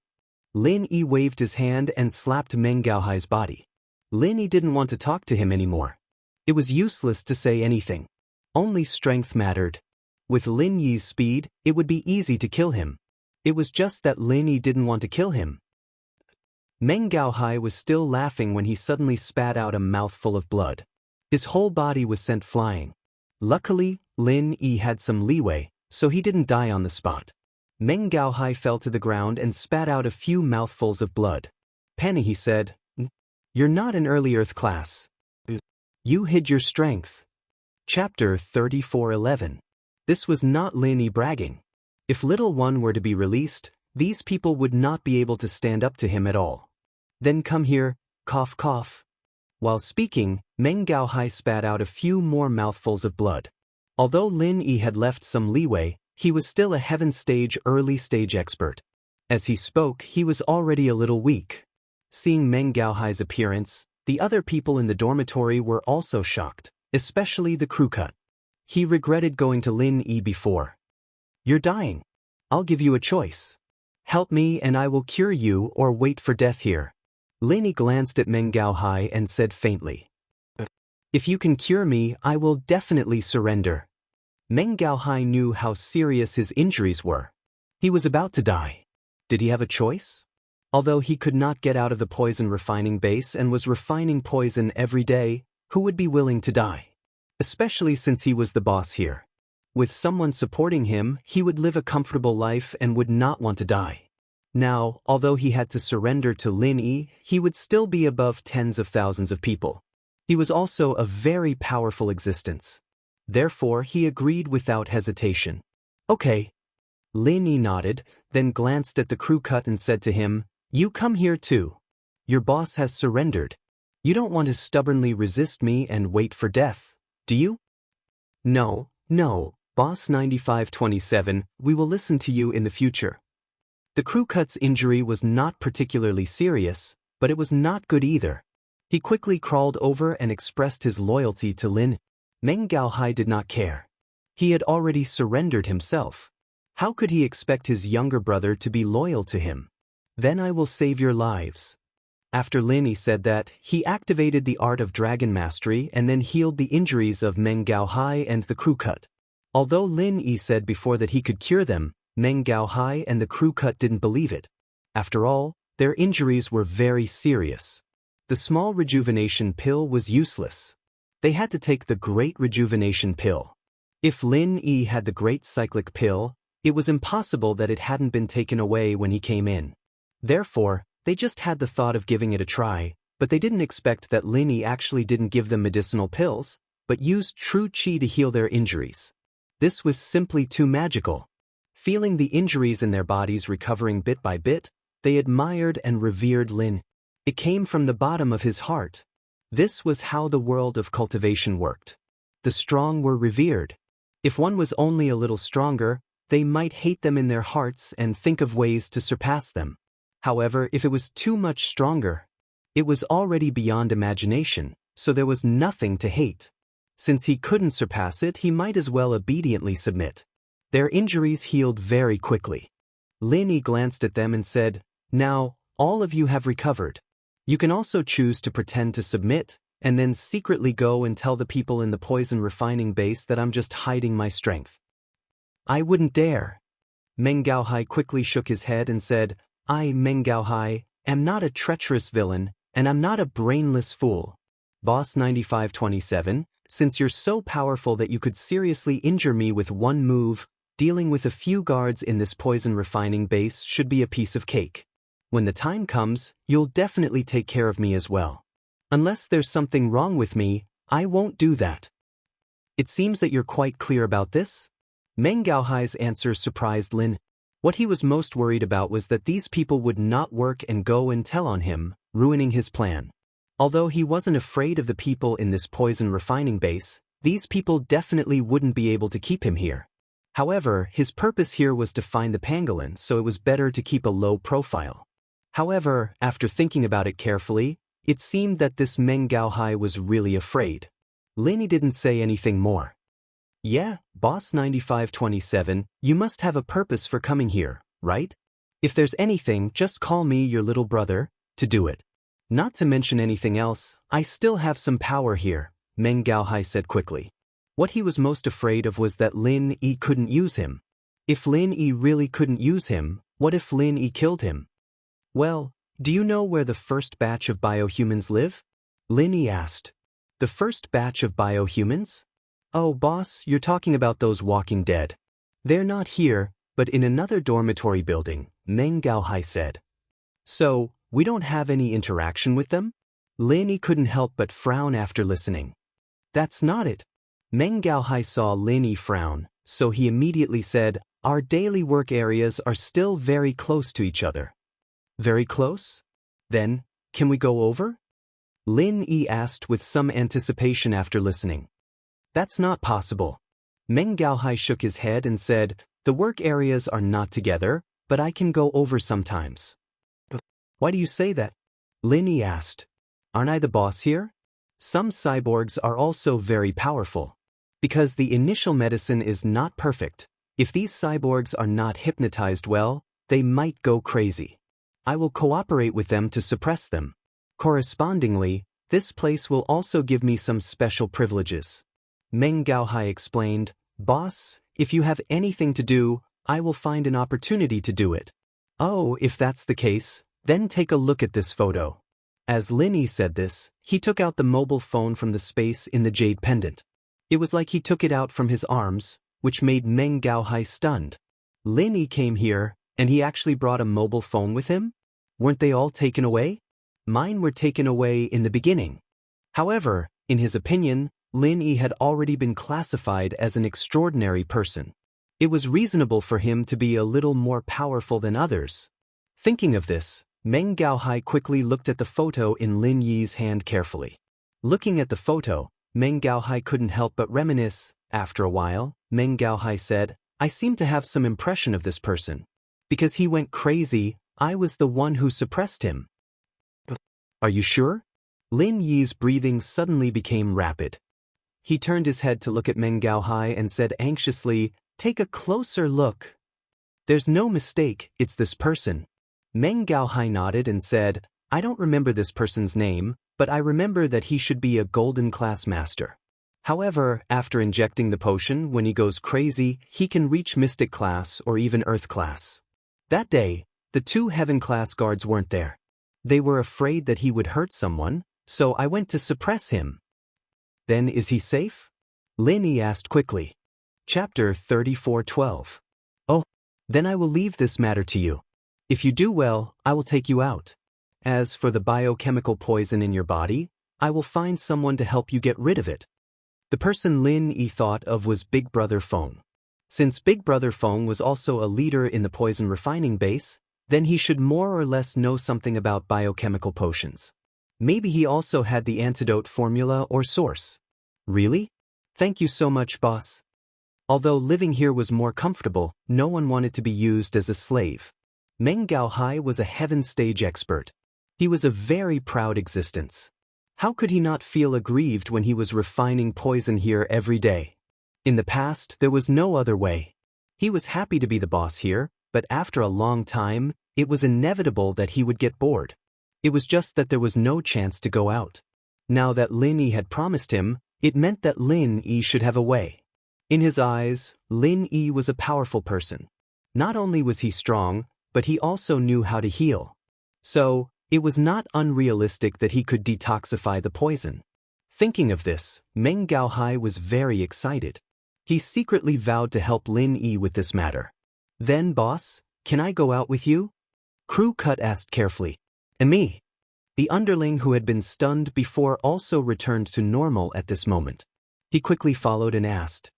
Lin Yi waved his hand and slapped Meng Gaohai's body. Lin Yi didn't want to talk to him anymore. It was useless to say anything. Only strength mattered. With Lin Yi's speed, it would be easy to kill him. It was just that Lin Yi didn't want to kill him. Meng Gaohai was still laughing when he suddenly spat out a mouthful of blood. His whole body was sent flying. Luckily, Lin Yi had some leeway, so he didn't die on the spot. Meng Gaohai fell to the ground and spat out a few mouthfuls of blood. Penny, he said, "You're not in early Earth class. You hid your strength." Chapter 34:11. This was not Lin Yi bragging. If little one were to be released, these people would not be able to stand up to him at all. "Then come here, cough cough." While speaking, Meng Gaohai spat out a few more mouthfuls of blood. Although Lin Yi had left some leeway, he was still a heaven stage early stage expert. As he spoke, he was already a little weak. Seeing Meng Gaohai's appearance, the other people in the dormitory were also shocked, especially the crew cut. He regretted going to Lin Yi before. "You're dying. I'll give you a choice. Help me and I will cure you, or wait for death here." Lin Yi glanced at Meng Gaohai and said faintly, "If you can cure me, I will definitely surrender." Meng Gaohai knew how serious his injuries were. He was about to die. Did he have a choice? Although he could not get out of the poison refining base and was refining poison every day, who would be willing to die? Especially since he was the boss here. With someone supporting him, he would live a comfortable life and would not want to die. Now, although he had to surrender to Lin Yi, he would still be above tens of thousands of people. He was also a very powerful existence. Therefore, he agreed without hesitation. "Okay." Lin Yi nodded, then glanced at the crew cut and said to him, "You come here too. Your boss has surrendered. You don't want to stubbornly resist me and wait for death, do you?" No, Boss 9527, we will listen to you in the future." The crew cut's injury was not particularly serious, but it was not good either. He quickly crawled over and expressed his loyalty to Lin. Meng Gaohai did not care. He had already surrendered himself. How could he expect his younger brother to be loyal to him? "Then I will save your lives." After Lin Yi said that, he activated the art of dragon mastery and then healed the injuries of Meng Gaohai and the crew cut. Although Lin Yi said before that he could cure them, Meng Gaohai and the crew cut didn't believe it. After all, their injuries were very serious. The small rejuvenation pill was useless. They had to take the great rejuvenation pill. If Lin Yi had the great cyclic pill, it was impossible that it hadn't been taken away when he came in. Therefore, they just had the thought of giving it a try, but they didn't expect that Lin Yi actually didn't give them medicinal pills, but used true qi to heal their injuries. This was simply too magical. Feeling the injuries in their bodies recovering bit by bit, they admired and revered Lin. It came from the bottom of his heart. This was how the world of cultivation worked. The strong were revered. If one was only a little stronger, they might hate them in their hearts and think of ways to surpass them. However, if it was too much stronger, it was already beyond imagination, so there was nothing to hate. Since he couldn't surpass it, he might as well obediently submit. Their injuries healed very quickly. Lin Yi glanced at them and said, "Now, all of you have recovered. You can also choose to pretend to submit, and then secretly go and tell the people in the poison refining base that I'm just hiding my strength." "I wouldn't dare." Meng Gaohai quickly shook his head and said, "I, Meng Gaohai, am not a treacherous villain, and I'm not a brainless fool. Boss 9527, since you're so powerful that you could seriously injure me with one move, dealing with a few guards in this poison refining base should be a piece of cake. When the time comes, you'll definitely take care of me as well. Unless there's something wrong with me, I won't do that." "It seems that you're quite clear about this?" Meng Gaohai's answer surprised Lin. What he was most worried about was that these people would not work and go and tell on him, ruining his plan. Although he wasn't afraid of the people in this poison refining base, these people definitely wouldn't be able to keep him here. However, his purpose here was to find the pangolin, so it was better to keep a low profile. However, after thinking about it carefully, it seemed that this Meng Gaohai was really afraid. Lin Yi didn't say anything more. Yeah, Boss 9527, you must have a purpose for coming here, right? If there's anything, just call me your little brother to do it. Not to mention anything else, I still have some power here, Meng Gaohai said quickly. What he was most afraid of was that Lin Yi couldn't use him. If Lin Yi really couldn't use him, what if Lin Yi killed him? Well, do you know where the first batch of biohumans live? Lin Yi asked. The first batch of biohumans? Oh, boss, you're talking about those walking dead. They're not here, but in another dormitory building, Meng Gaohai said. So, we don't have any interaction with them? Lin Yi couldn't help but frown after listening. That's not it. Meng Gaohai saw Lin Yi frown, so he immediately said, our daily work areas are still very close to each other. Very close? Then, can we go over? Lin Yi asked with some anticipation after listening. That's not possible. Meng Gaohai shook his head and said, the work areas are not together, but I can go over sometimes. Why do you say that? Lin Yi asked. Aren't I the boss here? Some cyborgs are also very powerful. Because the initial medicine is not perfect, if these cyborgs are not hypnotized well, they might go crazy. I will cooperate with them to suppress them. Correspondingly, this place will also give me some special privileges. Meng Gaohai explained, Boss, if you have anything to do, I will find an opportunity to do it. Oh, if that's the case, then take a look at this photo. As Lin Yi said this, he took out the mobile phone from the space in the jade pendant. It was like he took it out from his arms, which made Meng Gaohai stunned. Lin Yi came here, and he actually brought a mobile phone with him? Weren't they all taken away? Mine were taken away in the beginning. However, in his opinion, Lin Yi had already been classified as an extraordinary person. It was reasonable for him to be a little more powerful than others. Thinking of this, Meng Gaohai quickly looked at the photo in Lin Yi's hand carefully. Looking at the photo, Meng Gaohai couldn't help but reminisce. After a while, Meng Gaohai said, I seem to have some impression of this person. Because he went crazy, I was the one who suppressed him. Are you sure? Lin Yi's breathing suddenly became rapid. He turned his head to look at Meng Gaohai and said anxiously, take a closer look. There's no mistake, it's this person. Meng Gaohai nodded and said, I don't remember this person's name, but I remember that he should be a golden class master. However, after injecting the potion, when he goes crazy, he can reach mystic class or even earth class. That day, the two heaven class guards weren't there. They were afraid that he would hurt someone, so I went to suppress him. Then is he safe? Lin Yi asked quickly. Chapter 34:12. Oh, then I will leave this matter to you. If you do well, I will take you out. As for the biochemical poison in your body, I will find someone to help you get rid of it. The person Lin Yi thought of was Big Brother Feng. Since Big Brother Feng was also a leader in the poison refining base, then he should more or less know something about biochemical potions. Maybe he also had the antidote formula or source. Really? Thank you so much, boss. Although living here was more comfortable, no one wanted to be used as a slave. Meng Gaohai was a heaven stage expert. He was a very proud existence. How could he not feel aggrieved when he was refining poison here every day? In the past, there was no other way. He was happy to be the boss here, but after a long time, it was inevitable that he would get bored. It was just that there was no chance to go out. Now that Lin Yi had promised him, it meant that Lin Yi should have a way. In his eyes, Lin Yi was a powerful person. Not only was he strong, but he also knew how to heal. So, it was not unrealistic that he could detoxify the poison. Thinking of this, Meng Gaohai was very excited. He secretly vowed to help Lin Yi with this matter. Then, boss, can I go out with you? Crew Cut asked carefully. And me? The underling who had been stunned before also returned to normal at this moment. He quickly followed and asked.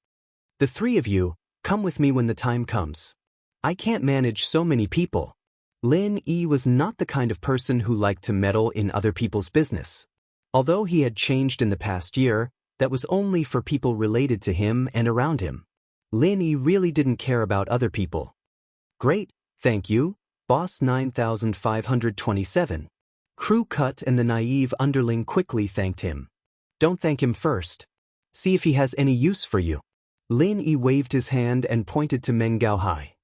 The three of you, come with me when the time comes. I can't manage so many people. Lin Yi was not the kind of person who liked to meddle in other people's business. Although he had changed in the past year, that was only for people related to him and around him. Lin Yi really didn't care about other people. Great, thank you, Boss 9527. Crew Cut and the naive underling quickly thanked him. Don't thank him first. See if he has any use for you. Lin Yi waved his hand and pointed to Meng Gaohai.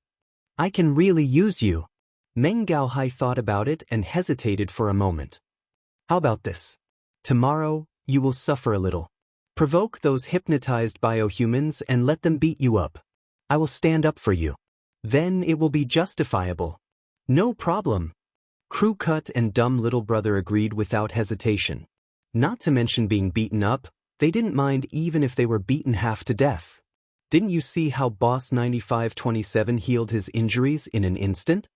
I can really use you. Meng Gaohai thought about it and hesitated for a moment. How about this? Tomorrow, you will suffer a little. Provoke those hypnotized biohumans and let them beat you up. I will stand up for you. Then it will be justifiable. No problem. Crew Cut and Dumb Little Brother agreed without hesitation. Not to mention being beaten up, they didn't mind even if they were beaten half to death. Didn't you see how Boss 9527 healed his injuries in an instant?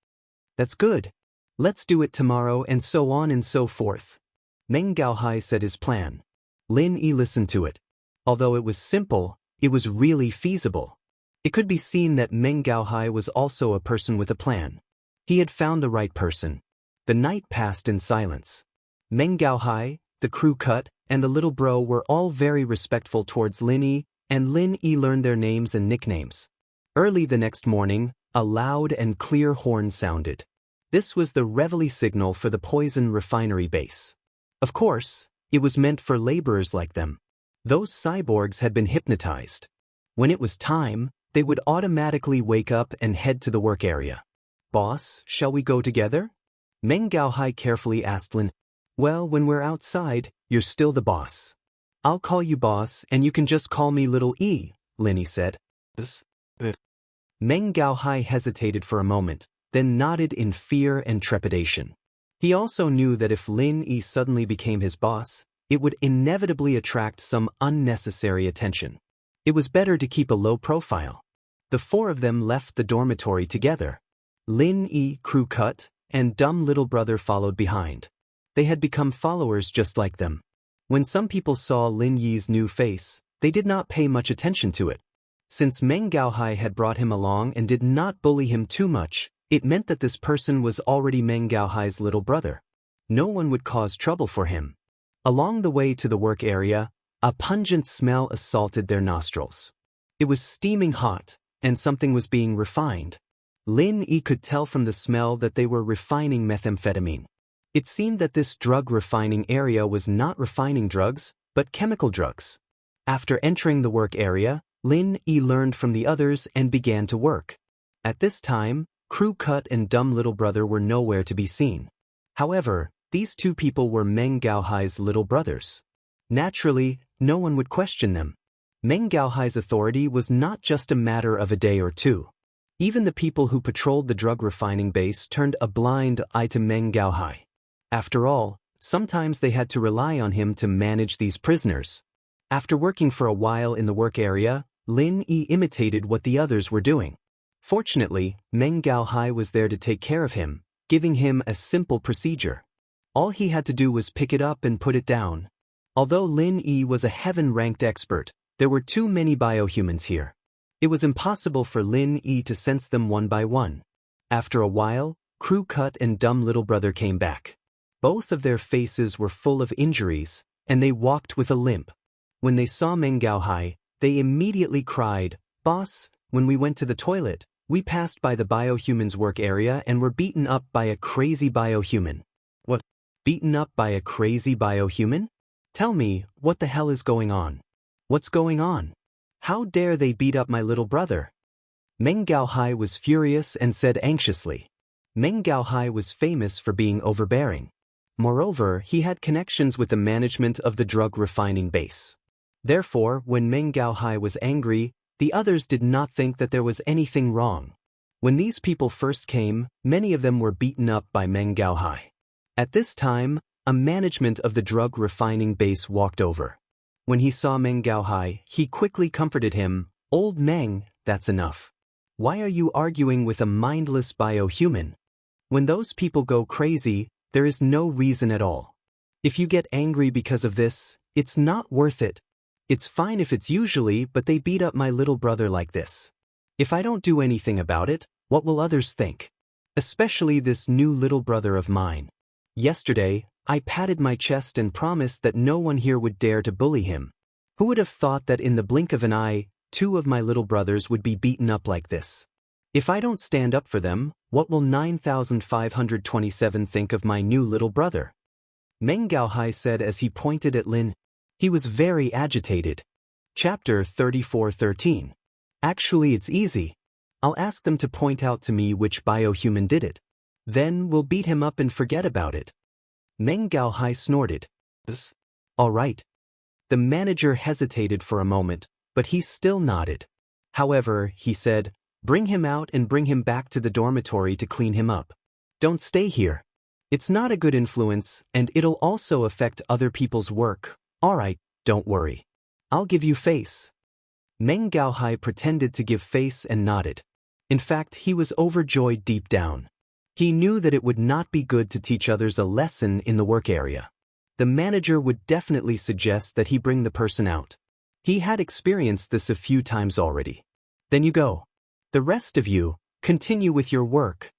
That's good. Let's do it tomorrow and so on and so forth. Meng Gaohai said his plan. Lin Yi listened to it. Although it was simple, it was really feasible. It could be seen that Meng Gaohai was also a person with a plan. He had found the right person. The night passed in silence. Meng Gaohai, the Crew Cut, and the little bro were all very respectful towards Lin Yi, and Lin Yi learned their names and nicknames. Early the next morning, a loud and clear horn sounded. This was the reveille signal for the poison refinery base. Of course, it was meant for laborers like them. Those cyborgs had been hypnotized. When it was time, they would automatically wake up and head to the work area. Boss, shall we go together? Meng Gaohai carefully asked Lin. Well, when we're outside, you're still the boss. I'll call you boss and you can just call me Little E, Lin Yi said. Meng Gaohai hesitated for a moment, then nodded in fear and trepidation. He also knew that if Lin Yi suddenly became his boss, it would inevitably attract some unnecessary attention. It was better to keep a low profile. The four of them left the dormitory together. Lin Yi, Crew Cut, and Dumb Little Brother followed behind. They had become followers just like them. When some people saw Lin Yi's new face, they did not pay much attention to it. Since Meng Gaohai had brought him along and did not bully him too much, it meant that this person was already Meng Gaohai's little brother. No one would cause trouble for him. Along the way to the work area, a pungent smell assaulted their nostrils. It was steaming hot, and something was being refined. Lin Yi could tell from the smell that they were refining methamphetamine. It seemed that this drug refining area was not refining drugs, but chemical drugs. After entering the work area, Lin Yi learned from the others and began to work. At this time, Crew Cut and Dumb Little Brother were nowhere to be seen. However, these two people were Meng Gaohai's little brothers. Naturally, no one would question them. Meng Gaohai's authority was not just a matter of a day or two. Even the people who patrolled the drug refining base turned a blind eye to Meng Gaohai. After all, sometimes they had to rely on him to manage these prisoners. After working for a while in the work area, Lin Yi imitated what the others were doing. Fortunately, Meng Gaohai was there to take care of him, giving him a simple procedure. All he had to do was pick it up and put it down. Although Lin Yi was a heaven-ranked expert, there were too many biohumans here. It was impossible for Lin Yi to sense them one by one. After a while, Crew Cut and Dumb Little Brother came back. Both of their faces were full of injuries, and they walked with a limp. When they saw Meng Gaohai, they immediately cried, "Boss, when we went to the toilet, we passed by the biohuman's work area and were beaten up by a crazy biohuman." What? Beaten up by a crazy biohuman? Tell me, what the hell is going on? What's going on? How dare they beat up my little brother? Meng Gaohai was furious and said anxiously. Meng Gaohai was famous for being overbearing. Moreover, he had connections with the management of the drug refining base. Therefore, when Meng Gaohai was angry, the others did not think that there was anything wrong. When these people first came, many of them were beaten up by Meng Gaohai. At this time, a management of the drug refining base walked over. When he saw Meng Gaohai, he quickly comforted him. "Old Meng, that's enough. Why are you arguing with a mindless biohuman? When those people go crazy, there is no reason at all. If you get angry because of this, it's not worth it. It's fine if it's usually, but they beat up my little brother like this. If I don't do anything about it, what will others think? Especially this new little brother of mine. Yesterday, I patted my chest and promised that no one here would dare to bully him. Who would have thought that in the blink of an eye, two of my little brothers would be beaten up like this? If I don't stand up for them, what will 9527 think of my new little brother?" Meng Gaohai said as he pointed at Lin. He was very agitated. Chapter 34:13. Actually, it's easy. I'll ask them to point out to me which biohuman did it. Then we'll beat him up and forget about it. Meng Gaohai snorted. All right. The manager hesitated for a moment, but he still nodded. However, he said, bring him out and bring him back to the dormitory to clean him up. Don't stay here. It's not a good influence, and it'll also affect other people's work. All right, don't worry. I'll give you face. Meng Gaohai pretended to give face and nodded. In fact, he was overjoyed deep down. He knew that it would not be good to teach others a lesson in the work area. The manager would definitely suggest that he bring the person out. He had experienced this a few times already. Then you go. The rest of you, continue with your work.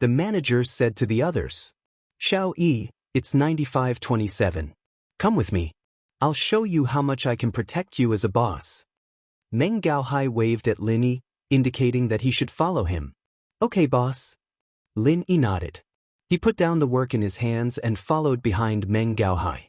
The manager said to the others. Xiao Yi, it's 9527. Come with me. I'll show you how much I can protect you as a boss. Meng Gaohai waved at Lin Yi, indicating that he should follow him. Okay, boss. Lin Yi nodded. He put down the work in his hands and followed behind Meng Gaohai.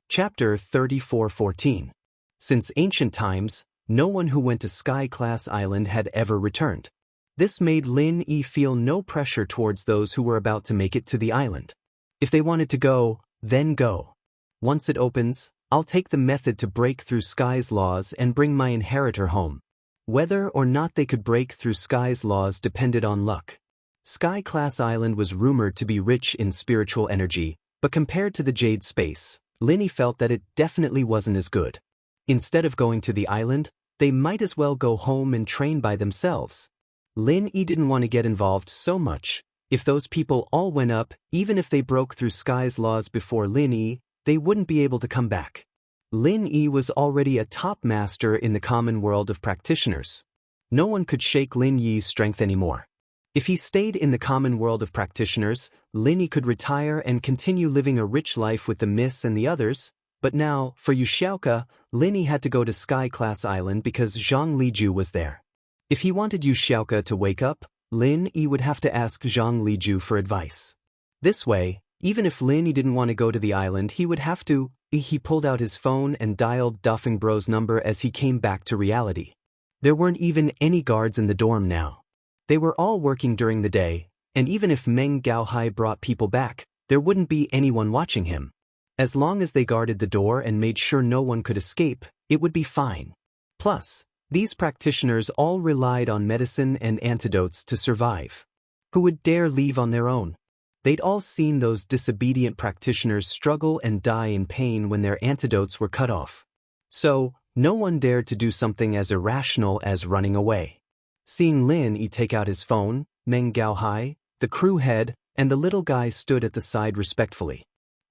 Chapter 34:14. Since ancient times, no one who went to Sky Class Island had ever returned. This made Lin Yi feel no pressure towards those who were about to make it to the island. If they wanted to go, then go. Once it opens, I'll take the method to break through Sky's laws and bring my inheritor home. Whether or not they could break through Sky's laws depended on luck. Sky Class Island was rumored to be rich in spiritual energy, but compared to the Jade Space, Lin Yi felt that it definitely wasn't as good. Instead of going to the island, they might as well go home and train by themselves. Lin Yi didn't want to get involved so much. If those people all went up, even if they broke through Sky's laws before Lin Yi, they wouldn't be able to come back. Lin Yi was already a top master in the common world of practitioners. No one could shake Lin Yi's strength anymore. If he stayed in the common world of practitioners, Lin Yi could retire and continue living a rich life with the Miss and the others, but now, for Yuxiaoka, Lin Yi had to go to Sky Class Island because Zhang Liju was there. If he wanted Yuxiaoka to wake up, Lin Yi would have to ask Zhang Liju for advice. This way, even if Lin Yi didn't want to go to the island, he would have to. He pulled out his phone and dialed Duffing Bro's number as he came back to reality. There weren't even any guards in the dorm now. They were all working during the day, and even if Meng Gaohai brought people back, there wouldn't be anyone watching him. As long as they guarded the door and made sure no one could escape, it would be fine. Plus, these practitioners all relied on medicine and antidotes to survive. Who would dare leave on their own? They'd all seen those disobedient practitioners struggle and die in pain when their antidotes were cut off. So, no one dared to do something as irrational as running away. Seeing Lin Yi take out his phone, Meng Gaohai, the crew head, and the little guy stood at the side respectfully.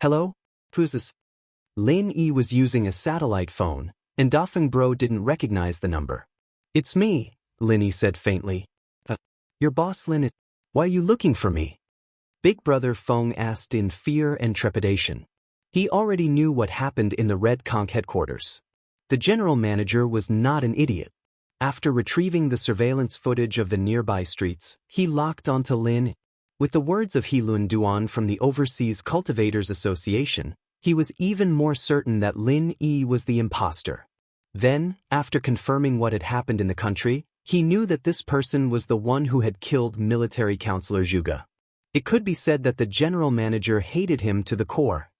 Hello? Who's this? Lin Yi was using a satellite phone, and Duffing Bro didn't recognize the number. It's me, Lin Yi said faintly. Your boss Lin Yi. Why are you looking for me? Big Brother Feng asked in fear and trepidation. He already knew what happened in the Red Conch headquarters. The general manager was not an idiot. After retrieving the surveillance footage of the nearby streets, he locked onto Lin. With the words of Heilun Duan from the Overseas Cultivators Association, he was even more certain that Lin Yi was the imposter. Then, after confirming what had happened in the country, he knew that this person was the one who had killed military counselor Zhuge. It could be said that the general manager hated him to the core.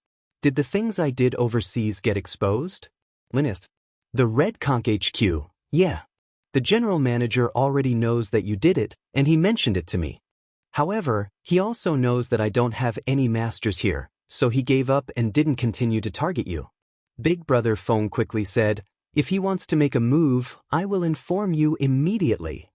Did the things I did overseas get exposed? Linist. The Red Conch HQ, yeah. The general manager already knows that you did it, and he mentioned it to me. However, he also knows that I don't have any masters here, so he gave up and didn't continue to target you. Big Brother Feng quickly said, if he wants to make a move, I will inform you immediately.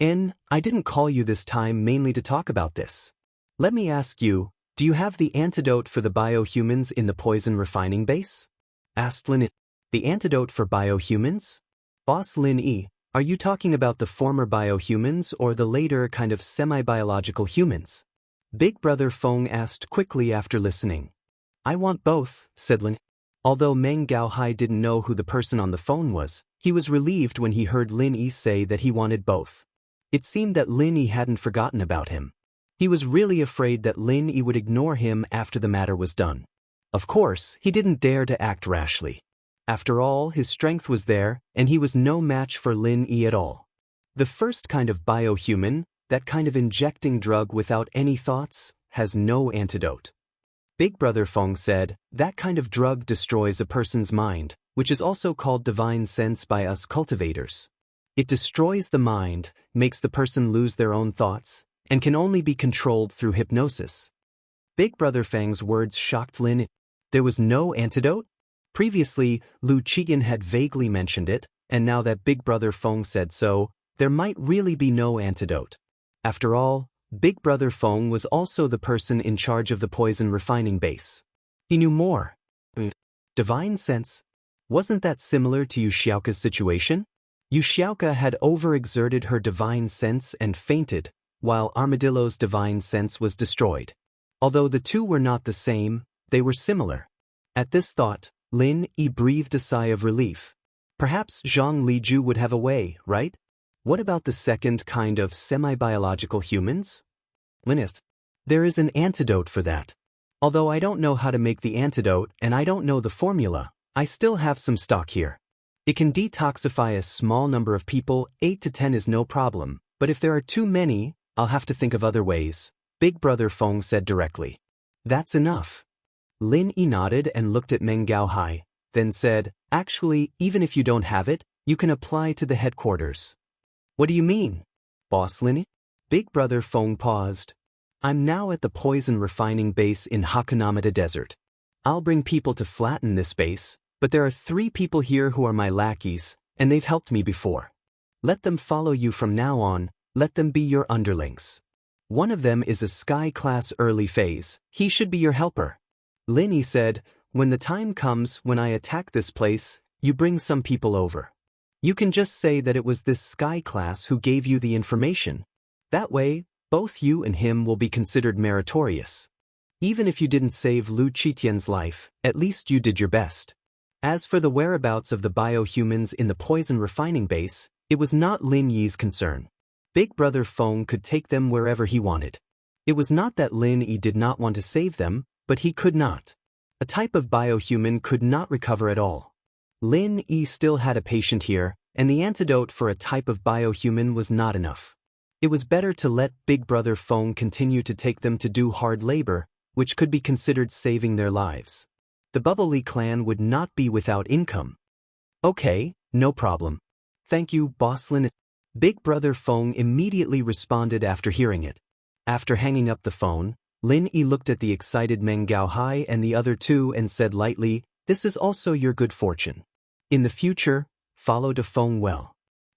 I didn't call you this time mainly to talk about this. Let me ask you, do you have the antidote for the biohumans in the poison refining base? Asked Lin Yi. The antidote for biohumans? Boss Lin Yi, are you talking about the former biohumans or the later kind of semi-biological humans? Big Brother Feng asked quickly after listening. I want both, said Lin Yi. Although Meng Gaohai didn't know who the person on the phone was, he was relieved when he heard Lin Yi say that he wanted both. It seemed that Lin Yi hadn't forgotten about him. He was really afraid that Lin Yi would ignore him after the matter was done. Of course, he didn't dare to act rashly. After all, his strength was there, and he was no match for Lin Yi at all. The first kind of biohuman, that kind of injecting drug without any thoughts, has no antidote. Big Brother Feng said, that kind of drug destroys a person's mind, which is also called divine sense by us cultivators. It destroys the mind, makes the person lose their own thoughts, and can only be controlled through hypnosis. Big Brother Feng's words shocked Lin. There was no antidote? Previously, Lu Qiyan had vaguely mentioned it, and now that Big Brother Feng said so, there might really be no antidote. After all, Big Brother Feng was also the person in charge of the poison refining base. He knew more. Divine sense? Wasn't that similar to Yu Xiaoka's situation? Yu Xiaoka had overexerted her divine sense and fainted, while Armadillo's divine sense was destroyed. Although the two were not the same, they were similar. At this thought, Lin Yi breathed a sigh of relief. Perhaps Zhang Liju would have a way, right? What about the second kind of semi-biological humans? Linist. There is an antidote for that. Although I don't know how to make the antidote and I don't know the formula, I still have some stock here. It can detoxify a small number of people, 8 to 10 is no problem, but if there are too many, I'll have to think of other ways, Big Brother Feng said directly. That's enough. Lin Yi nodded and looked at Meng Gaohai, then said, actually, even if you don't have it, you can apply to the headquarters. What do you mean? Boss Lin? Big Brother Feng paused. I'm now at the poison refining base in Hakunamata Desert. I'll bring people to flatten this base, but there are 3 people here who are my lackeys, and they've helped me before. Let them follow you from now on, let them be your underlings. One of them is a sky-class early phase, he should be your helper. Lin Yi said, when the time comes when I attack this place, you bring some people over. You can just say that it was this sky class who gave you the information. That way, both you and him will be considered meritorious. Even if you didn't save Lu Qitian's life, at least you did your best. As for the whereabouts of the biohumans in the poison refining base, it was not Lin Yi's concern. Big Brother Feng could take them wherever he wanted. It was not that Lin Yi did not want to save them, but he could not. A type of biohuman could not recover at all. Lin Yi still had a patient here, and the antidote for a type of biohuman was not enough. It was better to let Big Brother Feng continue to take them to do hard labor, which could be considered saving their lives. The Bubbly clan would not be without income. Okay, no problem. Thank you, Boss Lin. Big Brother Feng immediately responded after hearing it. After hanging up the phone, Lin Yi looked at the excited Meng Gaohai and the other 2 and said lightly, this is also your good fortune. In the future, follow De Feng well.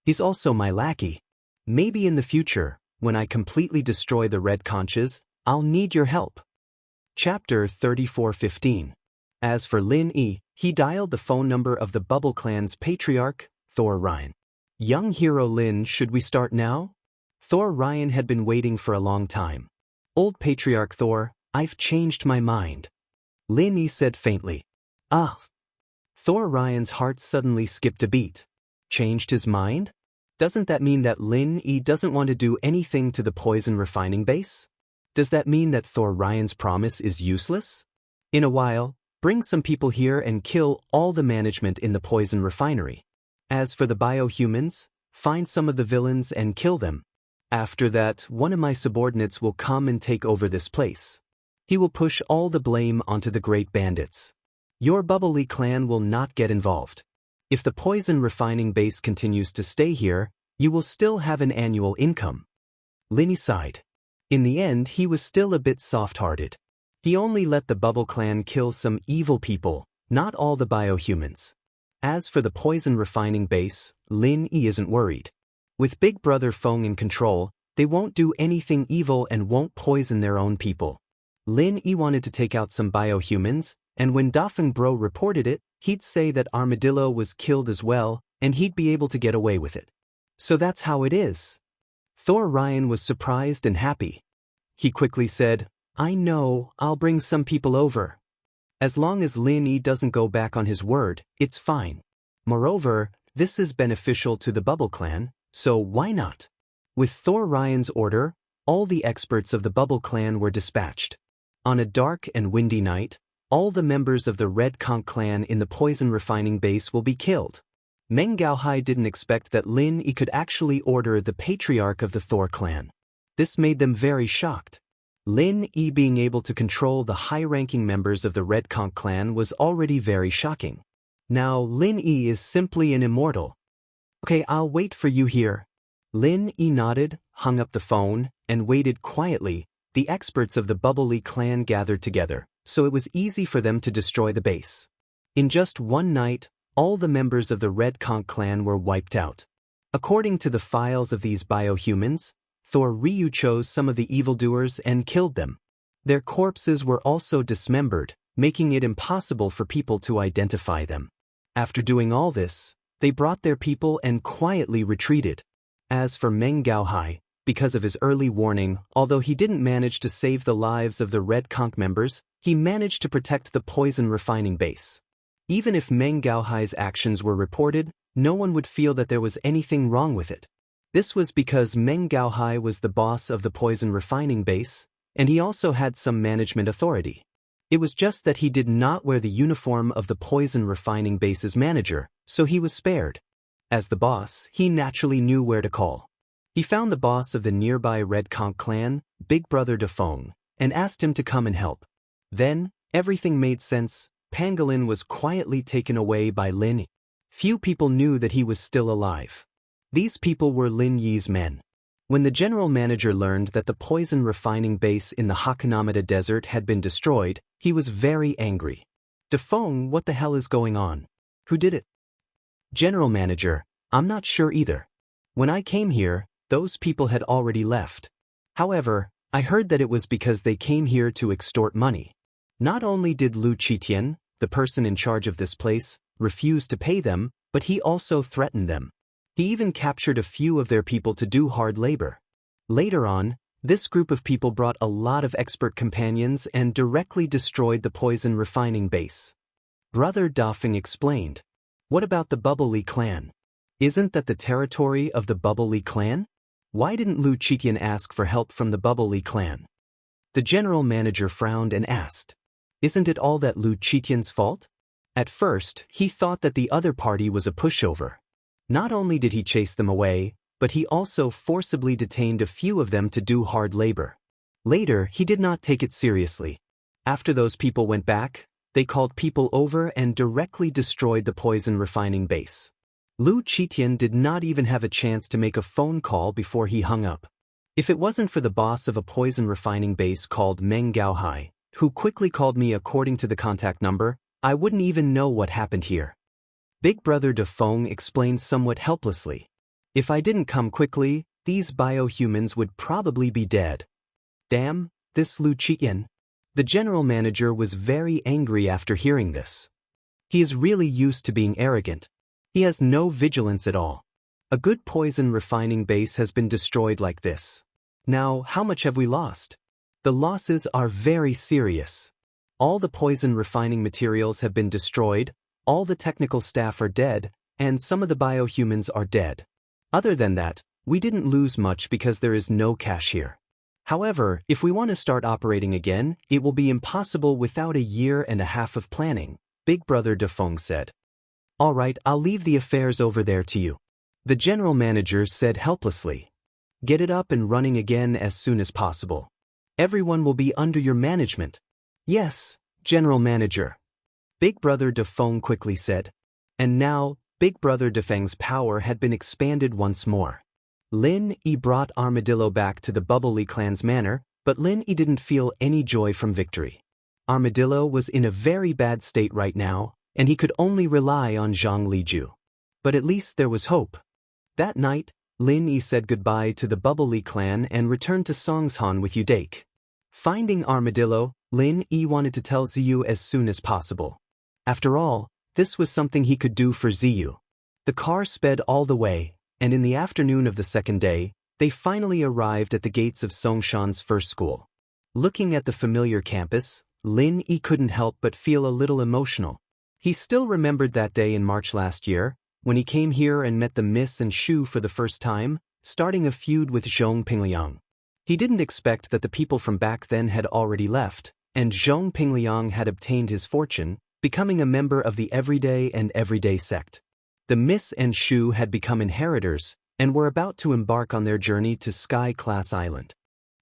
He's also my lackey. Maybe in the future, when I completely destroy the Red Conches, I'll need your help. Chapter 34:15. As for Lin Yi, he dialed the phone number of the Bubble Clan's patriarch, Thor Ryan. Young hero Lin, should we start now? Thor Ryan had been waiting for a long time. Old patriarch Thor, I've changed my mind. Lin Yi said faintly. Ah. Thor Ryan's heart suddenly skipped a beat. Changed his mind? Doesn't that mean that Lin Yi doesn't want to do anything to the poison refining base? Does that mean that Thor Ryan's promise is useless? In a while, bring some people here and kill all the management in the poison refinery. As for the biohumans, find some of the villains and kill them. After that, one of my subordinates will come and take over this place. He will push all the blame onto the great bandits. Your Bubbly clan will not get involved. If the poison refining base continues to stay here, you will still have an annual income. Lin Yi sighed. In the end, he was still a bit soft-hearted. He only let the Bubble clan kill some evil people, not all the biohumans. As for the poison refining base, Lin Yi isn't worried. With Big Brother Feng in control, they won't do anything evil and won't poison their own people. Lin Yi wanted to take out some biohumans, and when Dafeng Bro reported it, he'd say that Armadillo was killed as well, and he'd be able to get away with it. So that's how it is. Thor Ryan was surprised and happy. He quickly said, I know, I'll bring some people over. As long as Lin Yi doesn't go back on his word, it's fine. Moreover, this is beneficial to the Bubble clan, so why not? With Thor Ryan's order, all the experts of the Bubble clan were dispatched. On a dark and windy night, all the members of the Red Conch clan in the poison refining base will be killed. Meng Gaohai didn't expect that Lin Yi could actually order the patriarch of the Thor clan. This made them very shocked. Lin Yi being able to control the high-ranking members of the Red Conch clan was already very shocking. Now Lin Yi is simply an immortal. Okay, I'll wait for you here. Lin Yi nodded, hung up the phone, and waited quietly. The experts of the Bubbly clan gathered together, so it was easy for them to destroy the base. In just one night, all the members of the Red Conch clan were wiped out. According to the files of these biohumans, Thor Ryu chose some of the evildoers and killed them. Their corpses were also dismembered, making it impossible for people to identify them. After doing all this, they brought their people and quietly retreated. As for Meng Gaohai, because of his early warning, although he didn't manage to save the lives of the Red Conch members, he managed to protect the poison refining base. Even if Meng Gaohai's actions were reported, no one would feel that there was anything wrong with it. This was because Meng Gaohai was the boss of the poison refining base, and he also had some management authority. It was just that he did not wear the uniform of the poison refining base's manager, so he was spared. As the boss, he naturally knew where to call. He found the boss of the nearby Red Conch clan, Big Brother Defeng, and asked him to come and help. Then, everything made sense. Pangolin was quietly taken away by Lin Yi. Few people knew that he was still alive. These people were Lin Yi's men. When the general manager learned that the poison refining base in the Hakanamada Desert had been destroyed, he was very angry. Defeng, what the hell is going on? Who did it? General manager, I'm not sure either. When I came here, those people had already left. However, I heard that it was because they came here to extort money. Not only did Lu Qitian, the person in charge of this place, refuse to pay them, but he also threatened them. He even captured a few of their people to do hard labor. Later on, this group of people brought a lot of expert companions and directly destroyed the poison refining base. Brother Dafeng explained. What about the Bubbly clan? Isn't that the territory of the Bubbly clan? Why didn't Lu Qitian ask for help from the Bubbly clan? The general manager frowned and asked. Isn't it all that Lu Qitian's fault? At first, he thought that the other party was a pushover. Not only did he chase them away, but he also forcibly detained a few of them to do hard labor. Later, he did not take it seriously. After those people went back, they called people over and directly destroyed the poison refining base. Lu Qitian did not even have a chance to make a phone call before he hung up. If it wasn't for the boss of a poison refining base called Meng Gaohai, who quickly called me according to the contact number, I wouldn't even know what happened here. Big Brother Defeng explained somewhat helplessly. If I didn't come quickly, these biohumans would probably be dead. Damn, this Lu Qitian. The general manager was very angry after hearing this. He is really used to being arrogant. He has no vigilance at all. A good poison refining base has been destroyed like this. Now, how much have we lost? The losses are very serious. All the poison refining materials have been destroyed, all the technical staff are dead, and some of the biohumans are dead. Other than that, we didn't lose much because there is no cash here. However, if we want to start operating again, it will be impossible without a year and a half of planning, Big Brother Defeng said. All right, I'll leave the affairs over there to you. The general manager said helplessly. Get it up and running again as soon as possible. Everyone will be under your management. Yes, General Manager. Big Brother Defeng quickly said. And now, Big Brother Defeng's power had been expanded once more. Lin Yi brought Armadillo back to the Bubbly clan's manor, but Lin Yi didn't feel any joy from victory. Armadillo was in a very bad state right now, and he could only rely on Zhang Liju. But at least there was hope. That night, Lin Yi said goodbye to the Bubbly clan and returned to Songshan with Udake. Finding Armadillo, Lin Yi wanted to tell Ziyu as soon as possible. After all, this was something he could do for Ziyu. The car sped all the way, and in the afternoon of the second day, they finally arrived at the gates of Songshan's first school. Looking at the familiar campus, Lin Yi couldn't help but feel a little emotional. He still remembered that day in March last year, when he came here and met the Miss and Shu for the first time, starting a feud with Zhong Pingliang. He didn't expect that the people from back then had already left, and Zhong Pingliang had obtained his fortune, becoming a member of the Everyday and Everyday sect. The Miss and Shu had become inheritors and were about to embark on their journey to Sky Class Island.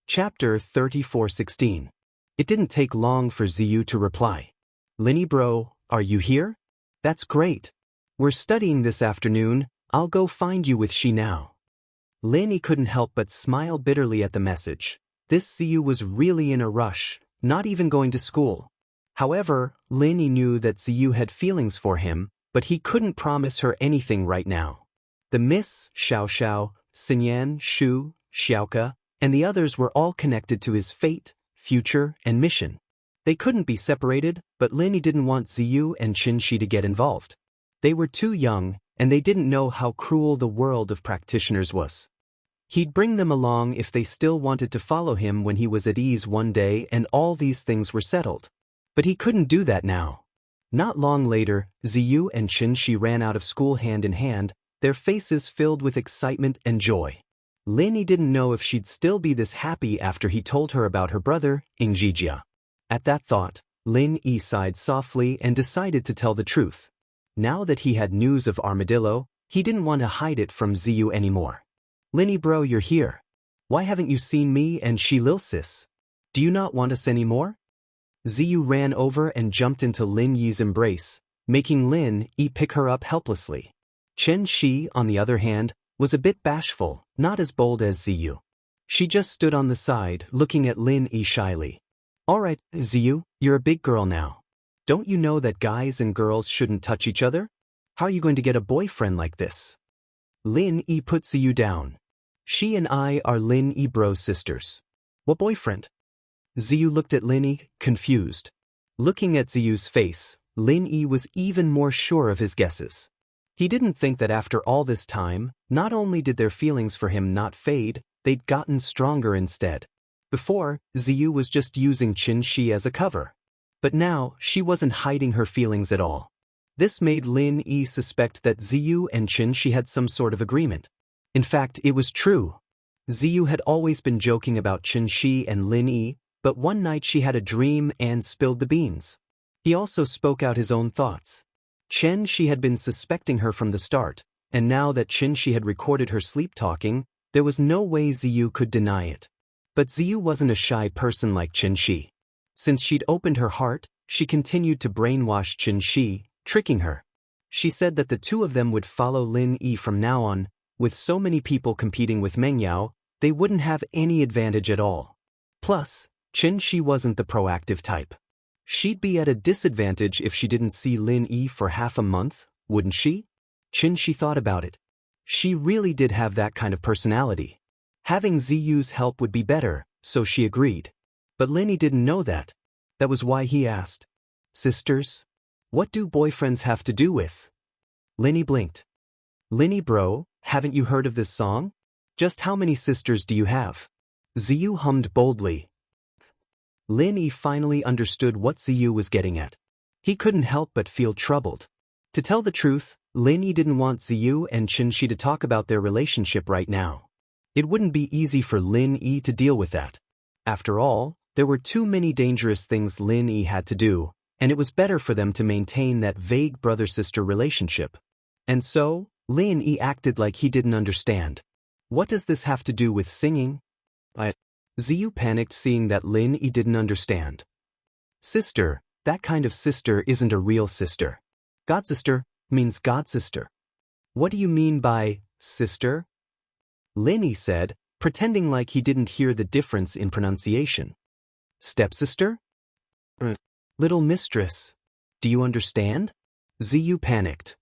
Chapter 34:16. It didn't take long for Ziyu to reply. Linny bro, are you here? That's great. We're studying this afternoon. I'll go find you with she now. Linny couldn't help but smile bitterly at the message. This Ziyu was really in a rush, not even going to school. However, Linny knew that Ziyu had feelings for him, but he couldn't promise her anything right now. The Miss, Xiao Xiao, Xinyan, Shu, Xiaoka, and the others were all connected to his fate, future, and mission. They couldn't be separated, but Linny didn't want Ziyu and Qinshi to get involved. They were too young, and they didn't know how cruel the world of practitioners was. He'd bring them along if they still wanted to follow him when he was at ease one day and all these things were settled. But he couldn't do that now. Not long later, Ziyu and Qinshi ran out of school hand in hand, their faces filled with excitement and joy. Linny didn't know if she'd still be this happy after he told her about her brother, Ingjijia. At that thought, Lin Yi sighed softly and decided to tell the truth. Now that he had news of Armadillo, he didn't want to hide it from Ziyu anymore. Linny bro, you're here. Why haven't you seen me and she lil sis? Do you not want us anymore? Ziyu ran over and jumped into Lin Yi's embrace, making Lin Yi pick her up helplessly. Chen Shi, on the other hand, was a bit bashful, not as bold as Ziyu. She just stood on the side, looking at Lin Yi shyly. Alright, Ziyu, you're a big girl now. Don't you know that guys and girls shouldn't touch each other? How are you going to get a boyfriend like this? Lin Yi put Ziyu down. She and I are Lin Yi bro's sisters. What boyfriend? Ziyu looked at Lin Yi, confused. Looking at Ziyu's face, Lin Yi was even more sure of his guesses. He didn't think that after all this time, not only did their feelings for him not fade, they'd gotten stronger instead. Before, Ziyu was just using Qinshi as a cover. But now, she wasn't hiding her feelings at all. This made Lin Yi suspect that Ziyu and Qinshi had some sort of agreement. In fact, it was true. Ziyu had always been joking about Qinshi and Lin Yi, but one night she had a dream and spilled the beans. He also spoke out his own thoughts. Qinshi had been suspecting her from the start, and now that Qinshi had recorded her sleep-talking, there was no way Ziyu could deny it. But Ziyu wasn't a shy person like Qinshi. Since she'd opened her heart, she continued to brainwash Qinshi, tricking her. She said that the two of them would follow Lin Yi from now on. With so many people competing with Meng Yao, they wouldn't have any advantage at all. Plus, Qinshi wasn't the proactive type. She'd be at a disadvantage if she didn't see Lin Yi for half a month, wouldn't she? Qinshi thought about it. She really did have that kind of personality. Having Ziyu's help would be better, so she agreed. But Lin Yi didn't know that. That was why he asked, "Sisters? What do boyfriends have to do with?" Lin Yi blinked. "Linny bro, haven't you heard of this song? Just how many sisters do you have?" Ziyu hummed boldly. Lin Yi finally understood what Ziyu was getting at. He couldn't help but feel troubled. To tell the truth, Lin Yi didn't want Ziyu and Qinshi to talk about their relationship right now. It wouldn't be easy for Lin Yi to deal with that. After all, there were too many dangerous things Lin Yi had to do, and it was better for them to maintain that vague brother-sister relationship. And so, Lin Yi acted like he didn't understand. What does this have to do with singing? Ziyu panicked seeing that Lin Yi didn't understand. Sister, that kind of sister isn't a real sister. Godsister means godsister. What do you mean by sister? Lin Yi said, pretending like he didn't hear the difference in pronunciation. Stepsister? Little mistress. Do you understand? Ziyu panicked.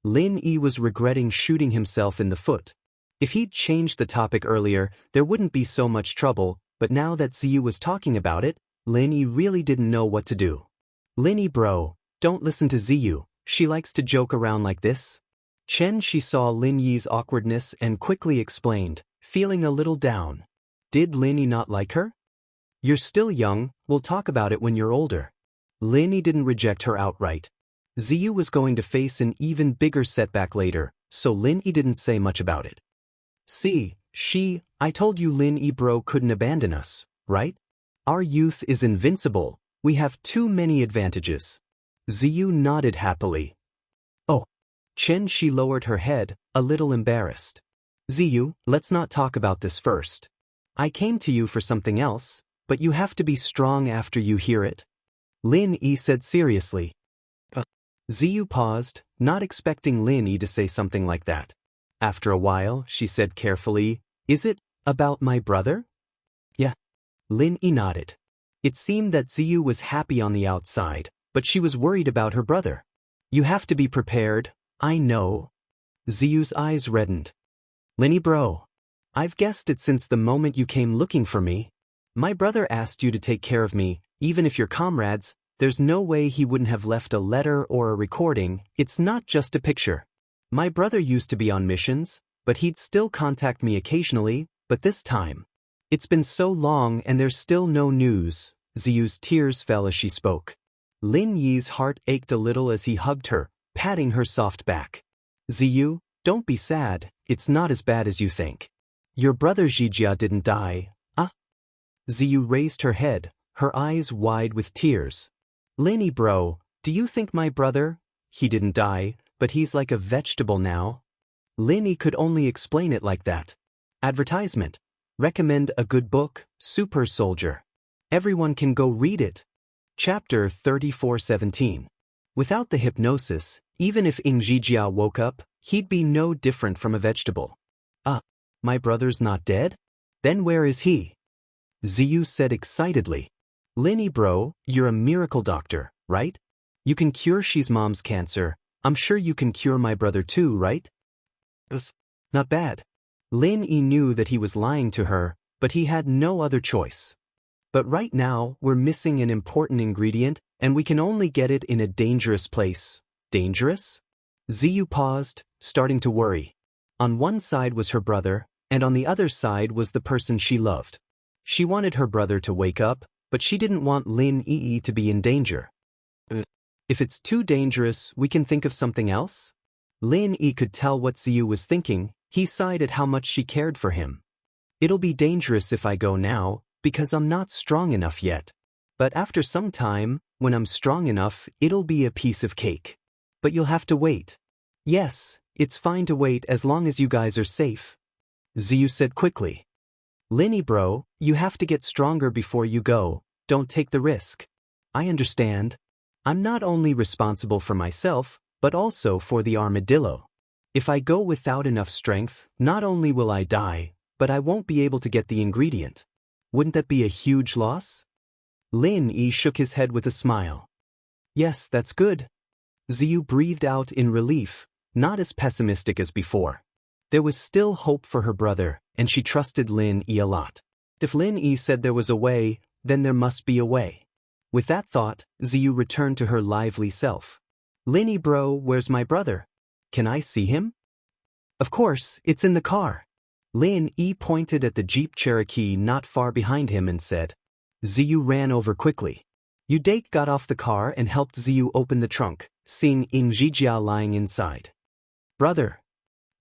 Lin Yi was regretting shooting himself in the foot. If he'd changed the topic earlier, there wouldn't be so much trouble, but now that Ziyu was talking about it, Lin Yi really didn't know what to do. Lin Yi bro, don't listen to Ziyu, she likes to joke around like this. She saw Lin Yi's awkwardness and quickly explained, feeling a little down. Did Lin Yi not like her? You're still young, we'll talk about it when you're older. Lin Yi didn't reject her outright. Ziyu was going to face an even bigger setback later, so Lin Yi didn't say much about it. See, I told you Lin Yi bro couldn't abandon us, right? Our youth is invincible, we have too many advantages. Ziyu nodded happily. Oh, Chen Shi lowered her head, a little embarrassed. Ziyu, let's not talk about this first. I came to you for something else, but you have to be strong after you hear it. Lin Yi said seriously. Ziyu paused, not expecting Lin Yi to say something like that. After a while, she said carefully, Is it about my brother? Yeah. Lin Yi nodded. It seemed that Ziyu was happy on the outside, but she was worried about her brother. You have to be prepared, I know. Ziyu's eyes reddened. Linny bro. I've guessed it since the moment you came looking for me. My brother asked you to take care of me, even if you're comrades, there's no way he wouldn't have left a letter or a recording, it's not just a picture. My brother used to be on missions, but he'd still contact me occasionally, but this time. It's been so long and there's still no news. Ziyu's tears fell as she spoke. Lin Yi's heart ached a little as he hugged her, patting her soft back. Ziyu, don't be sad, it's not as bad as you think. Your brother Zijia didn't die, Ziyu raised her head, her eyes wide with tears. Linny bro, do you think my brother? He didn't die, but he's like a vegetable now. Linny could only explain it like that. Advertisement. Recommend a good book, Super Soldier. Everyone can go read it. Chapter 34:17. Without the hypnosis, even if Ing Zijia woke up, he'd be no different from a vegetable. My brother's not dead? Then where is he? Ziyu said excitedly. Linny bro, you're a miracle doctor, right? You can cure Shi's mom's cancer. I'm sure you can cure my brother too, right? Not bad. Lin Yi knew that he was lying to her, but he had no other choice. But right now, we're missing an important ingredient, and we can only get it in a dangerous place. Dangerous? Ziyu paused, starting to worry. On one side was her brother, and on the other side was the person she loved. She wanted her brother to wake up, but she didn't want Lin Yi to be in danger. If it's too dangerous, we can think of something else? Lin Yi could tell what Ziyu was thinking. He sighed at how much she cared for him. It'll be dangerous if I go now, because I'm not strong enough yet. But after some time, when I'm strong enough, it'll be a piece of cake. But you'll have to wait. Yes, it's fine to wait as long as you guys are safe. Ziyu said quickly. Linny bro, you have to get stronger before you go, don't take the risk. I understand. I'm not only responsible for myself, but also for the armadillo. If I go without enough strength, not only will I die, but I won't be able to get the ingredient. Wouldn't that be a huge loss? Lin Yi shook his head with a smile. Yes, that's good. Ziyu breathed out in relief, not as pessimistic as before. There was still hope for her brother, and she trusted Lin Yi a lot. If Lin Yi said there was a way, then there must be a way. With that thought, Ziyu returned to her lively self. Linny bro, where's my brother? Can I see him? Of course, it's in the car. Lin Yi pointed at the Jeep Cherokee not far behind him and said. Ziyu ran over quickly. Udake got off the car and helped Ziyu open the trunk, seeing Ing Zijia lying inside. Brother.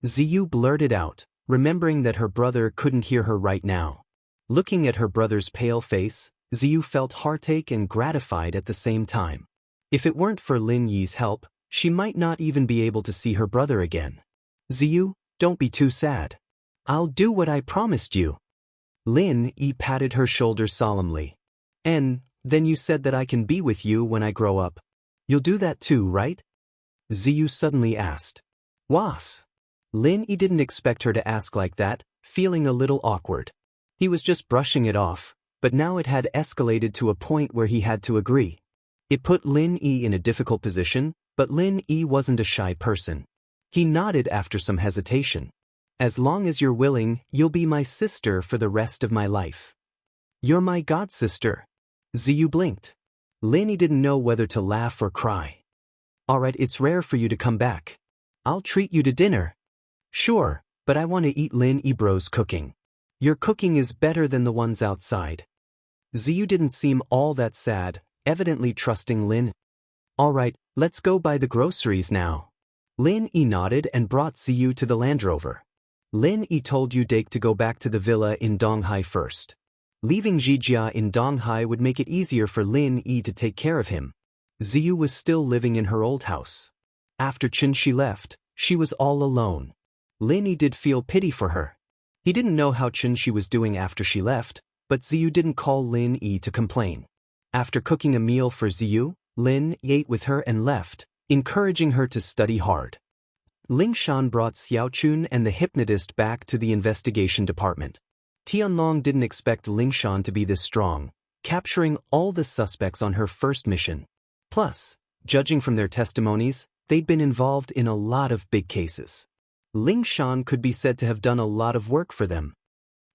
Ziyu blurted out, remembering that her brother couldn't hear her right now. Looking at her brother's pale face, Ziyu felt heartache and gratified at the same time. If it weren't for Lin Yi's help, she might not even be able to see her brother again. Ziyu, don't be too sad. I'll do what I promised you. Lin Yi patted her shoulder solemnly. And then you said that I can be with you when I grow up. You'll do that too, right? Ziyu suddenly asked. Was? Lin Yi didn't expect her to ask like that, feeling a little awkward. He was just brushing it off, but now it had escalated to a point where he had to agree. It put Lin Yi in a difficult position, but Lin Yi wasn't a shy person. He nodded after some hesitation. As long as you're willing, you'll be my sister for the rest of my life. You're my god-sister. Ziyu blinked. Lin Yi didn't know whether to laugh or cry. Alright, it's rare for you to come back. I'll treat you to dinner. Sure, but I want to eat Lin Yi bro's cooking. Your cooking is better than the ones outside. Ziyu didn't seem all that sad, evidently trusting Lin. Alright, let's go buy the groceries now. Lin Yi nodded and brought Ziyu to the Land Rover. Lin Yi told Udake to go back to the villa in Donghai first. Leaving Zijia in Donghai would make it easier for Lin Yi to take care of him. Ziyu was still living in her old house. After Qin Shi left, She was all alone. Lin Yi did feel pity for her. He didn't know how she was doing after she left, but Ziyu didn't call Lin Yi to complain. After cooking a meal for Ziyu, Lin Yi ate with her and left, encouraging her to study hard. Ling Shan brought Xiaochun and the hypnotist back to the investigation department. Tianlong didn't expect Ling Shan to be this strong, capturing all the suspects on her first mission. Plus, judging from their testimonies, they'd been involved in a lot of big cases. Ling Shan could be said to have done a lot of work for them.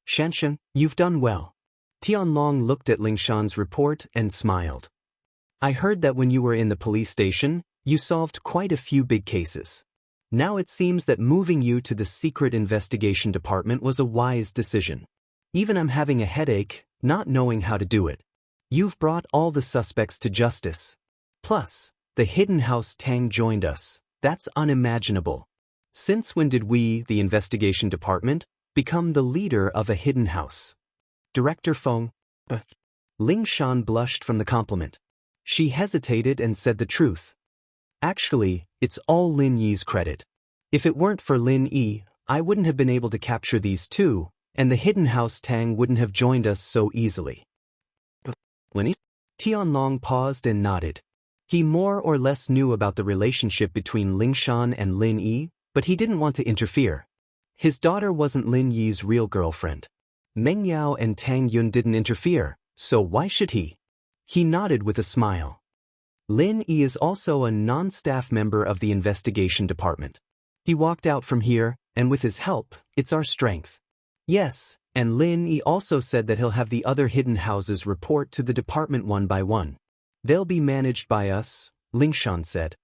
Shanshan, you've done well. Tianlong looked at Ling Shan's report and smiled. I heard that when you were in the police station, you solved quite a few big cases. Now it seems that moving you to the secret investigation department was a wise decision. Even I'm having a headache, not knowing how to do it. You've brought all the suspects to justice. Plus, the hidden house Tang joined us. That's unimaginable. Since when did we, the investigation department, become the leader of a hidden house? Director Feng. Ling Shan blushed from the compliment. She hesitated and said the truth. Actually, it's all Lin Yi's credit. If it weren't for Lin Yi, I wouldn't have been able to capture these two, and the hidden house Tang wouldn't have joined us so easily. Lin Yi? Tianlong paused and nodded. He more or less knew about the relationship between Ling Shan and Lin Yi, but he didn't want to interfere. His daughter wasn't Lin Yi's real girlfriend. Meng Yao and Tang Yun didn't interfere, so why should he? He nodded with a smile. Lin Yi is also a non-staff member of the investigation department. He walked out from here, and with his help, it's our strength. Yes, and Lin Yi also said that he'll have the other hidden houses report to the department one by one. They'll be managed by us, Ling Shan said.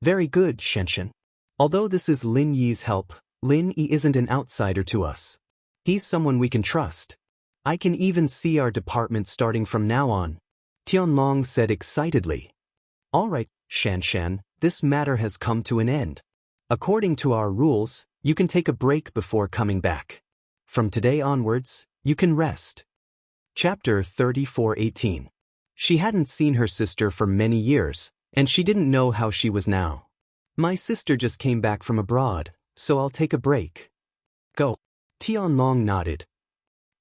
Very good, Shenshen. Although this is Lin Yi's help, Lin Yi isn't an outsider to us. He's someone we can trust. I can even see our department starting from now on, Tianlong said excitedly. All right, Shanshan, this matter has come to an end. According to our rules, you can take a break before coming back. From today onwards, you can rest. Chapter 34:18. She hadn't seen her sister for many years, and she didn't know how she was now. My sister just came back from abroad, so I'll take a break. Go. Tianlong nodded.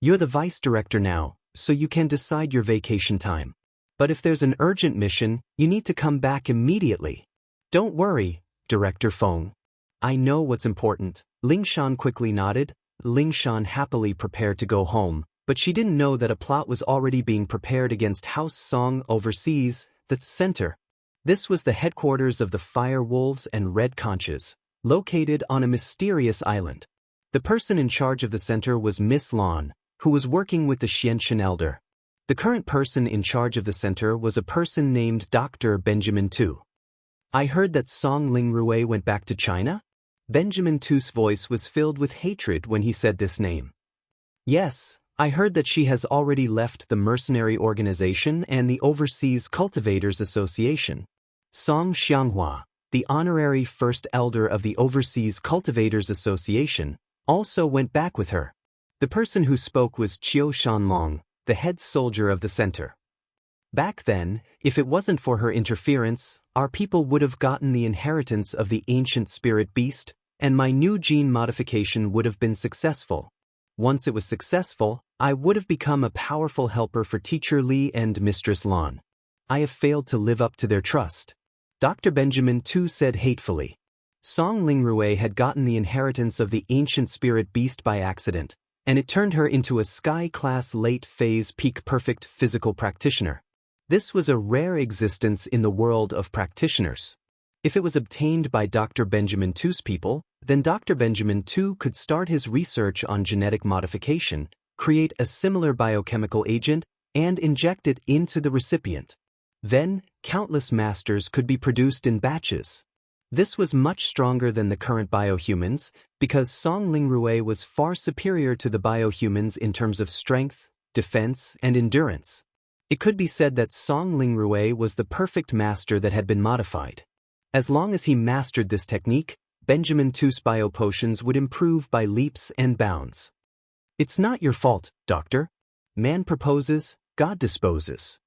You're the vice director now, so you can decide your vacation time. But if there's an urgent mission, you need to come back immediately. Don't worry, Director Feng. I know what's important. Ling Shan quickly nodded. Ling Shan happily prepared to go home, but she didn't know that a plot was already being prepared against House Song overseas, the center. This was the headquarters of the Fire Wolves and Red Conches, located on a mysterious island. The person in charge of the center was Miss Lan, who was working with the Xianshan elder. The current person in charge of the center was a person named Dr. Benjamin Tu. I heard that Song Lingrui went back to China? Benjamin Tu's voice was filled with hatred when he said this name. Yes, I heard that she has already left the mercenary organization and the Overseas Cultivators Association. Song Xianghua, the honorary first elder of the Overseas Cultivators Association, also went back with her. The person who spoke was Qiu Shanlong, the head soldier of the center. Back then, if it wasn't for her interference, our people would have gotten the inheritance of the ancient spirit beast, and my new gene modification would have been successful. Once it was successful, I would have become a powerful helper for Teacher Li and Mistress Lan. I have failed to live up to their trust. Dr. Benjamin Tu said hatefully. Song Lingrui had gotten the inheritance of the ancient spirit beast by accident, and it turned her into a sky-class late-phase peak-perfect physical practitioner. This was a rare existence in the world of practitioners. If it was obtained by Dr. Benjamin Tu's people, then Dr. Benjamin Tu could start his research on genetic modification, create a similar biochemical agent, and inject it into the recipient. Then, countless masters could be produced in batches. This was much stronger than the current biohumans, because Song Lingrui was far superior to the biohumans in terms of strength, defense, and endurance. It could be said that Song Lingrui was the perfect master that had been modified. As long as he mastered this technique, Benjamin Tu's biopotions would improve by leaps and bounds. It's not your fault, Doctor. Man proposes, God disposes.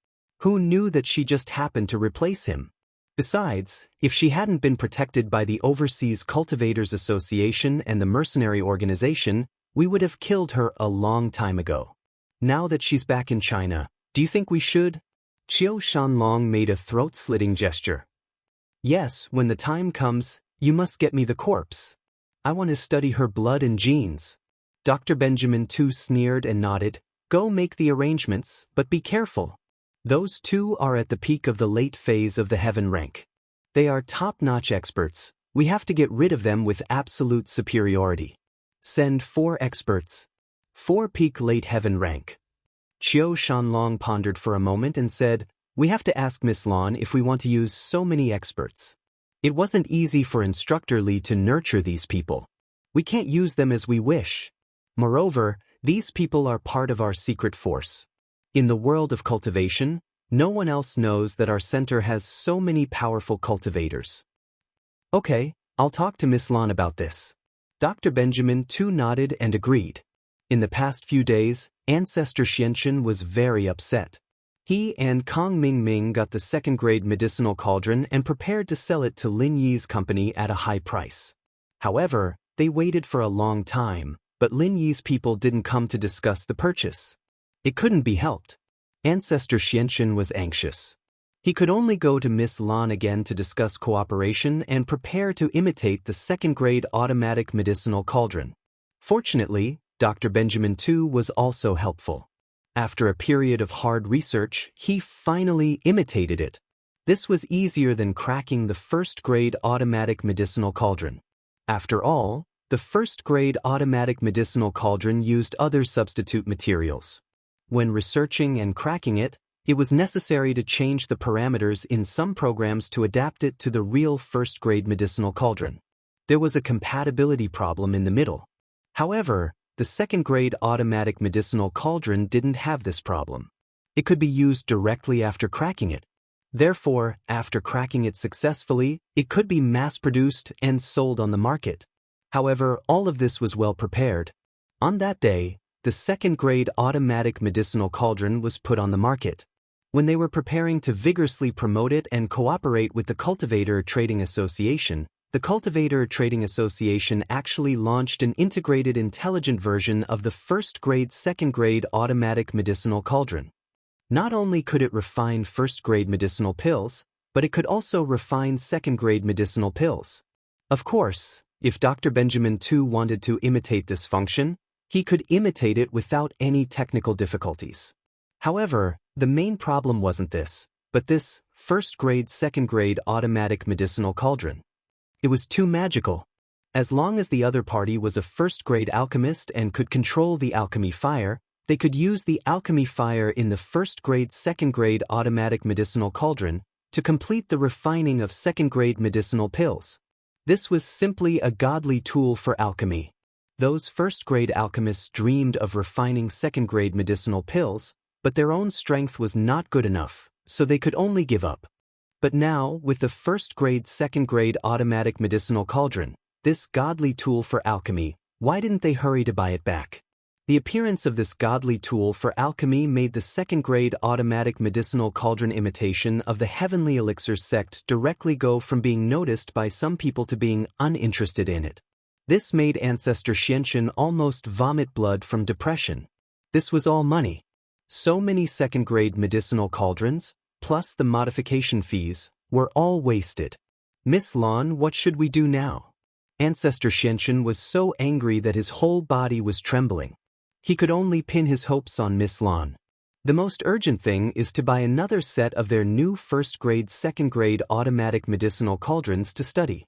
Who knew that she just happened to replace him? Besides, if she hadn't been protected by the Overseas Cultivators Association and the mercenary organization, we would have killed her a long time ago. Now that she's back in China, do you think we should? Qiu Shanlong made a throat-slitting gesture. Yes, when the time comes, you must get me the corpse. I want to study her blood and genes. Dr. Benjamin too sneered and nodded. Go make the arrangements, but be careful. Those two are at the peak of the late phase of the heaven rank. They are top-notch experts. We have to get rid of them with absolute superiority. Send 4 experts. 4 peak late heaven rank. Qiu Shanlong pondered for a moment and said, we have to ask Miss Lan if we want to use so many experts. It wasn't easy for Instructor Li to nurture these people. We can't use them as we wish. Moreover, these people are part of our secret force. In the world of cultivation, no one else knows that our center has so many powerful cultivators. Okay, I'll talk to Miss Lan about this. Dr. Benjamin too nodded and agreed. In the past few days, Ancestor Xianchen was very upset. He and Kong Mingming got the 2nd-grade medicinal cauldron and prepared to sell it to Lin Yi's company at a high price. However, they waited for a long time, but Lin Yi's people didn't come to discuss the purchase. It couldn't be helped. Ancestor Xianchen was anxious. He could only go to Miss Lan again to discuss cooperation and prepare to imitate the 2nd-grade automatic medicinal cauldron. Fortunately, Dr. Benjamin too was also helpful. After a period of hard research, he finally imitated it. This was easier than cracking the 1st-grade automatic medicinal cauldron. After all, the 1st-grade automatic medicinal cauldron used other substitute materials. When researching and cracking it, it was necessary to change the parameters in some programs to adapt it to the real 1st-grade medicinal cauldron. There was a compatibility problem in the middle. However, the 2nd-grade automatic medicinal cauldron didn't have this problem. It could be used directly after cracking it. Therefore, after cracking it successfully, it could be mass-produced and sold on the market. However, all of this was well prepared. On that day, the 2nd-grade automatic medicinal cauldron was put on the market. When they were preparing to vigorously promote it and cooperate with the Cultivator Trading Association, the Cultivator Trading Association actually launched an integrated intelligent version of the 1st-grade 2nd-grade automatic medicinal cauldron. Not only could it refine 1st-grade medicinal pills, but it could also refine 2nd-grade medicinal pills. Of course, if Dr. Benjamin too wanted to imitate this function, he could imitate it without any technical difficulties. However, the main problem wasn't this, but this 1st-grade 2nd-grade automatic medicinal cauldron. It was too magical. As long as the other party was a 1st-grade alchemist and could control the alchemy fire, they could use the alchemy fire in the 1st-grade 2nd-grade automatic medicinal cauldron to complete the refining of 2nd-grade medicinal pills. This was simply a godly tool for alchemy. Those 1st-grade alchemists dreamed of refining 2nd-grade medicinal pills, but their own strength was not good enough, so they could only give up. But now, with the 1st-grade 2nd-grade automatic medicinal cauldron, this godly tool for alchemy, why didn't they hurry to buy it back? The appearance of this godly tool for alchemy made the 2nd-grade automatic medicinal cauldron imitation of the Heavenly Elixir sect directly go from being noticed by some people to being uninterested in it. This made Ancestor Xianchen almost vomit blood from depression. This was all money. So many 2nd-grade medicinal cauldrons, plus the modification fees, were all wasted. Miss Lan, what should we do now? Ancestor Xianchen was so angry that his whole body was trembling. He could only pin his hopes on Miss Lan. The most urgent thing is to buy another set of their new 1st-grade 2nd-grade automatic medicinal cauldrons to study.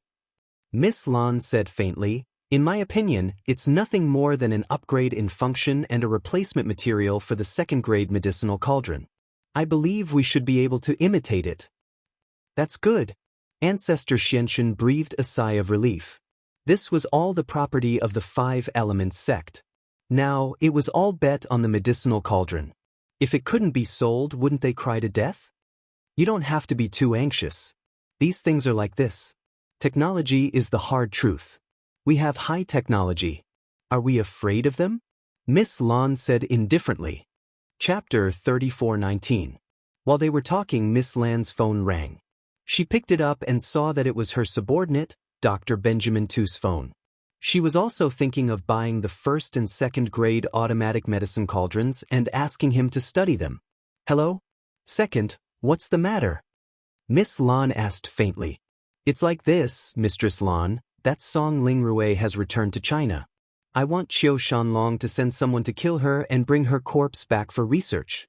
Miss Lan said faintly, in my opinion, it's nothing more than an upgrade in function and a replacement material for the 2nd-grade medicinal cauldron. I believe we should be able to imitate it. That's good. Ancestor Xianchen breathed a sigh of relief. This was all the property of the 5 Elements sect. Now, it was all bet on the medicinal cauldron. If it couldn't be sold, wouldn't they cry to death? You don't have to be too anxious. These things are like this. Technology is the hard truth. We have high technology. Are we afraid of them? Miss Lan said indifferently. Chapter 34:19. While they were talking, Miss Lan's phone rang. She picked it up and saw that it was her subordinate, Dr. Benjamin Tu's phone. She was also thinking of buying the first and second grade automatic medicine cauldrons and asking him to study them. "Hello? Second, what's the matter?" Miss Lan asked faintly. "It's like this, Mistress Lan, that Song Lingrui has returned to China. I want Qiu Shanlong to send someone to kill her and bring her corpse back for research."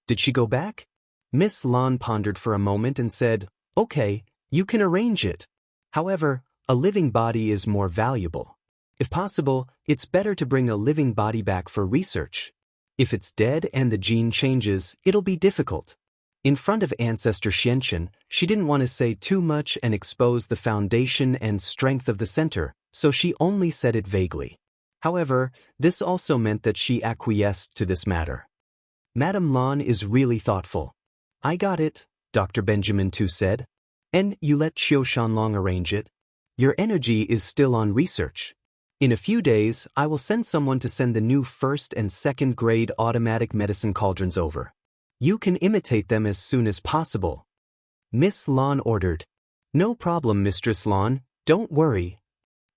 "Did she go back?" Miss Lan pondered for a moment and said, "Okay, you can arrange it. However, a living body is more valuable. If possible, it's better to bring a living body back for research. If it's dead and the gene changes, it'll be difficult." In front of Ancestor Xianchen, she didn't want to say too much and expose the foundation and strength of the center, so she only said it vaguely. However, this also meant that she acquiesced to this matter. "Madame Lan is really thoughtful." "I got it," Dr. Benjamin Tu said. "And you let Qiu Shanlong arrange it? Your energy is still on research. In a few days, I will send someone to send the new first and second grade automatic medicine cauldrons over. You can imitate them as soon as possible." Miss Lan ordered. "No problem, Mistress Lan, don't worry."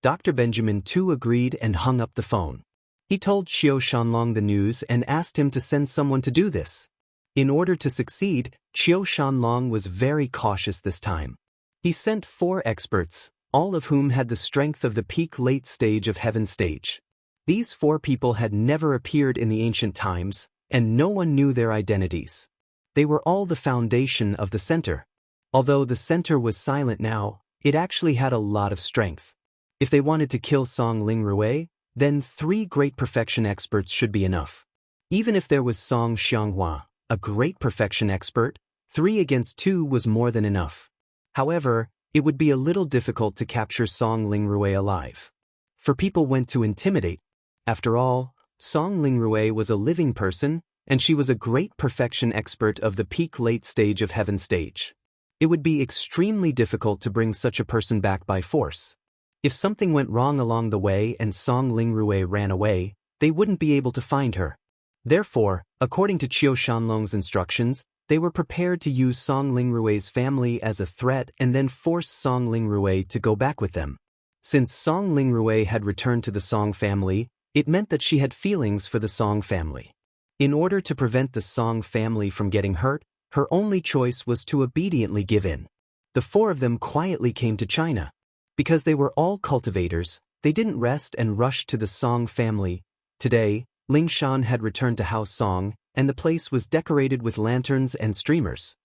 Dr. Benjamin Tu agreed and hung up the phone. He told Qiu Shanlong the news and asked him to send someone to do this. In order to succeed, Qiu Shanlong was very cautious this time. He sent 4 experts, all of whom had the strength of the peak late stage of heaven stage. These 4 people had never appeared in the ancient times, and no one knew their identities. They were all the foundation of the center. Although the center was silent now, it actually had a lot of strength. If they wanted to kill Song Lingrui, then 3 great perfection experts should be enough. Even if there was Song Xianghua, a great perfection expert, 3 against 2 was more than enough. However, it would be a little difficult to capture Song Lingrui alive. For people went to intimidate. After all, Song Lingrui was a living person, and she was a great perfection expert of the peak late stage of heaven stage. It would be extremely difficult to bring such a person back by force. If something went wrong along the way and Song Lingrui ran away, they wouldn't be able to find her. Therefore, according to Qiu Shanlong's instructions, they were prepared to use Song Lingrui's family as a threat and then force Song Lingrui to go back with them. Since Song Lingrui had returned to the Song family, it meant that she had feelings for the Song family. In order to prevent the Song family from getting hurt, her only choice was to obediently give in. The 4 of them quietly came to China. Because they were all cultivators, they didn't rest and rushed to the Song family. Today, Ling Shan had returned to House Song, and the place was decorated with lanterns and streamers.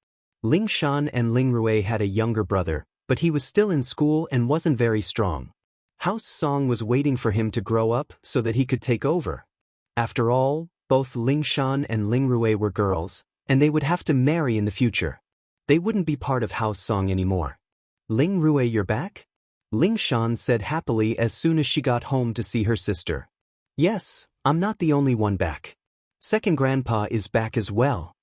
Ling Shan and Lingrui had a younger brother, but he was still in school and wasn't very strong. House Song was waiting for him to grow up so that he could take over. After all, both Ling Shan and Lingrui were girls, and they would have to marry in the future. They wouldn't be part of House Song anymore. "Lingrui, you're back?" Ling Shan said happily as soon as she got home to see her sister. "Yes, I'm not the only one back. Second grandpa is back as well."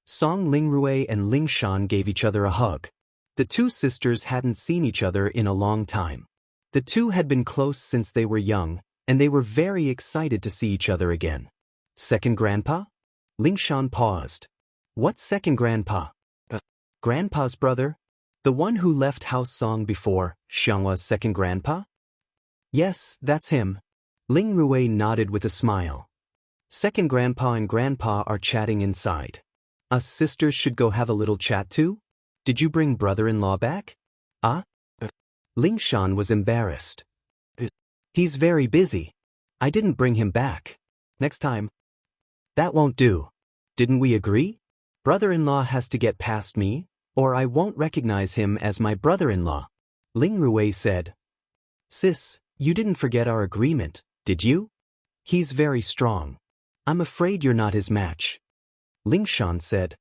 Song Lingrui and Ling Shan gave each other a hug. The 2 sisters hadn't seen each other in a long time. The 2 had been close since they were young, and they were very excited to see each other again. "Second grandpa?" Ling Shan paused. "What second grandpa?" "Grandpa's brother? The one who left House Song before, Xianghua's second grandpa?" "Yes, that's him." Lingrui nodded with a smile. "Second grandpa and grandpa are chatting inside. Us sisters should go have a little chat too? Did you bring brother-in-law back?" "Ah?" Ling Shan was embarrassed. "He's very busy. I didn't bring him back. Next time." "That won't do. Didn't we agree? Brother-in-law has to get past me, or I won't recognize him as my brother-in-law." Lingrui said. "Sis, you didn't forget our agreement, did you? He's very strong. I'm afraid you're not his match." Ling Shan said.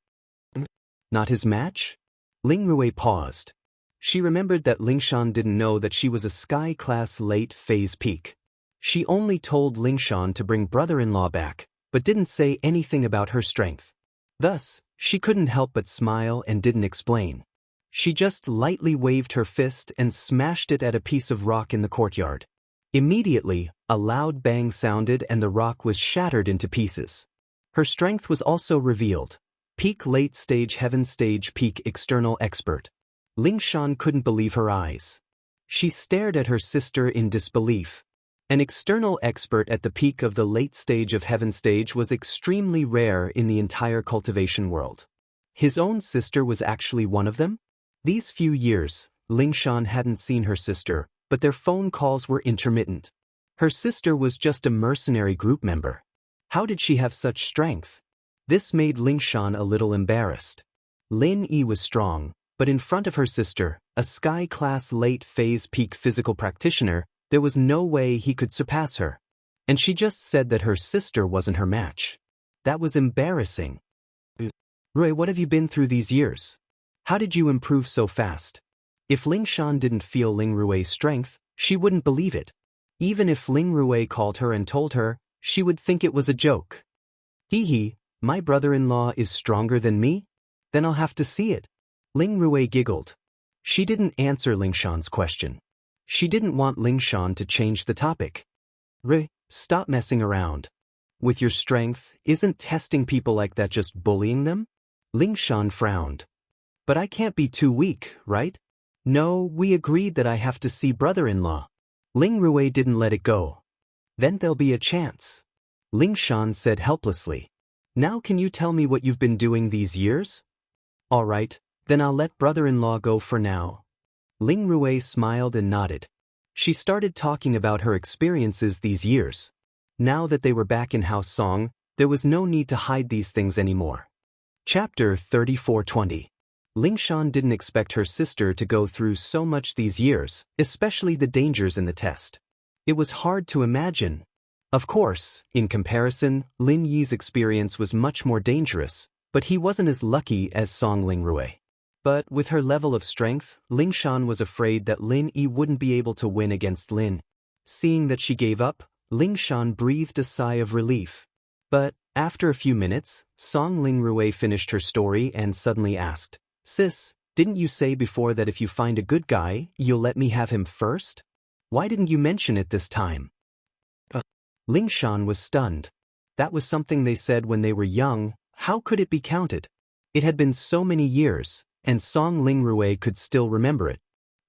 "Not his match?" Lingrui paused. She remembered that Ling Shan didn't know that she was a sky-class late phase peak. She only told Ling Shan to bring brother-in-law back, but didn't say anything about her strength. Thus, she couldn't help but smile and didn't explain. She just lightly waved her fist and smashed it at a piece of rock in the courtyard. Immediately, a loud bang sounded and the rock was shattered into pieces. Her strength was also revealed. Peak late stage heaven stage peak external expert. Ling Shan couldn't believe her eyes. She stared at her sister in disbelief. An external expert at the peak of the late stage of heaven stage was extremely rare in the entire cultivation world. His own sister was actually one of them? These few years, Ling Shan hadn't seen her sister, but their phone calls were intermittent. Her sister was just a mercenary group member. How did she have such strength? This made Ling Shan a little embarrassed. Lin Yi was strong, but in front of her sister, a sky-class late-phase peak physical practitioner, there was no way he could surpass her. And she just said that her sister wasn't her match. That was embarrassing. Rui, what have you been through these years? How did you improve so fast? If Ling Shan didn't feel Ling Rui's strength, she wouldn't believe it. Even if Ling Rui called her and told her, she would think it was a joke. Hee, my brother-in-law is stronger than me? Then I'll have to see it. Ling Rui giggled. She didn't answer Ling Shan's question. She didn't want Ling Shan to change the topic. Rui, stop messing around. With your strength, isn't testing people like that just bullying them? Ling Shan frowned. But I can't be too weak, right? No, we agreed that I have to see brother-in-law. Ling Rui didn't let it go. Then there'll be a chance. Ling Shan said helplessly. Now can you tell me what you've been doing these years? All right, then I'll let brother-in-law go for now. Ling Rui smiled and nodded. She started talking about her experiences these years. Now that they were back in House Song, there was no need to hide these things anymore. Chapter 3420. Ling Shan didn't expect her sister to go through so much these years, especially the dangers in the test. It was hard to imagine. Of course, in comparison, Lin Yi's experience was much more dangerous, but he wasn't as lucky as Song Ling Rui. But with her level of strength, Ling Shan was afraid that Lin Yi wouldn't be able to win against Lin. Seeing that she gave up, Ling Shan breathed a sigh of relief. But, after a few minutes, Song Ling Rui finished her story and suddenly asked, Sis, didn't you say before that if you find a good guy, you'll let me have him first? Why didn't you mention it this time? Ling Shan was stunned. That was something they said when they were young. How could it be counted? It had been so many years, and Song Ling Rui could still remember it.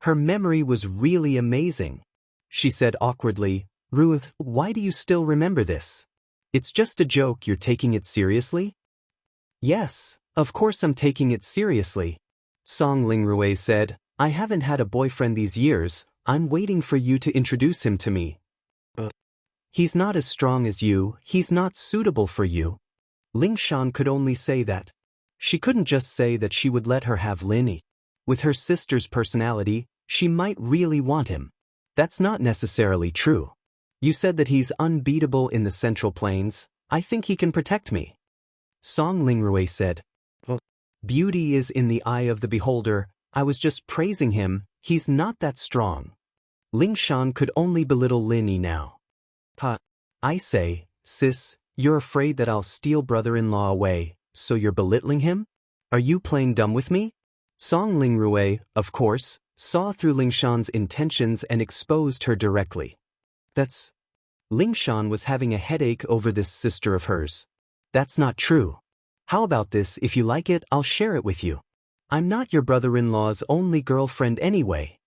Her memory was really amazing. She said awkwardly, Rui, why do you still remember this? It's just a joke, you're taking it seriously? Yes, of course I'm taking it seriously. Song Ling Rui said, I haven't had a boyfriend these years, I'm waiting for you to introduce him to me. He's not as strong as you, he's not suitable for you. Ling Shan could only say that. She couldn't just say that she would let her have Lin Yi. With her sister's personality, she might really want him. That's not necessarily true. You said that he's unbeatable in the Central Plains, I think he can protect me. Song Ling Rui said. Beauty is in the eye of the beholder, I was just praising him, he's not that strong. Ling Shan could only belittle Lin Yi now. I say, sis, you're afraid that I'll steal brother-in-law away, so you're belittling him? Are you playing dumb with me? Song Ling Rui, of course, saw through Ling Shan's intentions and exposed her directly. That's... Ling Shan was having a headache over this sister of hers. That's not true. How about this, if you like it, I'll share it with you. I'm not your brother-in-law's only girlfriend anyway.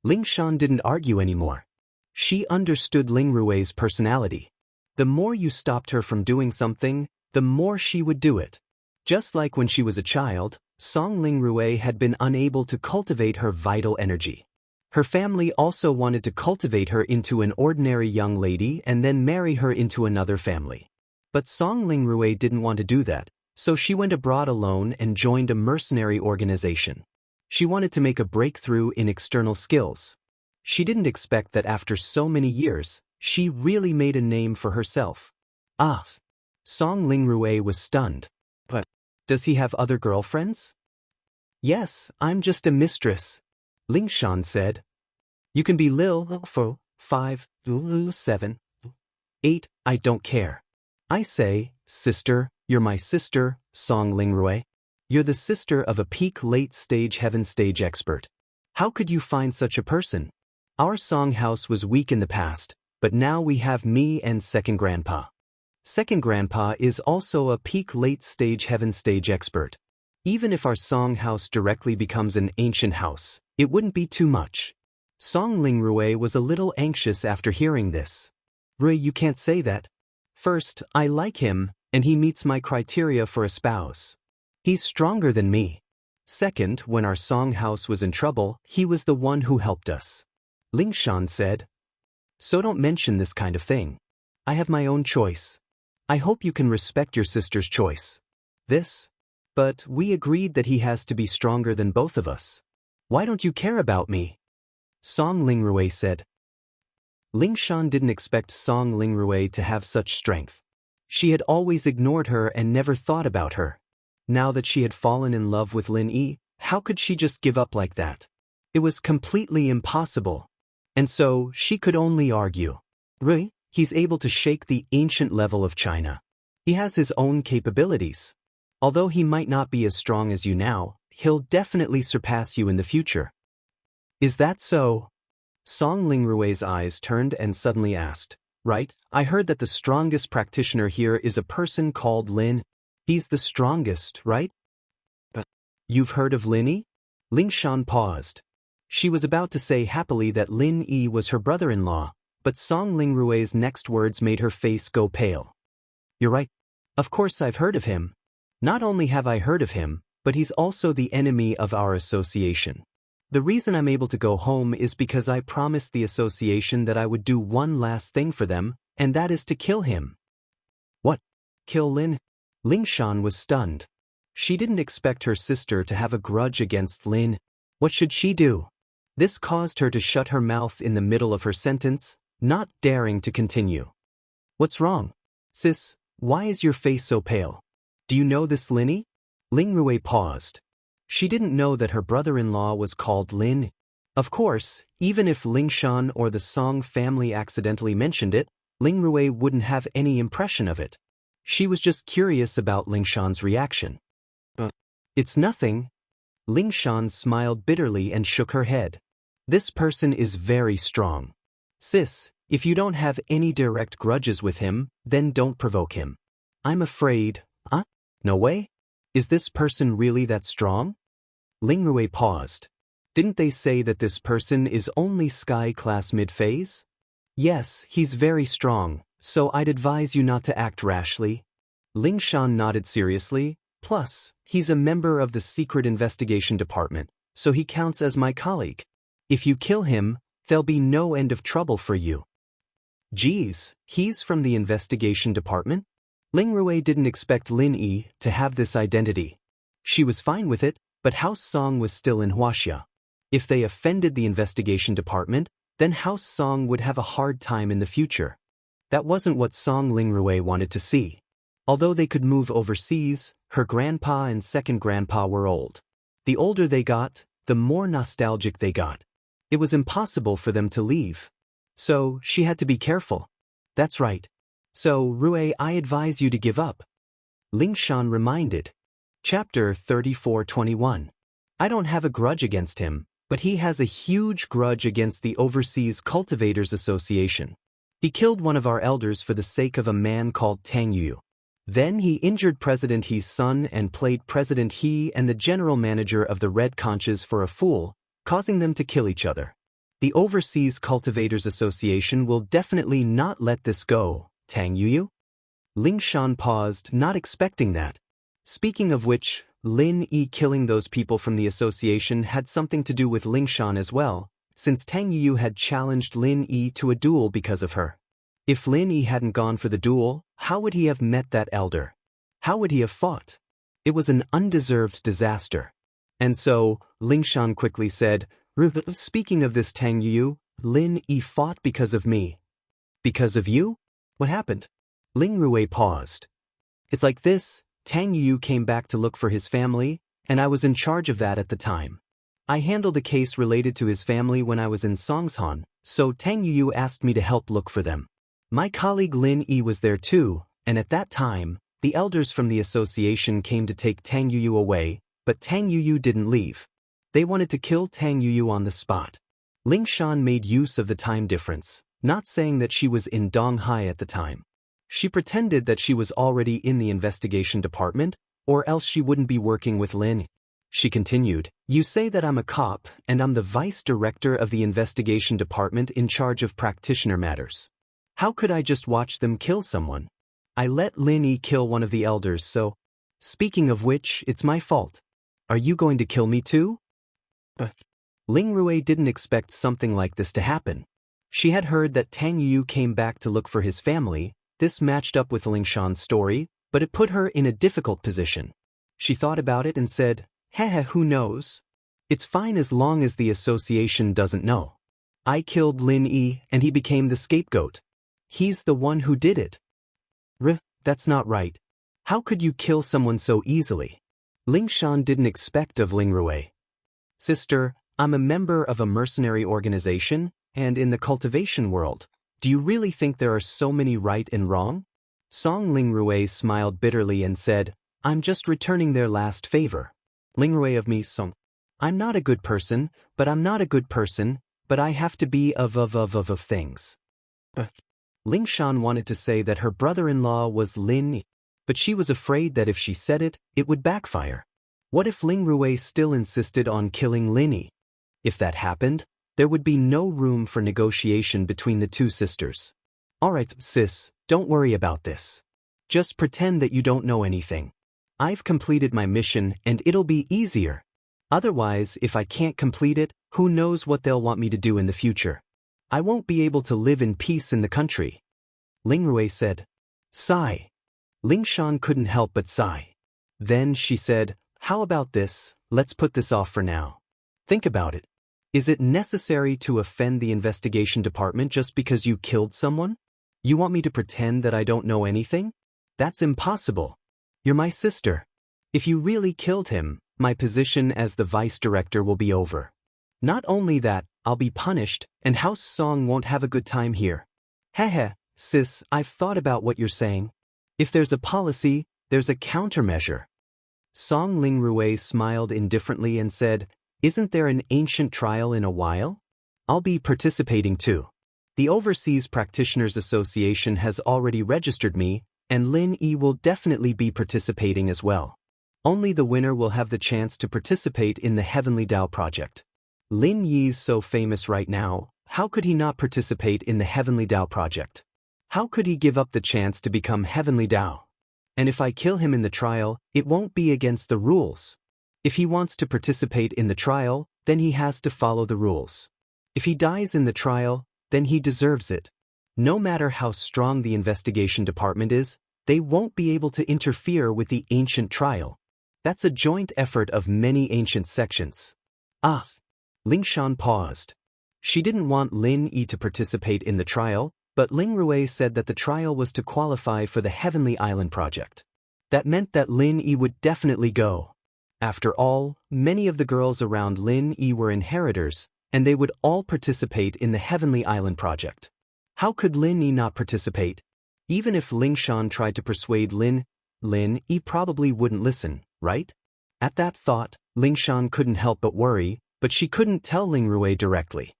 Ling Shan didn't argue anymore. She understood Ling Rui's personality. The more you stopped her from doing something, the more she would do it. Just like when she was a child, Song Ling Rui had been unable to cultivate her vital energy. Her family also wanted to cultivate her into an ordinary young lady and then marry her into another family. But Song Ling Rui didn't want to do that, so she went abroad alone and joined a mercenary organization. She wanted to make a breakthrough in external skills. She didn't expect that after so many years, she really made a name for herself. Song Ling Rui was stunned. But, does he have other girlfriends? Yes, I'm just a mistress, Ling Shan said. You can be Lil, 4, 5, 7, 8, I don't care. I say, sister, you're my sister, Song Ling Rui. You're the sister of a peak late-stage heaven stage expert. How could you find such a person? Our song house was weak in the past, but now we have me and second grandpa. Second grandpa is also a peak late-stage heaven stage expert. Even if our Song house directly becomes an ancient house, it wouldn't be too much. Song Lingrui was a little anxious after hearing this. Rui, you can't say that. First, I like him, and he meets my criteria for a spouse. He's stronger than me. Second, when our Song house was in trouble, he was the one who helped us. Lingshan said. So don't mention this kind of thing. I have my own choice. I hope you can respect your sister's choice. This? But we agreed that he has to be stronger than both of us. Why don't you care about me? Song Lingrui said. Lingshan didn't expect Song Lingrui to have such strength. She had always ignored her and never thought about her. Now that she had fallen in love with Lin Yi, how could she just give up like that? It was completely impossible. And so, she could only argue. Rui, he's able to shake the ancient level of China. He has his own capabilities. Although he might not be as strong as you now, he'll definitely surpass you in the future. Is that so? Song Lingrui's eyes turned and suddenly asked. Right, I heard that the strongest practitioner here is a person called Lin. He's the strongest, right? But you've heard of Lin Yi? Lingshan paused. She was about to say happily that Lin Yi was her brother-in-law, but Song Lingrui's next words made her face go pale. You're right. Of course I've heard of him. Not only have I heard of him, but he's also the enemy of our association. The reason I'm able to go home is because I promised the association that I would do one last thing for them, and that is to kill him. What? Kill Lin? Lingshan was stunned. She didn't expect her sister to have a grudge against Lin. What should she do? This caused her to shut her mouth in the middle of her sentence, not daring to continue. What's wrong? Sis, why is your face so pale? Do you know this Lin Yi? Lingrui paused. She didn't know that her brother-in-law was called Lin. Of course, even if Lingshan or the Song family accidentally mentioned it, Lingrui wouldn't have any impression of it. She was just curious about Lingshan's reaction. It's nothing. Lingshan smiled bitterly and shook her head. This person is very strong. Sis, if you don't have any direct grudges with him, then don't provoke him. I'm afraid. No way? Is this person really that strong? Lingrui paused. Didn't they say that this person is only Sky Class mid-phase? Yes, he's very strong, so I'd advise you not to act rashly. Lingshan nodded seriously. Plus, he's a member of the Secret Investigation Department, so he counts as my colleague. If you kill him, there'll be no end of trouble for you. Geez, he's from the Investigation Department? Lingrui didn't expect Lin Yi to have this identity. She was fine with it, but House Song was still in Huaxia. If they offended the Investigation Department, then House Song would have a hard time in the future. That wasn't what Song Lingrui wanted to see. Although they could move overseas, her grandpa and second grandpa were old. The older they got, the more nostalgic they got. It was impossible for them to leave. So, she had to be careful. That's right. So, Rui, I advise you to give up. Lingshan reminded. Chapter 34:21. I don't have a grudge against him, but he has a huge grudge against the Overseas Cultivators Association. He killed one of our elders for the sake of a man called Tang Yu. Then he injured President He's son and played President He and the general manager of the Red Conches for a fool, causing them to kill each other. The Overseas Cultivators Association will definitely not let this go, Tang Yu? Lingshan paused, not expecting that. Speaking of which, Lin Yi killing those people from the association had something to do with Lingshan as well, since Tang Yu had challenged Lin Yi to a duel because of her. If Lin Yi hadn't gone for the duel, how would he have met that elder? How would he have fought? It was an undeserved disaster. And so, Lingshan quickly said, speaking of this Tang Yu, Lin Yi fought because of me. Because of you? What happened? Lingrui paused. It's like this, Tang Yu came back to look for his family, and I was in charge of that at the time. I handled a case related to his family when I was in Songshan, so Tang Yu asked me to help look for them. My colleague Lin Yi was there too, and at that time, the elders from the association came to take Tang Yu away, but Tang Yu didn't leave. They wanted to kill Tang Yu on the spot. Lingshan made use of the time difference, not saying that she was in Donghai at the time. She pretended that she was already in the investigation department, or else she wouldn't be working with Lin. She continued, "You say that I'm a cop, and I'm the vice director of the investigation department in charge of practitioner matters. How could I just watch them kill someone? I let Lin Yi kill one of the elders, so... Speaking of which, it's my fault. Are you going to kill me too?" But Ling Rui didn't expect something like this to happen. She had heard that Tang Yu came back to look for his family. This matched up with Ling Shan's story, but it put her in a difficult position. She thought about it and said, "Heh, who knows? It's fine as long as the association doesn't know. I killed Lin Yi and he became the scapegoat. He's the one who did it." That's not right. How could you kill someone so easily? Ling Shan didn't expect of Ling Rui. "Sister, I'm a member of a mercenary organization, and in the cultivation world, do you really think there are so many right and wrong?" Song Ling Rui smiled bitterly and said, "I'm just returning their last favor. Ling Rui of me Song. I'm not a good person, but I'm not a good person, but I have to be of things." But Ling Shan wanted to say that her brother-in-law was Lin Yi, but she was afraid that if she said it, it would backfire. What if Ling Rui still insisted on killing Lin Yi? If that happened, there would be no room for negotiation between the two sisters. "Alright, sis, don't worry about this. Just pretend that you don't know anything. I've completed my mission and it'll be easier. Otherwise, if I can't complete it, who knows what they'll want me to do in the future. I won't be able to live in peace in the country." Ling Rui said. Sigh. Ling Shan couldn't help but sigh. Then she said, "How about this, let's put this off for now. Think about it. Is it necessary to offend the investigation department just because you killed someone? You want me to pretend that I don't know anything? That's impossible. You're my sister. If you really killed him, my position as the vice director will be over. Not only that, I'll be punished, and House Song won't have a good time here. Heh, sis, I've thought about what you're saying. If there's a policy, there's a countermeasure." Song Ling Rui smiled indifferently and said, "Isn't there an ancient trial in a while? I'll be participating too. The Overseas Practitioners Association has already registered me, and Lin Yi will definitely be participating as well. Only the winner will have the chance to participate in the Heavenly Dao project. Lin Yi's so famous right now, how could he not participate in the Heavenly Dao project? How could he give up the chance to become Heavenly Dao? And if I kill him in the trial, it won't be against the rules. If he wants to participate in the trial, then he has to follow the rules. If he dies in the trial, then he deserves it. No matter how strong the investigation department is, they won't be able to interfere with the ancient trial. That's a joint effort of many ancient sections." Ling Shan paused. She didn't want Lin Yi to participate in the trial, but Ling Rui said that the trial was to qualify for the Heavenly Island project. That meant that Lin Yi would definitely go. After all, many of the girls around Lin Yi were inheritors, and they would all participate in the Heavenly Island project. How could Lin Yi not participate? Even if Ling Shan tried to persuade Lin Yi probably wouldn't listen, right? At that thought, Ling Shan couldn't help but worry, but she couldn't tell Ling Rui directly.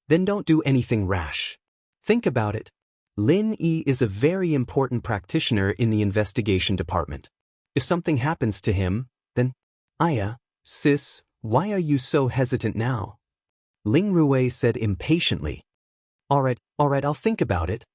"Then don't do anything rash. Think about it. Lin Yi is a very important practitioner in the investigation department. If something happens to him, then... Sis, why are you so hesitant now?" Ling Rui said impatiently. Alright, I'll think about it."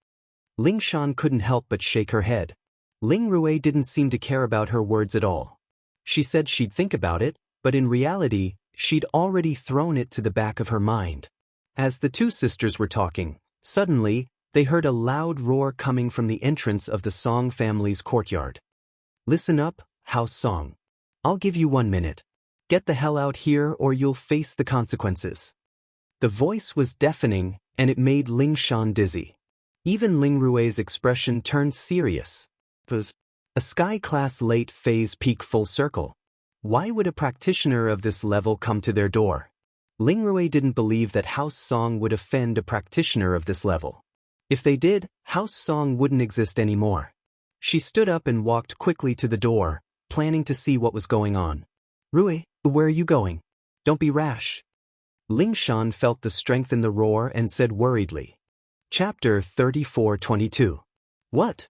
Ling Shan couldn't help but shake her head. Ling Rui didn't seem to care about her words at all. She said she'd think about it, but in reality, she'd already thrown it to the back of her mind. As the two sisters were talking, suddenly, they heard a loud roar coming from the entrance of the Song family's courtyard. "Listen up, House Song. I'll give you 1 minute. Get the hell out here or you'll face the consequences." The voice was deafening, and it made Ling Shan dizzy. Even Ling Rui's expression turned serious. Was a sky-class late phase peak full circle. Why would a practitioner of this level come to their door? Ling Rui didn't believe that House Song would offend a practitioner of this level. If they did, House Song wouldn't exist anymore. She stood up and walked quickly to the door, planning to see what was going on. "Rui, where are you going? Don't be rash." Ling Shan felt the strength in the roar and said worriedly. Chapter 34:22. "What?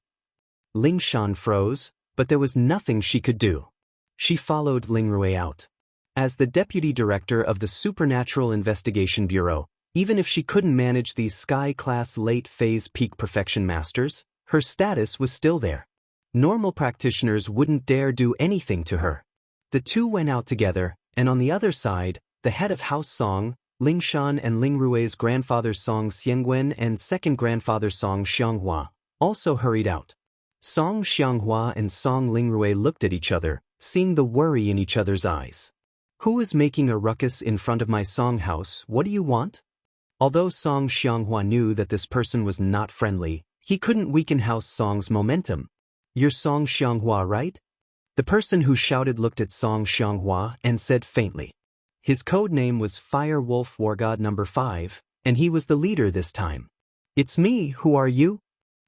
Ling Shan froze, but there was nothing she could do. She followed Ling Rui out. As the deputy director of the Supernatural Investigation Bureau, even if she couldn't manage these sky-class late-phase peak perfection masters, her status was still there. Normal practitioners wouldn't dare do anything to her. The two went out together, and on the other side, the head of House Song, Ling Shan, and Ling Rui's grandfather Song Xiangwen and second grandfather Song Xianghua also hurried out. Song Xianghua and Song Ling Rui looked at each other, seeing the worry in each other's eyes. "Who is making a ruckus in front of my Song house? What do you want?" Although Song Xianghua knew that this person was not friendly, he couldn't weaken House Song's momentum. "You're Song Xianghua, right?" The person who shouted looked at Song Xianghua and said faintly. His code name was Fire Wolf War God Number 5, and he was the leader this time. "It's me, who are you?"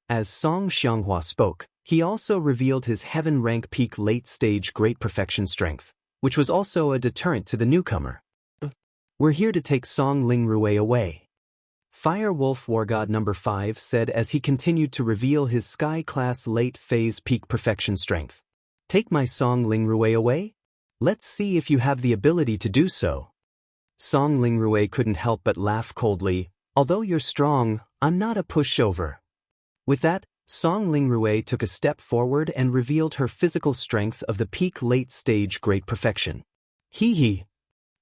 As Song Xianghua spoke, he also revealed his heaven rank peak late stage great perfection strength, which was also a deterrent to the newcomer. "We're here to take Song Ling Rui away," Fire Wolf War God Number 5 said as he continued to reveal his sky-class late-phase peak perfection strength. "Take my Song Ling Rui away? Let's see if you have the ability to do so." Song Ling Rui couldn't help but laugh coldly. "Although you're strong, I'm not a pushover." With that, Song Ling Rui took a step forward and revealed her physical strength of the peak late-stage great perfection. "Hee hee."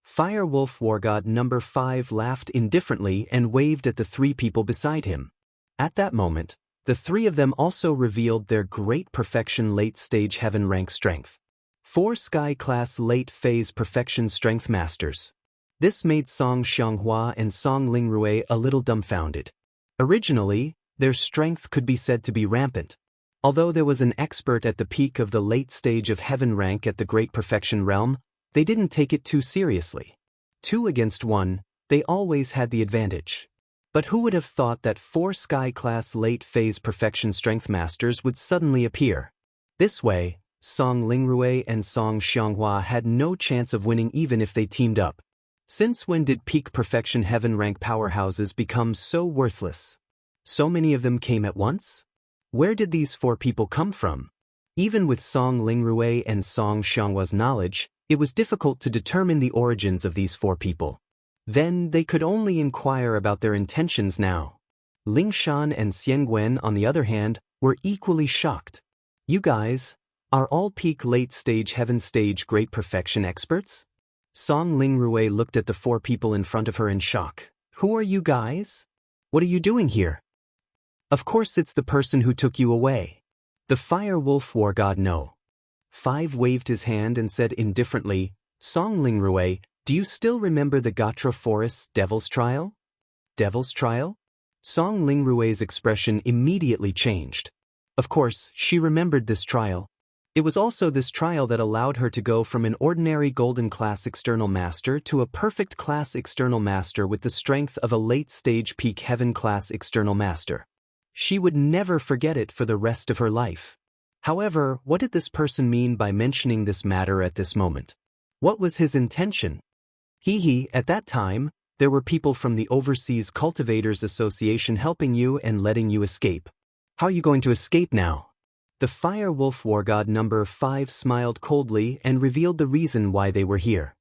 Fire Wolf War God Number 5 laughed indifferently and waved at the three people beside him. At that moment, the three of them also revealed their great perfection late-stage heaven rank strength. 4 sky-class late-phase perfection strength masters. This made Song Xianghua and Song Ling Rui a little dumbfounded. Originally, their strength could be said to be rampant. Although there was an expert at the peak of the late stage of heaven rank at the great perfection realm, they didn't take it too seriously. 2 against 1, they always had the advantage. But who would have thought that 4 sky-class late-phase perfection strength masters would suddenly appear? This way, Song Ling Rui and Song Xianghua had no chance of winning even if they teamed up. Since when did peak perfection heaven rank powerhouses become so worthless? So many of them came at once? Where did these 4 people come from? Even with Song Ling Rui and Song Xianghua's knowledge, it was difficult to determine the origins of these 4 people. Then they could only inquire about their intentions now. Ling Shan and Xiangwen, on the other hand, were equally shocked. "You guys are all peak late-stage heaven stage great perfection experts?" Song Ling Rui looked at the 4 people in front of her in shock. "Who are you guys? What are you doing here?" "Of course it's the person who took you away. The Fire Wolf War God No. 5 waved his hand and said indifferently, "Song Ling Rui, do you still remember the Gatra Forest's Devil's Trial?" "Devil's Trial?" Song Ling Rui's expression immediately changed. Of course, she remembered this trial. It was also this trial that allowed her to go from an ordinary golden class external master to a perfect class external master with the strength of a late-stage peak heaven class external master. She would never forget it for the rest of her life. However, what did this person mean by mentioning this matter at this moment? What was his intention? At that time, there were people from the Overseas Cultivators Association helping you and letting you escape. How are you going to escape now? The Fire Wolf War God Number 5 smiled coldly and revealed the reason why they were here.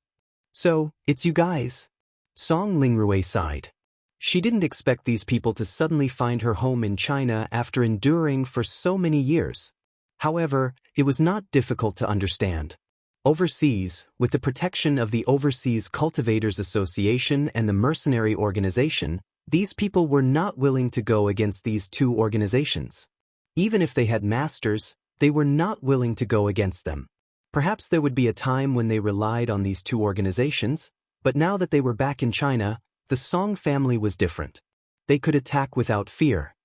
"So, it's you guys?" Song Ling Rui sighed. She didn't expect these people to suddenly find her home in China after enduring for so many years. However, it was not difficult to understand. Overseas, with the protection of the Overseas Cultivators Association and the mercenary organization, these people were not willing to go against these 2 organizations. Even if they had masters, they were not willing to go against them. Perhaps there would be a time when they relied on these 2 organizations, but now that they were back in China, the Song family was different. They could attack without fear.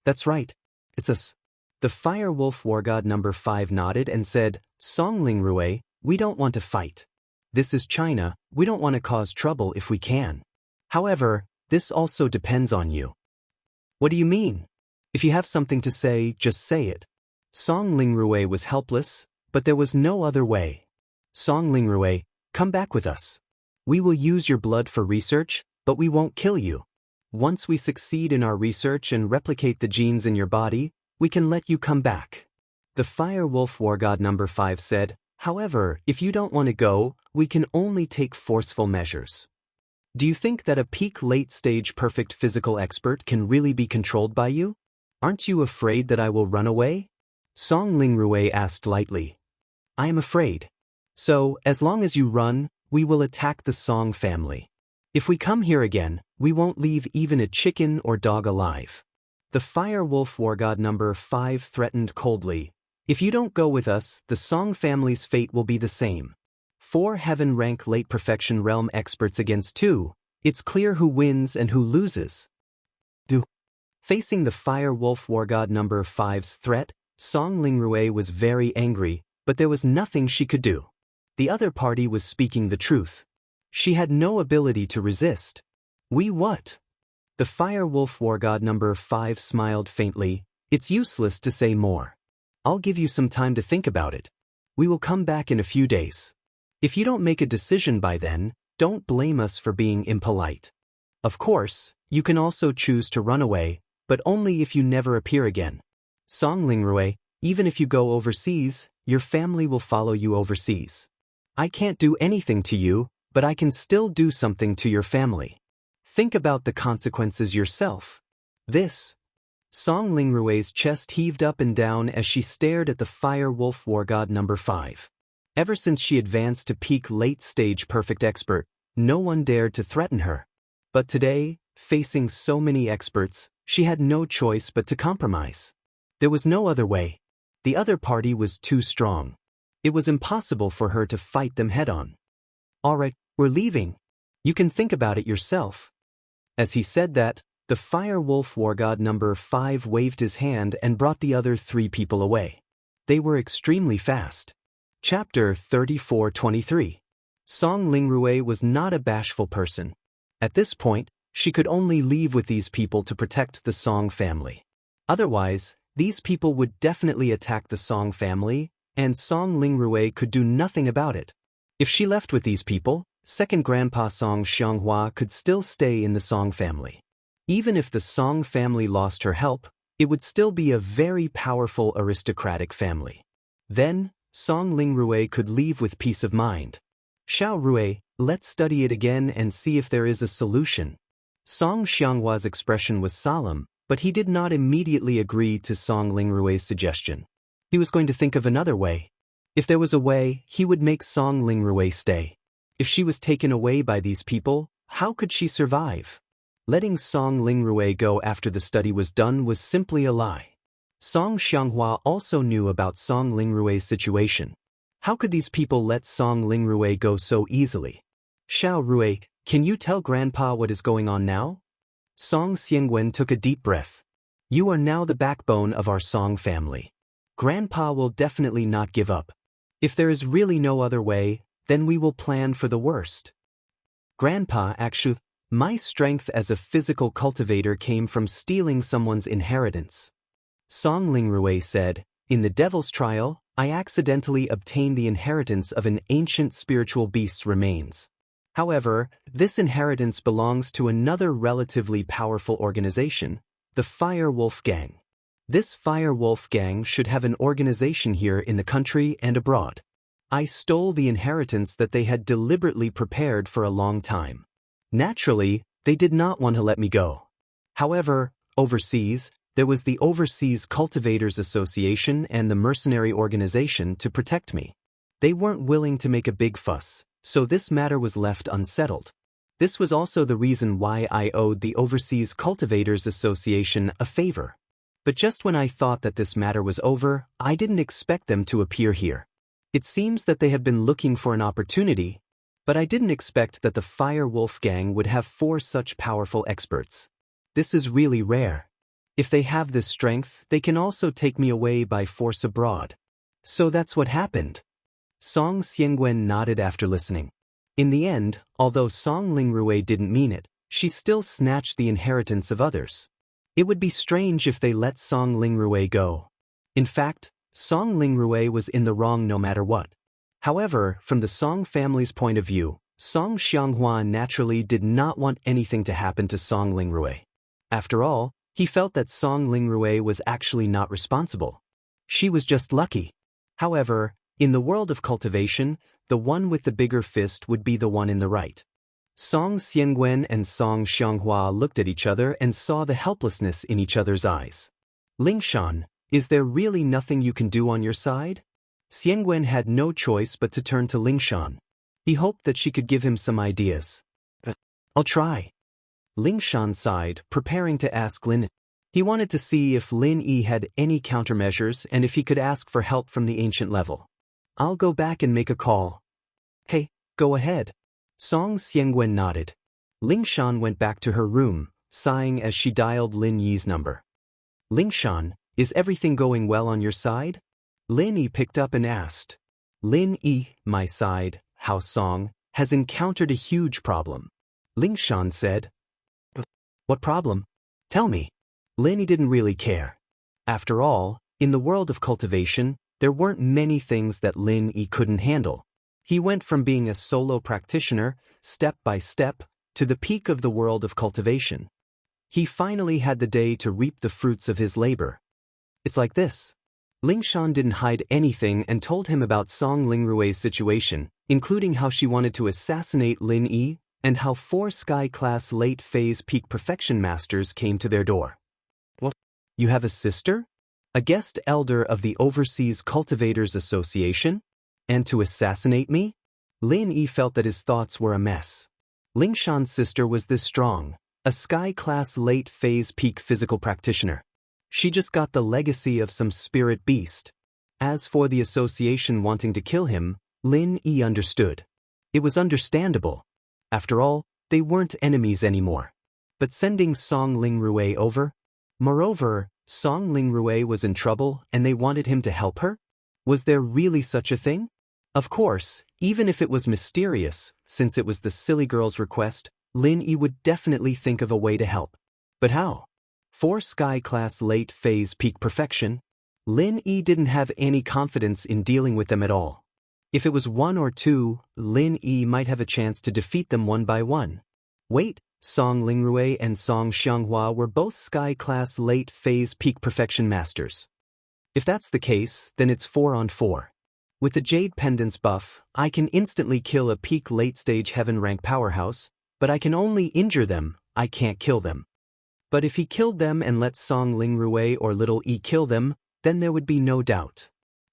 "That's right. It's us." The Fire Wolf War God Number 5 nodded and said, "Song Ling Rui, we don't want to fight. This is China, we don't want to cause trouble if we can. However, this also depends on you." "What do you mean? If you have something to say, just say it." Song Ling Rui was helpless, but there was no other way. "Song Ling Rui, come back with us. We will use your blood for research, but we won't kill you. Once we succeed in our research and replicate the genes in your body, we can let you come back." The fire wolf war god number 5 said, "However, if you don't want to go, we can only take forceful measures." Do you think that a peak late-stage perfect physical expert can really be controlled by you? Aren't you afraid that I will run away? Song Lingrui asked lightly. I am afraid. So, as long as you run, we will attack the Song family. If we come here again, we won't leave even a chicken or dog alive. The fire wolf war god number 5 threatened coldly. If you don't go with us, the Song family's fate will be the same. 4 heaven rank late perfection realm experts against 2. It's clear who wins and who loses. Facing the fire wolf war god number 5's threat, Song Lingrui was very angry, but there was nothing she could do. The other party was speaking the truth. She had no ability to resist. What? The fire wolf war god number 5 smiled faintly. It's useless to say more. I'll give you some time to think about it. We will come back in a few days. If you don't make a decision by then, don't blame us for being impolite. Of course, you can also choose to run away, but only if you never appear again. Song Lingrui, even if you go overseas, your family will follow you overseas. I can't do anything to you, but I can still do something to your family. Think about the consequences yourself. Song Lingrui's chest heaved up and down as she stared at the fire wolf war god number 5. Ever since she advanced to peak late-stage perfect expert, no one dared to threaten her. But today, facing so many experts, she had no choice but to compromise. There was no other way. The other party was too strong. It was impossible for her to fight them head-on. Alright, we're leaving. You can think about it yourself. As he said that, the fire wolf war god number 5 waved his hand and brought the other 3 people away. They were extremely fast. Chapter 34-23. Song Lingrui was not a bashful person. At this point, she could only leave with these people to protect the Song family. Otherwise, these people would definitely attack the Song family, and Song Lingrui could do nothing about it. If she left with these people, second Grandpa Song Xianghua could still stay in the Song family. Even if the Song family lost her help, it would still be a very powerful aristocratic family. Then, Song Lingrui could leave with peace of mind. Xiao Rui, let's study it again and see if there is a solution. Song Xianghua's expression was solemn, but he did not immediately agree to Song Lingrui's suggestion. He was going to think of another way. If there was a way, he would make Song Lingrui stay. If she was taken away by these people, how could she survive? Letting Song Lingrui go after the study was done was simply a lie. Song Xianghua also knew about Song Lingrui's situation. How could these people let Song Lingrui go so easily? Xiao Rui, can you tell Grandpa what is going on now? Song Xiangwen took a deep breath. You are now the backbone of our Song family. Grandpa will definitely not give up. If there is really no other way, then we will plan for the worst. Grandpa, actually, my strength as a physical cultivator came from stealing someone's inheritance. Song Lingrui said, in the Devil's Trial, I accidentally obtained the inheritance of an ancient spiritual beast's remains. However, this inheritance belongs to another relatively powerful organization, the Fire Wolf Gang. This Fire Wolf Gang should have an organization here in the country and abroad. I stole the inheritance that they had deliberately prepared for a long time. Naturally, they did not want to let me go. However, overseas, there was the Overseas Cultivators Association and the mercenary organization to protect me. They weren't willing to make a big fuss, so this matter was left unsettled. This was also the reason why I owed the Overseas Cultivators Association a favor. But just when I thought that this matter was over, I didn't expect them to appear here. It seems that they have been looking for an opportunity, but I didn't expect that the Fire Wolf Gang would have 4 such powerful experts. This is really rare. If they have this strength, they can also take me away by force abroad. So that's what happened. Song Xiangwen nodded after listening. In the end, although Song Lingrui didn't mean it, she still snatched the inheritance of others. It would be strange if they let Song Lingrui go. In fact, Song Lingrui was in the wrong no matter what. However, from the Song family's point of view, Song Xianghua naturally did not want anything to happen to Song Lingrui. After all, he felt that Song Lingrui was actually not responsible. She was just lucky. However, in the world of cultivation, the one with the bigger fist would be the one in the right. Song Xiangwen and Song Xianghua looked at each other and saw the helplessness in each other's eyes. Lingshan, is there really nothing you can do on your side? Xiangwen had no choice but to turn to Lingshan. He hoped that she could give him some ideas. I'll try. Lingshan sighed, preparing to ask Lin. He wanted to see if Lin Yi had any countermeasures and if he could ask for help from the ancient level. I'll go back and make a call. Okay, go ahead. Song Xiangwen nodded. Lingshan went back to her room, sighing as she dialed Lin Yi's number. Lingshan, is everything going well on your side? Lin Yi picked up and asked. Lin Yi, my side, House Song, has encountered a huge problem. Lingshan said. What problem? Tell me. Lin Yi didn't really care. After all, in the world of cultivation, there weren't many things that Lin Yi couldn't handle. He went from being a solo practitioner, step by step, to the peak of the world of cultivation. He finally had the day to reap the fruits of his labor. It's like this. Lingshan didn't hide anything and told him about Song Lingrue's situation, including how she wanted to assassinate Lin Yi, and how 4 sky-class late-phase peak perfection masters came to their door. What? You have a sister? A guest elder of the Overseas Cultivators Association? And to assassinate me? Lin Yi felt that his thoughts were a mess. Lingshan's sister was this strong, a sky-class late-phase peak physical practitioner. She just got the legacy of some spirit beast. As for the association wanting to kill him, Lin Yi understood. It was understandable. After all, they weren't enemies anymore. But sending Song Lingrue over? Moreover, Song Lingrue was in trouble and they wanted him to help her? Was there really such a thing? Of course, even if it was mysterious, since it was the silly girl's request, Lin Yi would definitely think of a way to help. But how? 4 sky-class late-phase peak perfection? Lin Yi didn't have any confidence in dealing with them at all. If it was 1 or 2, Lin Yi might have a chance to defeat them one by one. Wait, Song Lingrue and Song Xianghua were both sky-class late-phase peak perfection masters. If that's the case, then it's 4 on 4. With the Jade Pendant's buff, I can instantly kill a peak late-stage heaven rank powerhouse, but I can only injure them, I can't kill them. But if he killed them and let Song Lingrue or Little E kill them, then there would be no doubt.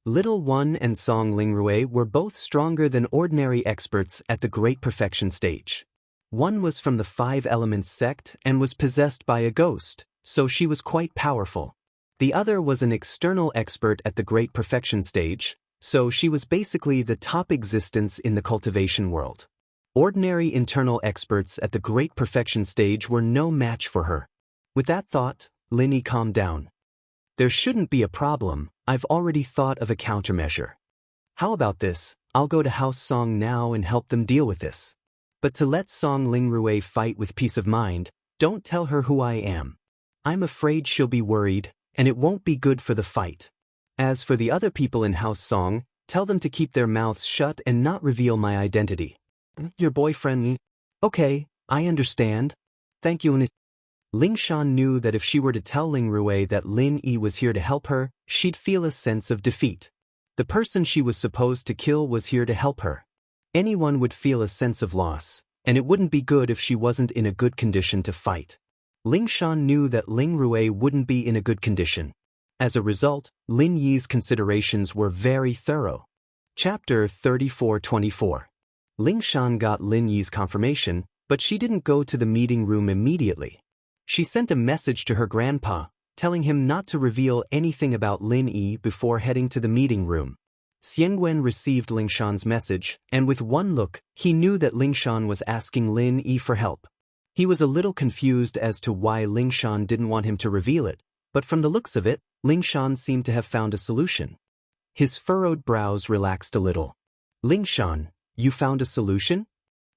Little One and Song Lingrue were both stronger than ordinary experts at the Great Perfection stage. One was from the 5 Elements sect and was possessed by a ghost, so she was quite powerful. The other was an external expert at the Great Perfection stage, so she was basically the top existence in the cultivation world. Ordinary internal experts at the Great Perfection stage were no match for her. With that thought, Lin Yi calmed down. There shouldn't be a problem, I've already thought of a countermeasure. How about this, I'll go to House Song now and help them deal with this. But to let Song Lingrue fight with peace of mind, don't tell her who I am. I'm afraid she'll be worried, and it won't be good for the fight. As for the other people in House Song, tell them to keep their mouths shut and not reveal my identity. Your boyfriend? Okay, I understand. Thank you. Lingshan knew that if she were to tell Lingrue that Lin Yi was here to help her, she'd feel a sense of defeat. The person she was supposed to kill was here to help her. Anyone would feel a sense of loss, and it wouldn't be good if she wasn't in a good condition to fight. Lingshan knew that Lingrue wouldn't be in a good condition. As a result, Lin Yi's considerations were very thorough. Chapter 34-24. Lingshan got Lin Yi's confirmation, but she didn't go to the meeting room immediately. She sent a message to her grandpa, telling him not to reveal anything about Lin Yi before heading to the meeting room. Xiangwen received Lingshan's message, and with one look, he knew that Lingshan was asking Lin Yi for help. He was a little confused as to why Lingshan didn't want him to reveal it, but from the looks of it, Lingshan seemed to have found a solution. His furrowed brows relaxed a little. Lingshan, you found a solution?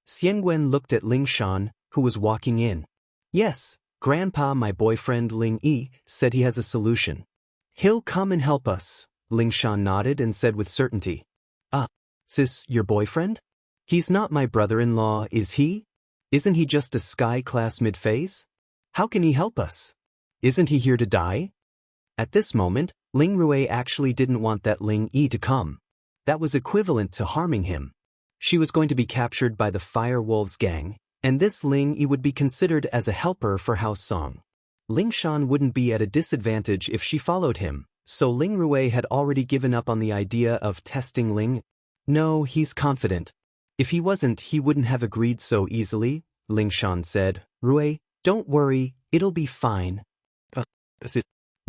Xiangwen looked at Lingshan, who was walking in. Yes, Grandpa, my boyfriend Ling Yi, said he has a solution. He'll come and help us, Lingshan nodded and said with certainty. Ah, sis, your boyfriend? He's not my brother-in-law, is he? Isn't he just a sky-class mid-phase? How can he help us? Isn't he here to die? At this moment, Ling Rui actually didn't want that Ling Yi to come. That was equivalent to harming him. She was going to be captured by the Fire Wolves gang, and this Ling Yi would be considered as a helper for House Song. Ling Shan wouldn't be at a disadvantage if she followed him, so Ling Rui had already given up on the idea of testing Ling. No, he's confident. If he wasn't, he wouldn't have agreed so easily, Ling Shan said. Rui, don't worry, it'll be fine.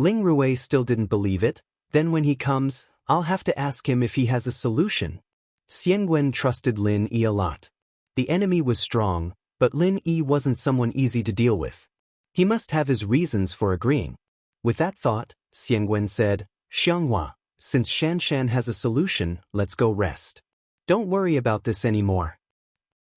Ling Rui still didn't believe it. Then when he comes, I'll have to ask him if he has a solution. Xiangwen trusted Lin Yi a lot. The enemy was strong, but Lin Yi wasn't someone easy to deal with. He must have his reasons for agreeing. With that thought, Xiangwen said, Xianghua, since Shanshan has a solution, let's go rest. Don't worry about this anymore.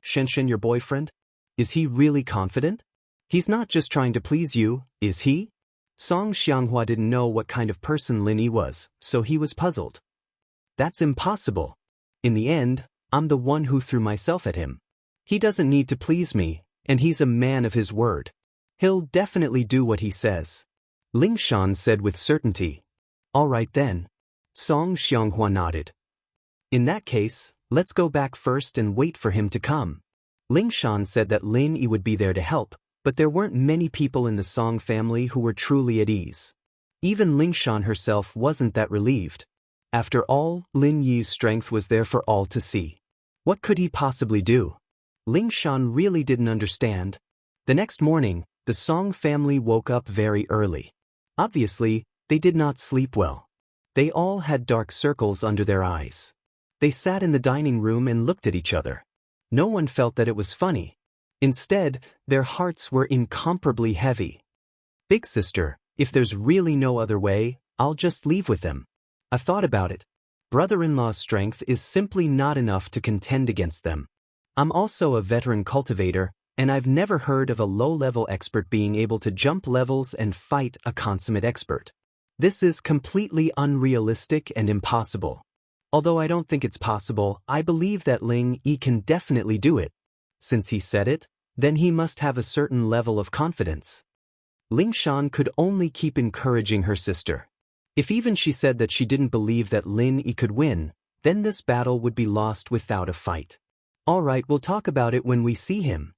Shanshan your boyfriend? Is he really confident? He's not just trying to please you, is he? Song Xianghua didn't know what kind of person Lin Yi was, so he was puzzled. That's impossible. In the end, I'm the one who threw myself at him. He doesn't need to please me, and he's a man of his word. He'll definitely do what he says. Ling Shan said with certainty. All right then. Song Xianghua nodded. In that case, let's go back first and wait for him to come. Ling Shan said that Lin Yi would be there to help, but there weren't many people in the Song family who were truly at ease. Even Ling Shan herself wasn't that relieved. After all, Lin Yi's strength was there for all to see. What could he possibly do? Ling Shan really didn't understand. The next morning, the Song family woke up very early. Obviously, they did not sleep well. They all had dark circles under their eyes. They sat in the dining room and looked at each other. No one felt that it was funny. Instead, their hearts were incomparably heavy. Big sister, if there's really no other way, I'll just leave with them. I've thought about it. Brother-in-law's strength is simply not enough to contend against them. I'm also a veteran cultivator, and I've never heard of a low-level expert being able to jump levels and fight a consummate expert. This is completely unrealistic and impossible. Although I don't think it's possible, I believe that Ling Yi can definitely do it. Since he said it, then he must have a certain level of confidence. Ling Shan could only keep encouraging her sister. If even she said that she didn't believe that Lin Yi could win, then this battle would be lost without a fight. All right, we'll talk about it when we see him.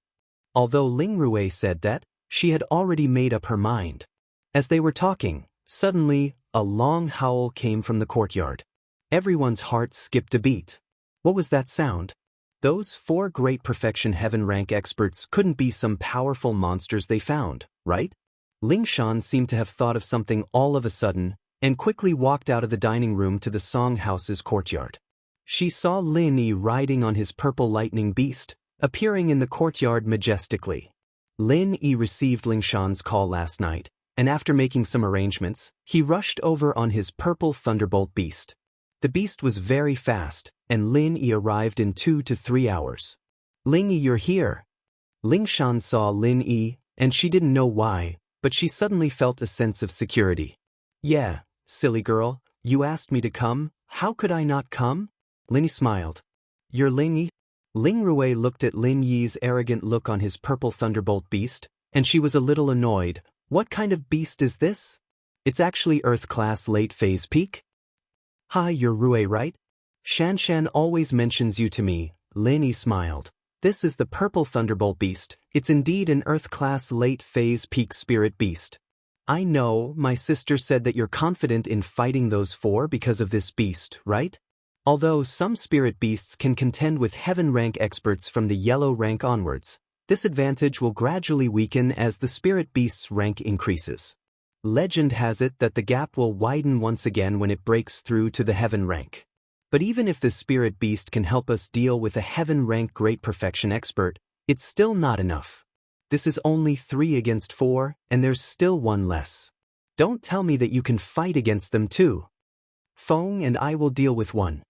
Although Ling Rui said that, she had already made up her mind. As they were talking, suddenly, a long howl came from the courtyard. Everyone's heart skipped a beat. What was that sound? Those 4 great perfection heaven rank experts couldn't be some powerful monsters they found, right? Ling Shan seemed to have thought of something all of a sudden, and quickly walked out of the dining room to the Song house's courtyard. She saw Lin Yi riding on his purple lightning beast, appearing in the courtyard majestically. Lin Yi received Ling Shan's call last night, and after making some arrangements, he rushed over on his purple thunderbolt beast. The beast was very fast, and Lin Yi arrived in 2 to 3 hours. Ling Yi, you're here. Ling Shan saw Lin Yi, and she didn't know why, but she suddenly felt a sense of security. Yeah, silly girl, you asked me to come, how could I not come? Lin Yi smiled. You're Ling Yi? Ling Rui looked at Lin Yi's arrogant look on his purple thunderbolt beast, and she was a little annoyed. What kind of beast is this? It's actually Earth-class late-phase peak? Hi, you're Rui, right? Shanshan always mentions you to me, Lin Yi smiled. This is the purple thunderbolt beast. It's indeed an Earth-class late-phase peak spirit beast. I know, my sister said that you're confident in fighting those 4 because of this beast, right? Although some spirit beasts can contend with heaven rank experts from the yellow rank onwards, this advantage will gradually weaken as the spirit beast's rank increases. Legend has it that the gap will widen once again when it breaks through to the heaven rank. But even if the spirit beast can help us deal with a heaven rank great perfection expert, it's still not enough. This is only 3 against 4, and there's still 1 less. Don't tell me that you can fight against them too. Feng and I will deal with 1.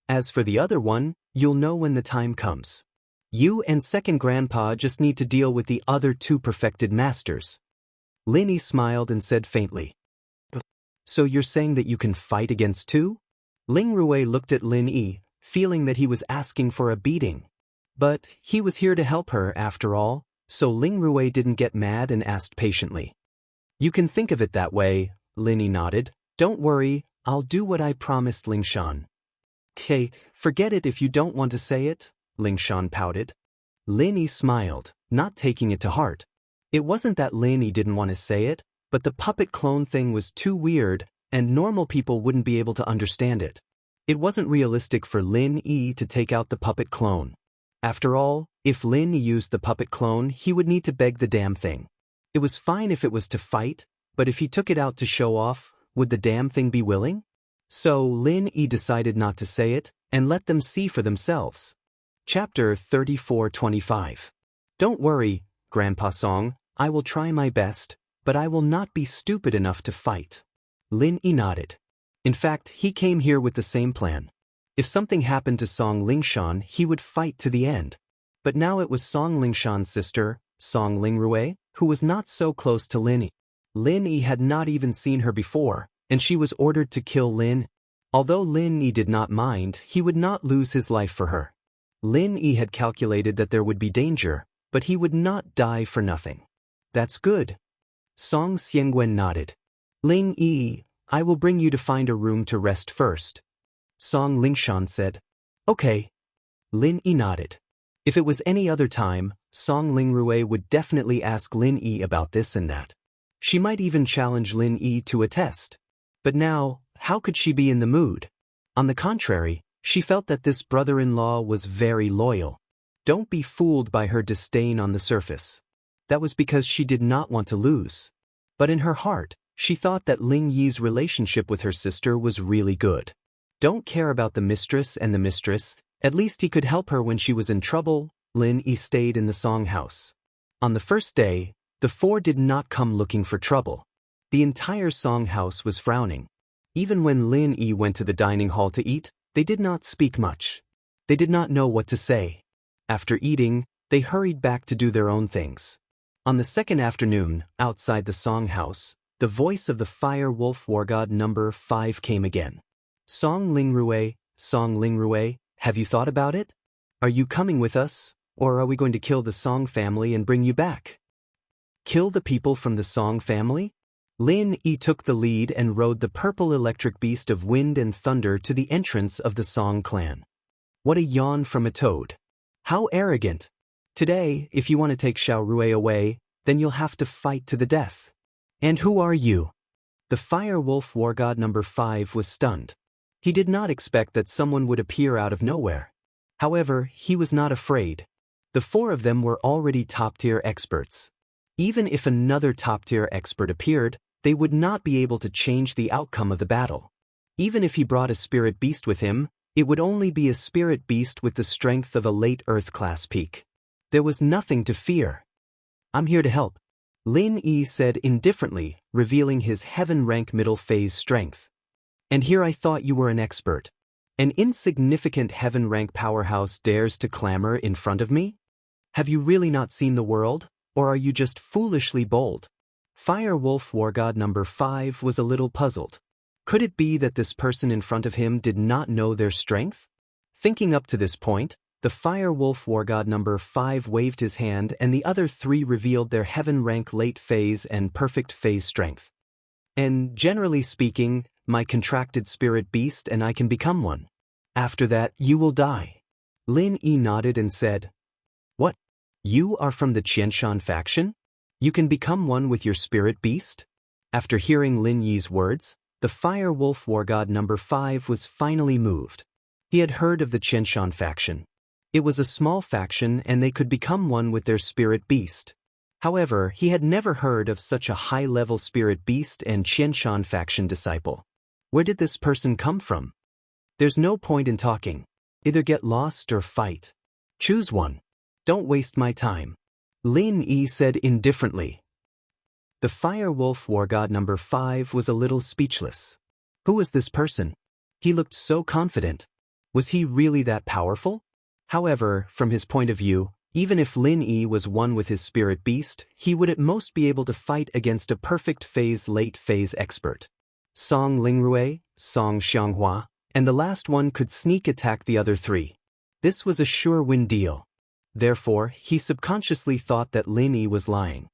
As for the other 1, you'll know when the time comes. You and second grandpa just need to deal with the other 2 perfected masters. Lin Yi smiled and said faintly. So you're saying that you can fight against 2? Ling Rui looked at Lin Yi, feeling that he was asking for a beating. But he was here to help her after all, so Ling Rui didn't get mad and asked patiently. You can think of it that way, Lin Yi nodded. Don't worry, I'll do what I promised, Lingshan. "Okay, forget it if you don't want to say it," Lingshan pouted. Lin Yi smiled, not taking it to heart. It wasn't that Lin Yi didn't want to say it, but the puppet clone thing was too weird, and normal people wouldn't be able to understand it. It wasn't realistic for Lin Yi to take out the puppet clone. After all, if Lin Yi used the puppet clone, he would need to beg the damn thing. It was fine if it was to fight, but if he took it out to show off, would the damn thing be willing? So Lin Yi decided not to say it, and let them see for themselves. Chapter 34:25. Don't worry, Grandpa Song, I will try my best, but I will not be stupid enough to fight. Lin Yi nodded. In fact, he came here with the same plan. If something happened to Song Lingshan, he would fight to the end. But now it was Song Lingshan's sister, Song Lingrui, who was not so close to Lin Yi. Lin Yi had not even seen her before, and she was ordered to kill Lin. Although Lin Yi did not mind, he would not lose his life for her. Lin Yi had calculated that there would be danger, but he would not die for nothing. That's good. Song Xiangwen nodded. Ling Yi, I will bring you to find a room to rest first. Song Lingshan said. Okay. Lin Yi nodded. If it was any other time, Song Lingrui would definitely ask Lin Yi about this and that. She might even challenge Lin Yi to a test. But now, how could she be in the mood? On the contrary, she felt that this brother-in-law was very loyal. Don't be fooled by her disdain on the surface. That was because she did not want to lose. But in her heart, she thought that Ling Yi's relationship with her sister was really good. Don't care about the mistress and the mistress, at least he could help her when she was in trouble. Lin Yi stayed in the Song house. On the first day, the four did not come looking for trouble. The entire Song house was frowning. Even when Lin Yi went to the dining hall to eat, they did not speak much. They did not know what to say. After eating, they hurried back to do their own things. On the second afternoon, outside the Song house, the voice of the Fire Wolf War God number 5 came again. Song Lingrui, have you thought about it? Are you coming with us, or are we going to kill the Song family and bring you back? Kill the people from the Song family? Lin Yi took the lead and rode the purple electric beast of wind and thunder to the entrance of the Song clan. What a yawn from a toad. How arrogant. Today, if you want to take Xiaorui away, then you'll have to fight to the death. And who are you? The Fire Wolf War God number 5 was stunned. He did not expect that someone would appear out of nowhere. However, he was not afraid. The four of them were already top-tier experts. Even if another top-tier expert appeared, they would not be able to change the outcome of the battle. Even if he brought a spirit beast with him, it would only be a spirit beast with the strength of a late Earth-class peak. There was nothing to fear. I'm here to help, Lin Yi said indifferently, revealing his heaven-rank middle phase strength. And here I thought you were an expert. An insignificant heaven-rank powerhouse dares to clamor in front of me? Have you really not seen the world, or are you just foolishly bold? Fire Wolf War God number 5 was a little puzzled. Could it be that this person in front of him did not know their strength? Thinking up to this point, the Fire Wolf War God number 5 waved his hand and the other 3 revealed their heaven-rank late phase and perfect phase strength. And generally speaking, my contracted spirit beast and I can become one. After that, you will die. Lin Yi nodded and said, What? You are from the Qianshan faction? You can become one with your spirit beast? After hearing Lin Yi's words, the Fire Wolf War God number 5 was finally moved. He had heard of the Qianshan faction. It was a small faction and they could become one with their spirit beast. However, he had never heard of such a high-level spirit beast and Qianshan faction disciple. Where did this person come from? There's no point in talking. Either get lost or fight. Choose one. Don't waste my time. Lin Yi said indifferently. The Fire Wolf War God number 5 was a little speechless. Who was this person? He looked so confident. Was he really that powerful? However, from his point of view, even if Lin Yi was one with his spirit beast, he would at most be able to fight against a perfect phase late phase expert. Song Lingrui, Song Xianghua, and the last one could sneak attack the other 3. This was a sure win deal. Therefore, he subconsciously thought that Lin Yi was lying.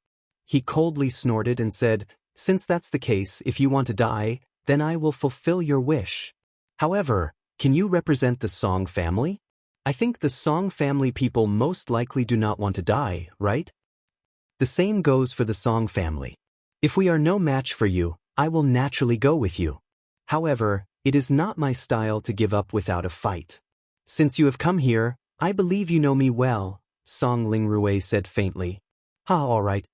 He coldly snorted and said, Since that's the case, if you want to die, then I will fulfill your wish. However, can you represent the Song family? I think the Song family people most likely do not want to die, right? The same goes for the Song family. If we are no match for you, I will naturally go with you. However, it is not my style to give up without a fight. Since you have come here, I believe you know me well, Song Lingrui said faintly. All right.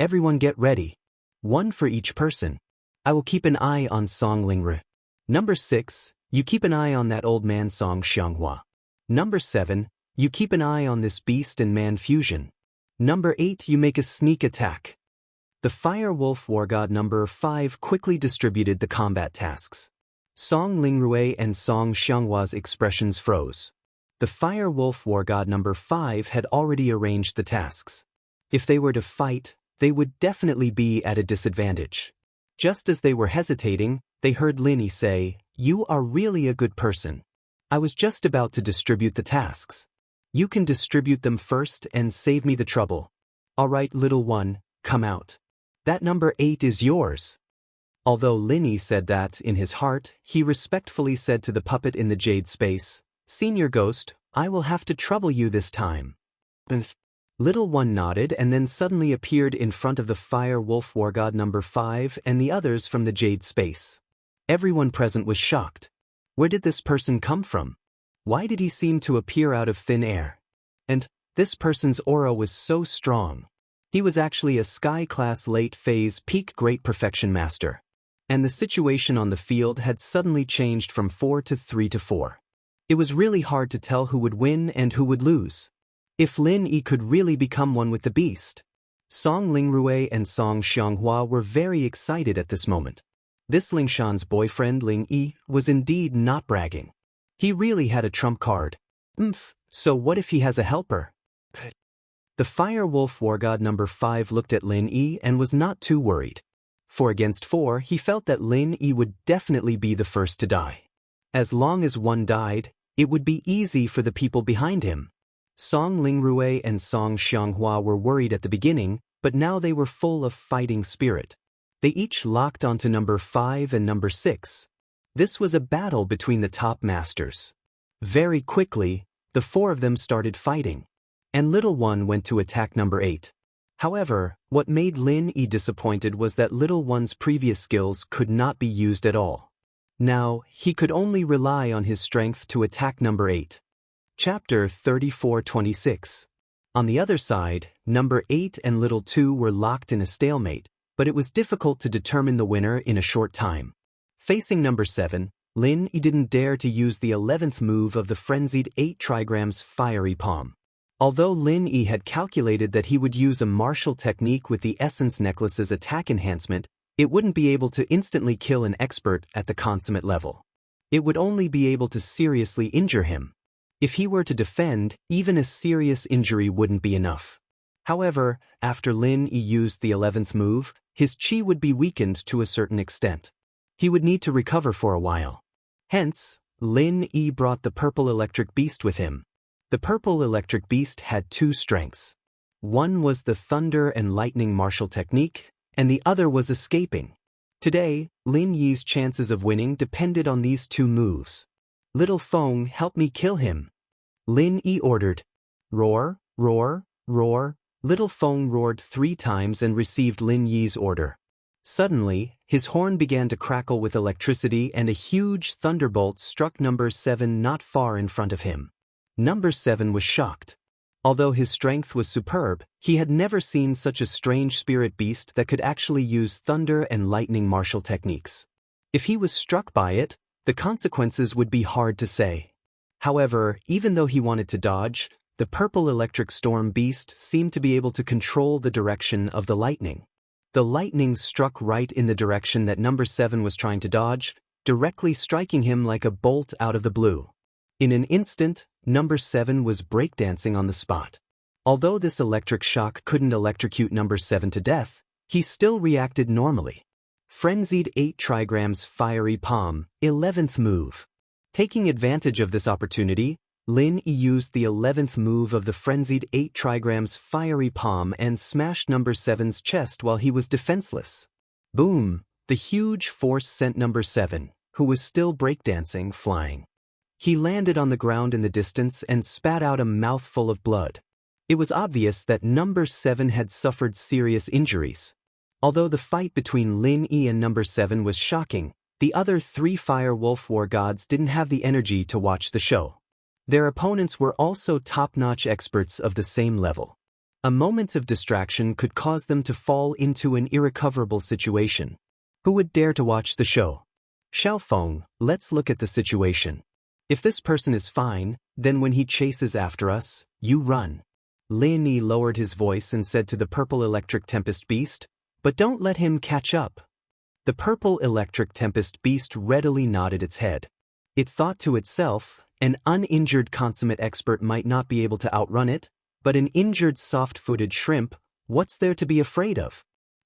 Everyone get ready. One for each person. I will keep an eye on Song Lingrui. Number 6, you keep an eye on that old man Song Xianghua. Number 7, you keep an eye on this beast and man fusion. Number 8, you make a sneak attack. The Fire Wolf War God number 5 quickly distributed the combat tasks. Song Lingrui and Song Xianghua's expressions froze. The Fire Wolf War God number 5 had already arranged the tasks. If they were to fight, they would definitely be at a disadvantage. Just as they were hesitating, they heard Lin Yi say, "You are really a good person. I was just about to distribute the tasks. You can distribute them first and save me the trouble. All right, little one, come out. That number 8 is yours." Although Lin Yi said that in his heart, he respectfully said to the puppet in the jade space, "Senior Ghost, I will have to trouble you this time." Little one nodded and then suddenly appeared in front of the Fire Wolf War God number 5 and the others from the jade space. Everyone present was shocked. Where did this person come from? Why did he seem to appear out of thin air? And this person's aura was so strong. He was actually a Sky-class late-phase peak Great Perfection Master. And the situation on the field had suddenly changed from 4 to 3 to 4. It was really hard to tell who would win and who would lose. If Lin Yi could really become one with the beast. Song Lingrui and Song Xianghua were very excited at this moment. This Lingshan's boyfriend Ling Yi was indeed not bragging. He really had a trump card. So what if he has a helper? The Fire Wolf War God number 5 looked at Lin Yi and was not too worried. 4 against 4, he felt that Lin Yi would definitely be the first to die. As long as one died, it would be easy for the people behind him. Song Lingrui and Song Xianghua were worried at the beginning, but now they were full of fighting spirit. They each locked onto number 5 and number 6. This was a battle between the top masters. Very quickly, the 4 of them started fighting. And Little One went to attack number 8. However, what made Lin Yi disappointed was that Little One's previous skills could not be used at all. Now, he could only rely on his strength to attack number 8. Chapter 34-26. On the other side, number 8 and Little 2 were locked in a stalemate, but it was difficult to determine the winner in a short time. Facing number 7, Lin Yi didn't dare to use the 11th move of the frenzied 8 trigrams Fiery Palm. Although Lin Yi had calculated that he would use a martial technique with the Essence Necklace's attack enhancement, it wouldn't be able to instantly kill an expert at the consummate level. It would only be able to seriously injure him. If he were to defend, even a serious injury wouldn't be enough. However, after Lin Yi used the 11th move, his chi would be weakened to a certain extent. He would need to recover for a while. Hence, Lin Yi brought the Purple Electric Beast with him. The Purple Electric Beast had 2 strengths. One was the Thunder and Lightning martial technique, and the other was escaping. Today, Lin Yi's chances of winning depended on these 2 moves. Little Feng, help me kill him. Lin Yi ordered. Roar, roar, roar. Little Feng roared 3 times and received Lin Yi's order. Suddenly, his horn began to crackle with electricity and a huge thunderbolt struck number 7 not far in front of him. Number 7 was shocked. Although his strength was superb, he had never seen such a strange spirit beast that could actually use thunder and lightning martial techniques. If he was struck by it, the consequences would be hard to say. However, even though he wanted to dodge, the Purple Electric Storm Beast seemed to be able to control the direction of the lightning. The lightning struck right in the direction that number 7 was trying to dodge, directly striking him like a bolt out of the blue. In an instant, number 7 was breakdancing on the spot. Although this electric shock couldn't electrocute number 7 to death, he still reacted normally. Frenzied 8 trigrams Fiery Palm, 11th move. Taking advantage of this opportunity, Lin Yi used the 11th move of the frenzied 8 trigrams Fiery Palm and smashed number 7's chest while he was defenseless. Boom! The huge force sent number 7, who was still breakdancing, flying. He landed on the ground in the distance and spat out a mouthful of blood. It was obvious that number 7 had suffered serious injuries. Although the fight between Lin Yi and number 7 was shocking, the other 3 Fire Wolf War Gods didn't have the energy to watch the show. Their opponents were also top-notch experts of the same level. A moment of distraction could cause them to fall into an irrecoverable situation. Who would dare to watch the show? Xiaofeng, let's look at the situation. If this person is fine, then when he chases after us, you run. Lin Yi lowered his voice and said to the purple electric tempest beast, but don't let him catch up. The purple electric tempest beast readily nodded its head. It thought to itself, an uninjured consummate expert might not be able to outrun it, but an injured soft-footed shrimp, what's there to be afraid of?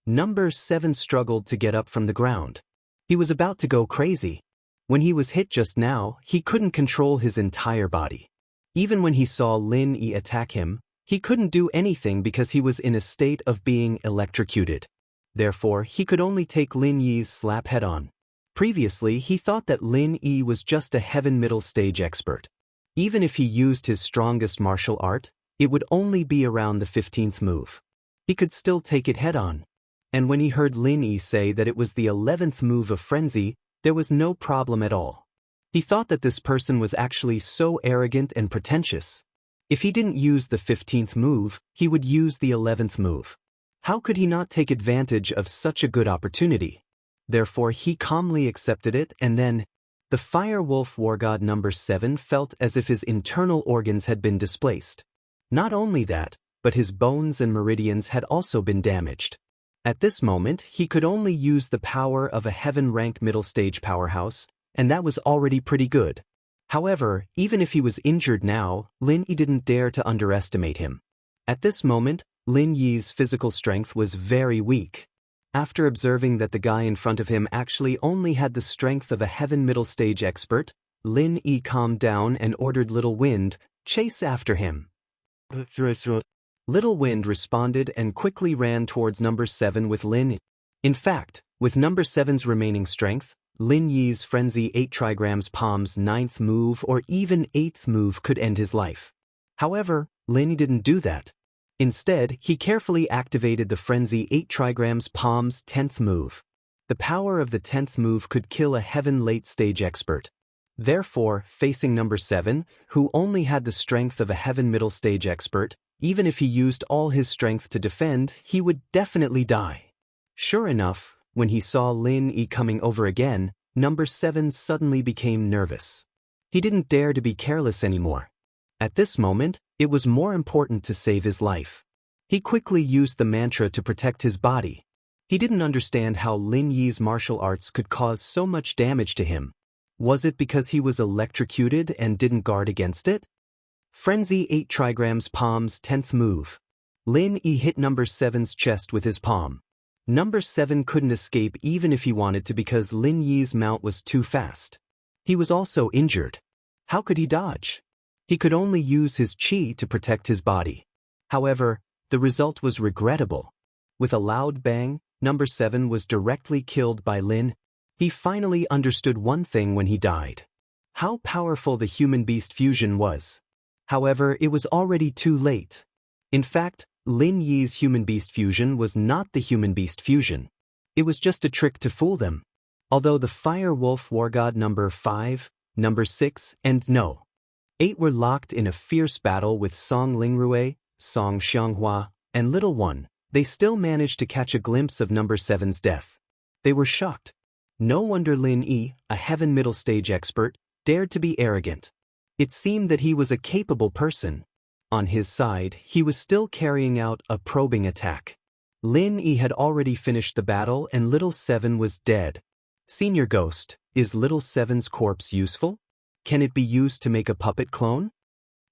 Number 7 struggled to get up from the ground. He was about to go crazy. When he was hit just now, he couldn't control his entire body. Even when he saw Lin Yi attack him, he couldn't do anything because he was in a state of being electrocuted. Therefore, he could only take Lin Yi's slap head-on. Previously, he thought that Lin Yi was just a heaven middle stage expert. Even if he used his strongest martial art, it would only be around the 15th move. He could still take it head-on. And when he heard Lin Yi say that it was the 11th move of frenzy, there was no problem at all. He thought that this person was actually so arrogant and pretentious. If he didn't use the 15th move, he would use the 11th move. How could he not take advantage of such a good opportunity? Therefore, he calmly accepted it, and then, the Fire Wolf War God number 7 felt as if his internal organs had been displaced. Not only that, but his bones and meridians had also been damaged. At this moment, he could only use the power of a heaven-rank middle-stage powerhouse, and that was already pretty good. However, even if he was injured now, Lin Yi didn't dare to underestimate him. At this moment, Lin Yi's physical strength was very weak. After observing that the guy in front of him actually only had the strength of a heaven middle-stage expert, Lin Yi calmed down and ordered Little Wind, chase after him. Little Wind responded and quickly ran towards number 7 with Lin Yi. In fact, with number 7's remaining strength, Lin Yi's Frenzy 8 trigrams Palm's 9th move or even 8th move could end his life. However, Lin Yi didn't do that. Instead, he carefully activated the Frenzy 8 trigrams Palm's 10th move. The power of the 10th move could kill a heaven late-stage expert. Therefore, facing number 7, who only had the strength of a heaven middle-stage expert, even if he used all his strength to defend, he would definitely die. Sure enough, when he saw Lin Yi coming over again, number 7 suddenly became nervous. He didn't dare to be careless anymore. At this moment, it was more important to save his life. He quickly used the mantra to protect his body. He didn't understand how Lin Yi's martial arts could cause so much damage to him. Was it because he was electrocuted and didn't guard against it? Frenzy 8 trigrams Palm's 10th move. Lin Yi hit number 7's chest with his palm. Number 7 couldn't escape even if he wanted to because Lin Yi's mount was too fast. He was also injured. How could he dodge? He could only use his chi to protect his body. However, the result was regrettable. With a loud bang, number 7 was directly killed by Lin. He finally understood one thing when he died: how powerful the human-beast fusion was. However, it was already too late. In fact, Lin Yi's human-beast fusion was not the human-beast fusion. It was just a trick to fool them. Although the Fire Wolf War God number 5, number 6, and no. 8 were locked in a fierce battle with Song Lingrui, Song Xianghua, and Little One, they still managed to catch a glimpse of number 7's death. They were shocked. No wonder Lin Yi, a heaven middle stage expert, dared to be arrogant. It seemed that he was a capable person. On his side, he was still carrying out a probing attack. Lin Yi had already finished the battle and Little 7 was dead. Senior Ghost, is Little 7's corpse useful? Can it be used to make a puppet clone?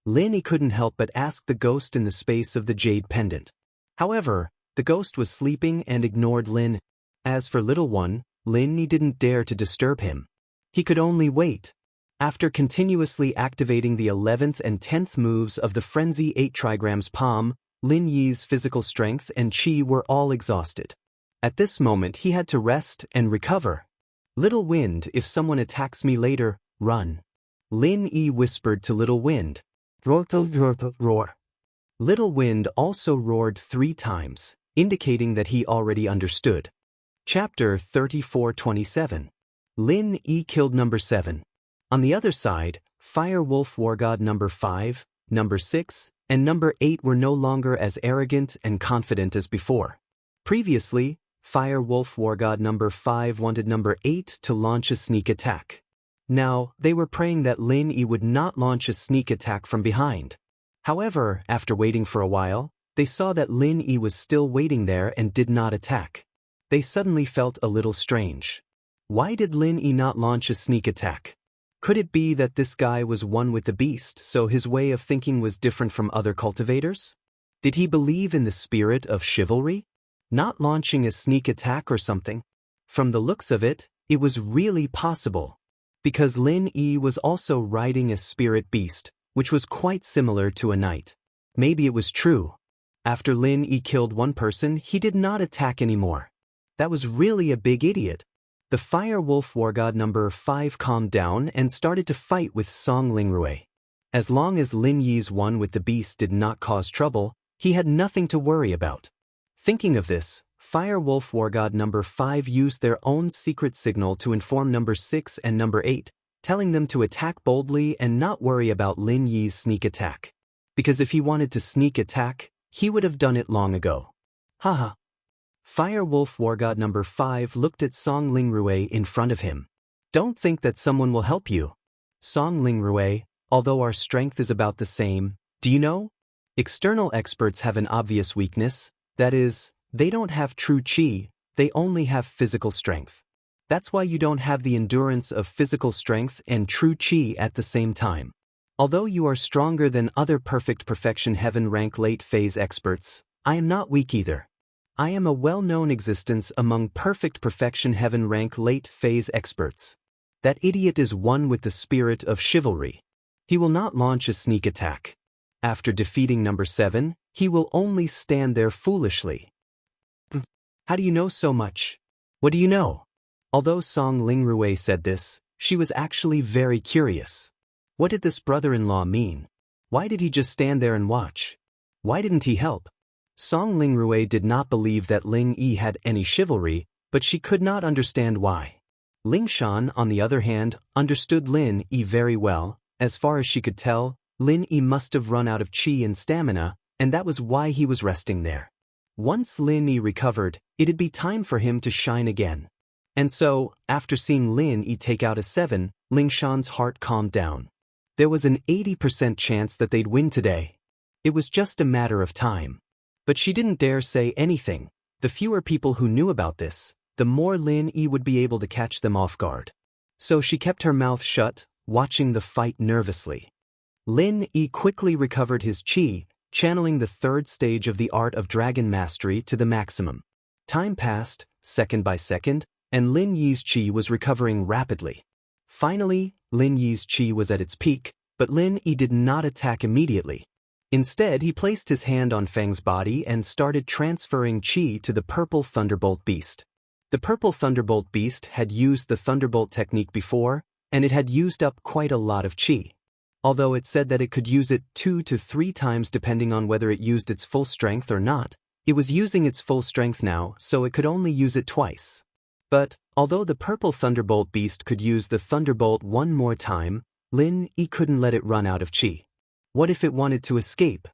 Lin Yi couldn't help but ask the ghost in the space of the jade pendant. However, the ghost was sleeping and ignored Lin. As for Little One, Lin Yi didn't dare to disturb him. He could only wait. After continuously activating the 11th and 10th moves of the Frenzy 8 trigrams Palm, Lin Yi's physical strength and chi were all exhausted. At this moment he had to rest and recover. Little Wind, if someone attacks me later, run. Lin Yi whispered to Little Wind. Roar, roar, roar. Little Wind also roared 3 times, indicating that he already understood. Chapter 34:27. Lin Yi killed number 7. On the other side, Fire Wolf War God number 5, number 6, and number 8 were no longer as arrogant and confident as before. Previously, Fire Wolf War God number 5 wanted number 8 to launch a sneak attack. Now, they were praying that Lin Yi would not launch a sneak attack from behind. However, after waiting for a while, they saw that Lin Yi was still waiting there and did not attack. They suddenly felt a little strange. Why did Lin Yi not launch a sneak attack? Could it be that this guy was one with the beast, so his way of thinking was different from other cultivators? Did he believe in the spirit of chivalry? Not launching a sneak attack or something? From the looks of it, it was really possible. Because Lin Yi was also riding a spirit beast, which was quite similar to a knight. Maybe it was true. After Lin Yi killed one person, he did not attack anymore. That was really a big idiot. The Fire Wolf War God number 5 calmed down and started to fight with Song Lingrui. As long as Lin Yi's one with the beast did not cause trouble, he had nothing to worry about. Thinking of this, Fire Wolf War God number 5 used their own secret signal to inform number 6 and number 8, telling them to attack boldly and not worry about Lin Yi's sneak attack. Because if he wanted to sneak attack, he would have done it long ago. Haha. Fire Wolf War God number 5 looked at Song Lingrui in front of him. Don't think that someone will help you. Song Lingrui, although our strength is about the same, do you know? External experts have an obvious weakness, that is, they don't have true chi, they only have physical strength. That's why you don't have the endurance of physical strength and true chi at the same time. Although you are stronger than other perfect perfection heaven rank late phase experts, I am not weak either. I am a well-known existence among perfect perfection heaven rank late phase experts. That idiot is one with the spirit of chivalry. He will not launch a sneak attack. After defeating number 7, he will only stand there foolishly. How do you know so much? What do you know? Although Song Lingrui said this, she was actually very curious. What did this brother-in-law mean? Why did he just stand there and watch? Why didn't he help? Song Lingrui did not believe that Ling Yi had any chivalry, but she could not understand why. Ling Shan, on the other hand, understood Lin Yi very well. As far as she could tell, Lin Yi must have run out of chi and stamina, and that was why he was resting there. Once Lin Yi recovered, it'd be time for him to shine again. And so, after seeing Lin Yi take out a 7, Ling Shan's heart calmed down. There was an 80% chance that they'd win today. It was just a matter of time. But she didn't dare say anything. The fewer people who knew about this, the more Lin Yi would be able to catch them off guard. So she kept her mouth shut, watching the fight nervously. Lin Yi quickly recovered his chi, channeling the 3rd stage of the art of dragon mastery to the maximum. Time passed, second by second, and Lin Yi's chi was recovering rapidly. Finally, Lin Yi's chi was at its peak, but Lin Yi did not attack immediately. Instead, he placed his hand on Feng's body and started transferring chi to the purple Thunderbolt beast. The purple Thunderbolt beast had used the Thunderbolt technique before, and it had used up quite a lot of chi. Although it said that it could use it 2 to 3 times depending on whether it used its full strength or not, it was using its full strength now, so it could only use it twice. But, although the purple Thunderbolt beast could use the Thunderbolt one more time, Lin Yi couldn't let it run out of chi. What if it wanted to escape?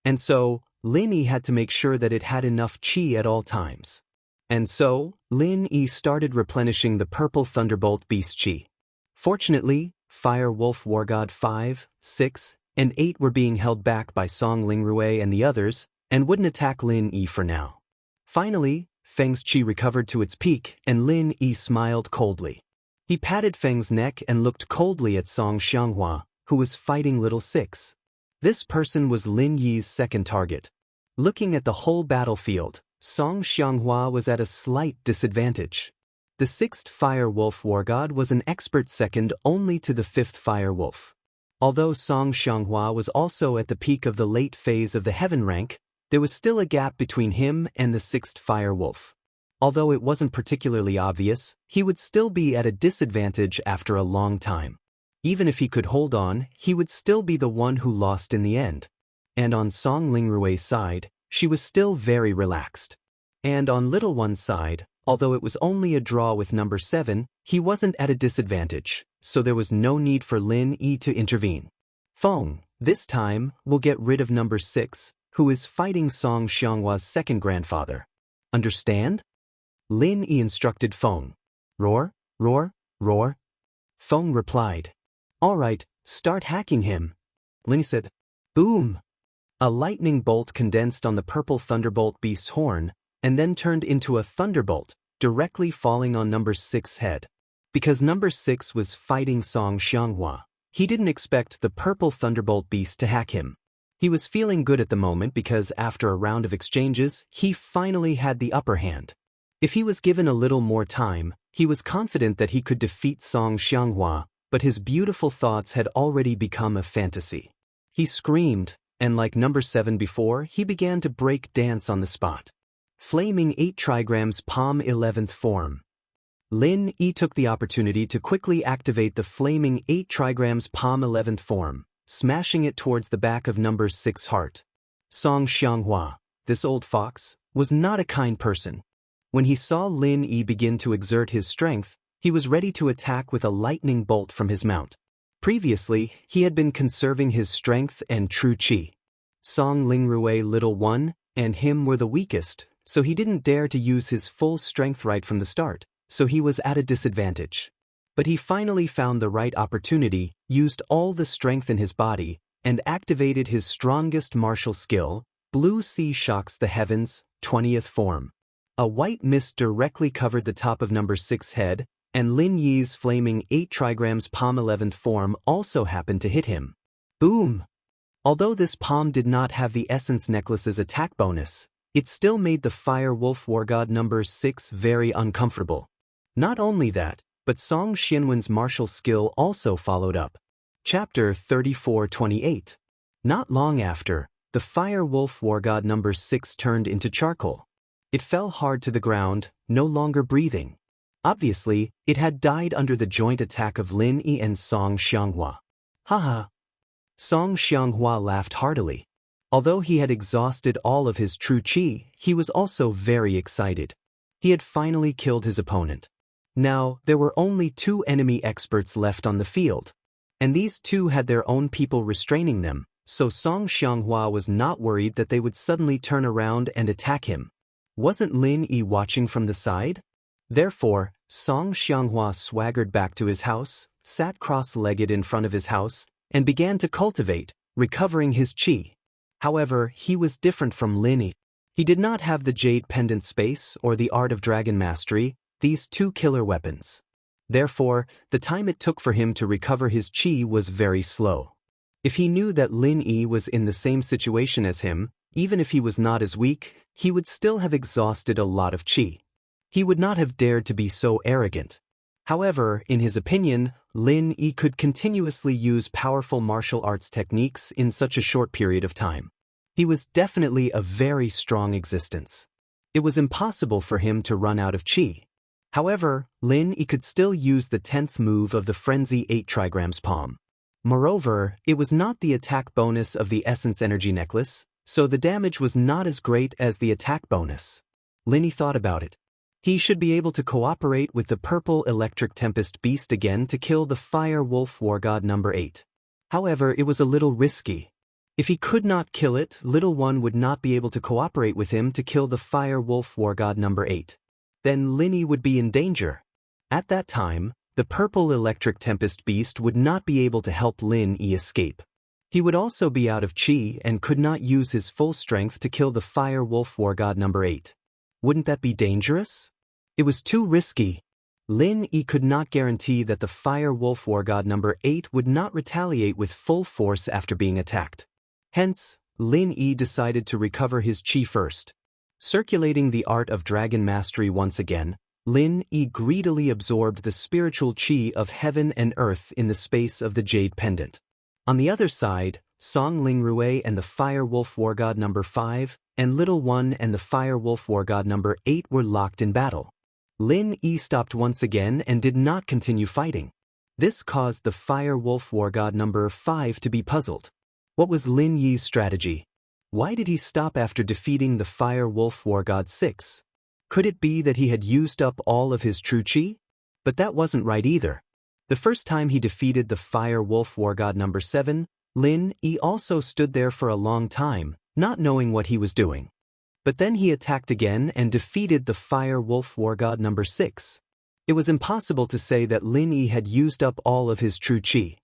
And so, Lin Yi had to make sure that it had enough chi at all times. And so, Lin Yi started replenishing the purple Thunderbolt beast chi. Fortunately, Fire Wolf War God 5, 6, and 8 were being held back by Song Lingrui and the others, and wouldn't attack Lin Yi for now. Finally, Feng's chi recovered to its peak, and Lin Yi smiled coldly. He patted Feng's neck and looked coldly at Song Xianghua, who was fighting Little 6. This person was Lin Yi's second target. Looking at the whole battlefield, Song Xianghua was at a slight disadvantage. The 6th Fire Wolf War God was an expert second only to the 5th Fire Wolf. Although Song Xianghua was also at the peak of the late phase of the heaven rank, there was still a gap between him and the 6th Fire Wolf. Although it wasn't particularly obvious, he would still be at a disadvantage after a long time. Even if he could hold on, he would still be the one who lost in the end. And on Song Lingrue's side, she was still very relaxed. And on Little One's side, although it was only a draw with number 7, he wasn't at a disadvantage, so there was no need for Lin Yi to intervene. Feng, this time, will get rid of number 6, who is fighting Song Xianghua's second grandfather. Understand? Lin Yi instructed Feng. Roar, roar, roar. Feng replied. All right, start hacking him. Lin Yi said. Boom! A lightning bolt condensed on the purple thunderbolt beast's horn, and then turned into a thunderbolt, directly falling on number 6's head. Because number 6 was fighting Song Xianghua, he didn't expect the purple thunderbolt beast to hack him. He was feeling good at the moment because after a round of exchanges, he finally had the upper hand. If he was given a little more time, he was confident that he could defeat Song Xianghua, but his beautiful thoughts had already become a fantasy. He screamed, and like number 7 before, he began to break dance on the spot. Flaming 8 trigrams Palm 11th form. Lin Yi took the opportunity to quickly activate the flaming 8 trigrams Palm 11th form, smashing it towards the back of number 6's heart. Song Xianghua, this old fox, was not a kind person. When he saw Lin Yi begin to exert his strength, he was ready to attack with a lightning bolt from his mount. Previously, he had been conserving his strength and true qi. Song Lingrue Little One and him were the weakest, so he didn't dare to use his full strength right from the start, so he was at a disadvantage. But he finally found the right opportunity, used all the strength in his body, and activated his strongest martial skill, Blue Sea Shocks the Heavens, 20th form. A white mist directly covered the top of number 6's head, and Lin Yi's flaming 8 trigrams Palm 11th form also happened to hit him. Boom! Although this palm did not have the Essence Necklace's attack bonus, it still made the Fire Wolf War God number 6 very uncomfortable. Not only that, but Song Xianwen's martial skill also followed up. Chapter 34-28. Not long after, the Fire Wolf War God number 6 turned into charcoal. It fell hard to the ground, no longer breathing. Obviously, it had died under the joint attack of Lin Yi and Song Xianghua. Haha. Song Xianghua laughed heartily. Although he had exhausted all of his true qi, he was also very excited. He had finally killed his opponent. Now, there were only 2 enemy experts left on the field. And these 2 had their own people restraining them, so Song Xianghua was not worried that they would suddenly turn around and attack him. Wasn't Lin Yi watching from the side? Therefore, Song Xianghua swaggered back to his house, sat cross-legged in front of his house, and began to cultivate, recovering his qi. However, he was different from Lin Yi. He did not have the Jade Pendant Space or the Art of Dragon Mastery, these 2 killer weapons. Therefore, the time it took for him to recover his qi was very slow. If he knew that Lin Yi was in the same situation as him, even if he was not as weak, he would still have exhausted a lot of qi. He would not have dared to be so arrogant. However, in his opinion, Lin Yi could continuously use powerful martial arts techniques in such a short period of time. He was definitely a very strong existence. It was impossible for him to run out of qi. However, Lin Yi could still use the 10th move of the Frenzy 8 trigrams palm. Moreover, it was not the attack bonus of the Essence Energy Necklace, so the damage was not as great as the attack bonus. Lin Yi thought about it. He should be able to cooperate with the Purple Electric Tempest Beast again to kill the Fire Wolf War God number 8. However, it was a little risky. If he could not kill it, Little One would not be able to cooperate with him to kill the Fire Wolf War God number 8. Then Lin Yi would be in danger. At that time, the Purple Electric Tempest Beast would not be able to help Lin Yi escape. He would also be out of qi and could not use his full strength to kill the Fire Wolf War God number 8. Wouldn't that be dangerous? It was too risky. Lin Yi could not guarantee that the Fire Wolf War God number 8 would not retaliate with full force after being attacked. Hence, Lin Yi decided to recover his qi first. Circulating the Art of Dragon Mastery once again, Lin Yi greedily absorbed the spiritual qi of heaven and earth in the space of the Jade Pendant. On the other side, Song Lingrue and the Fire Wolf War God number 5 and Little One and the Fire Wolf War God number 8 were locked in battle. Lin Yi stopped once again and did not continue fighting. This caused the Fire Wolf War God number 5 to be puzzled. What was Lin Yi's strategy? Why did he stop after defeating the Fire Wolf War God 6? Could it be that he had used up all of his true chi? But that wasn't right either. The first time he defeated the Fire Wolf War God number 7, Lin Yi also stood there for a long time, not knowing what he was doing. But then he attacked again and defeated the Fire Wolf War God number 6. It was impossible to say that Lin Yi had used up all of his true chi.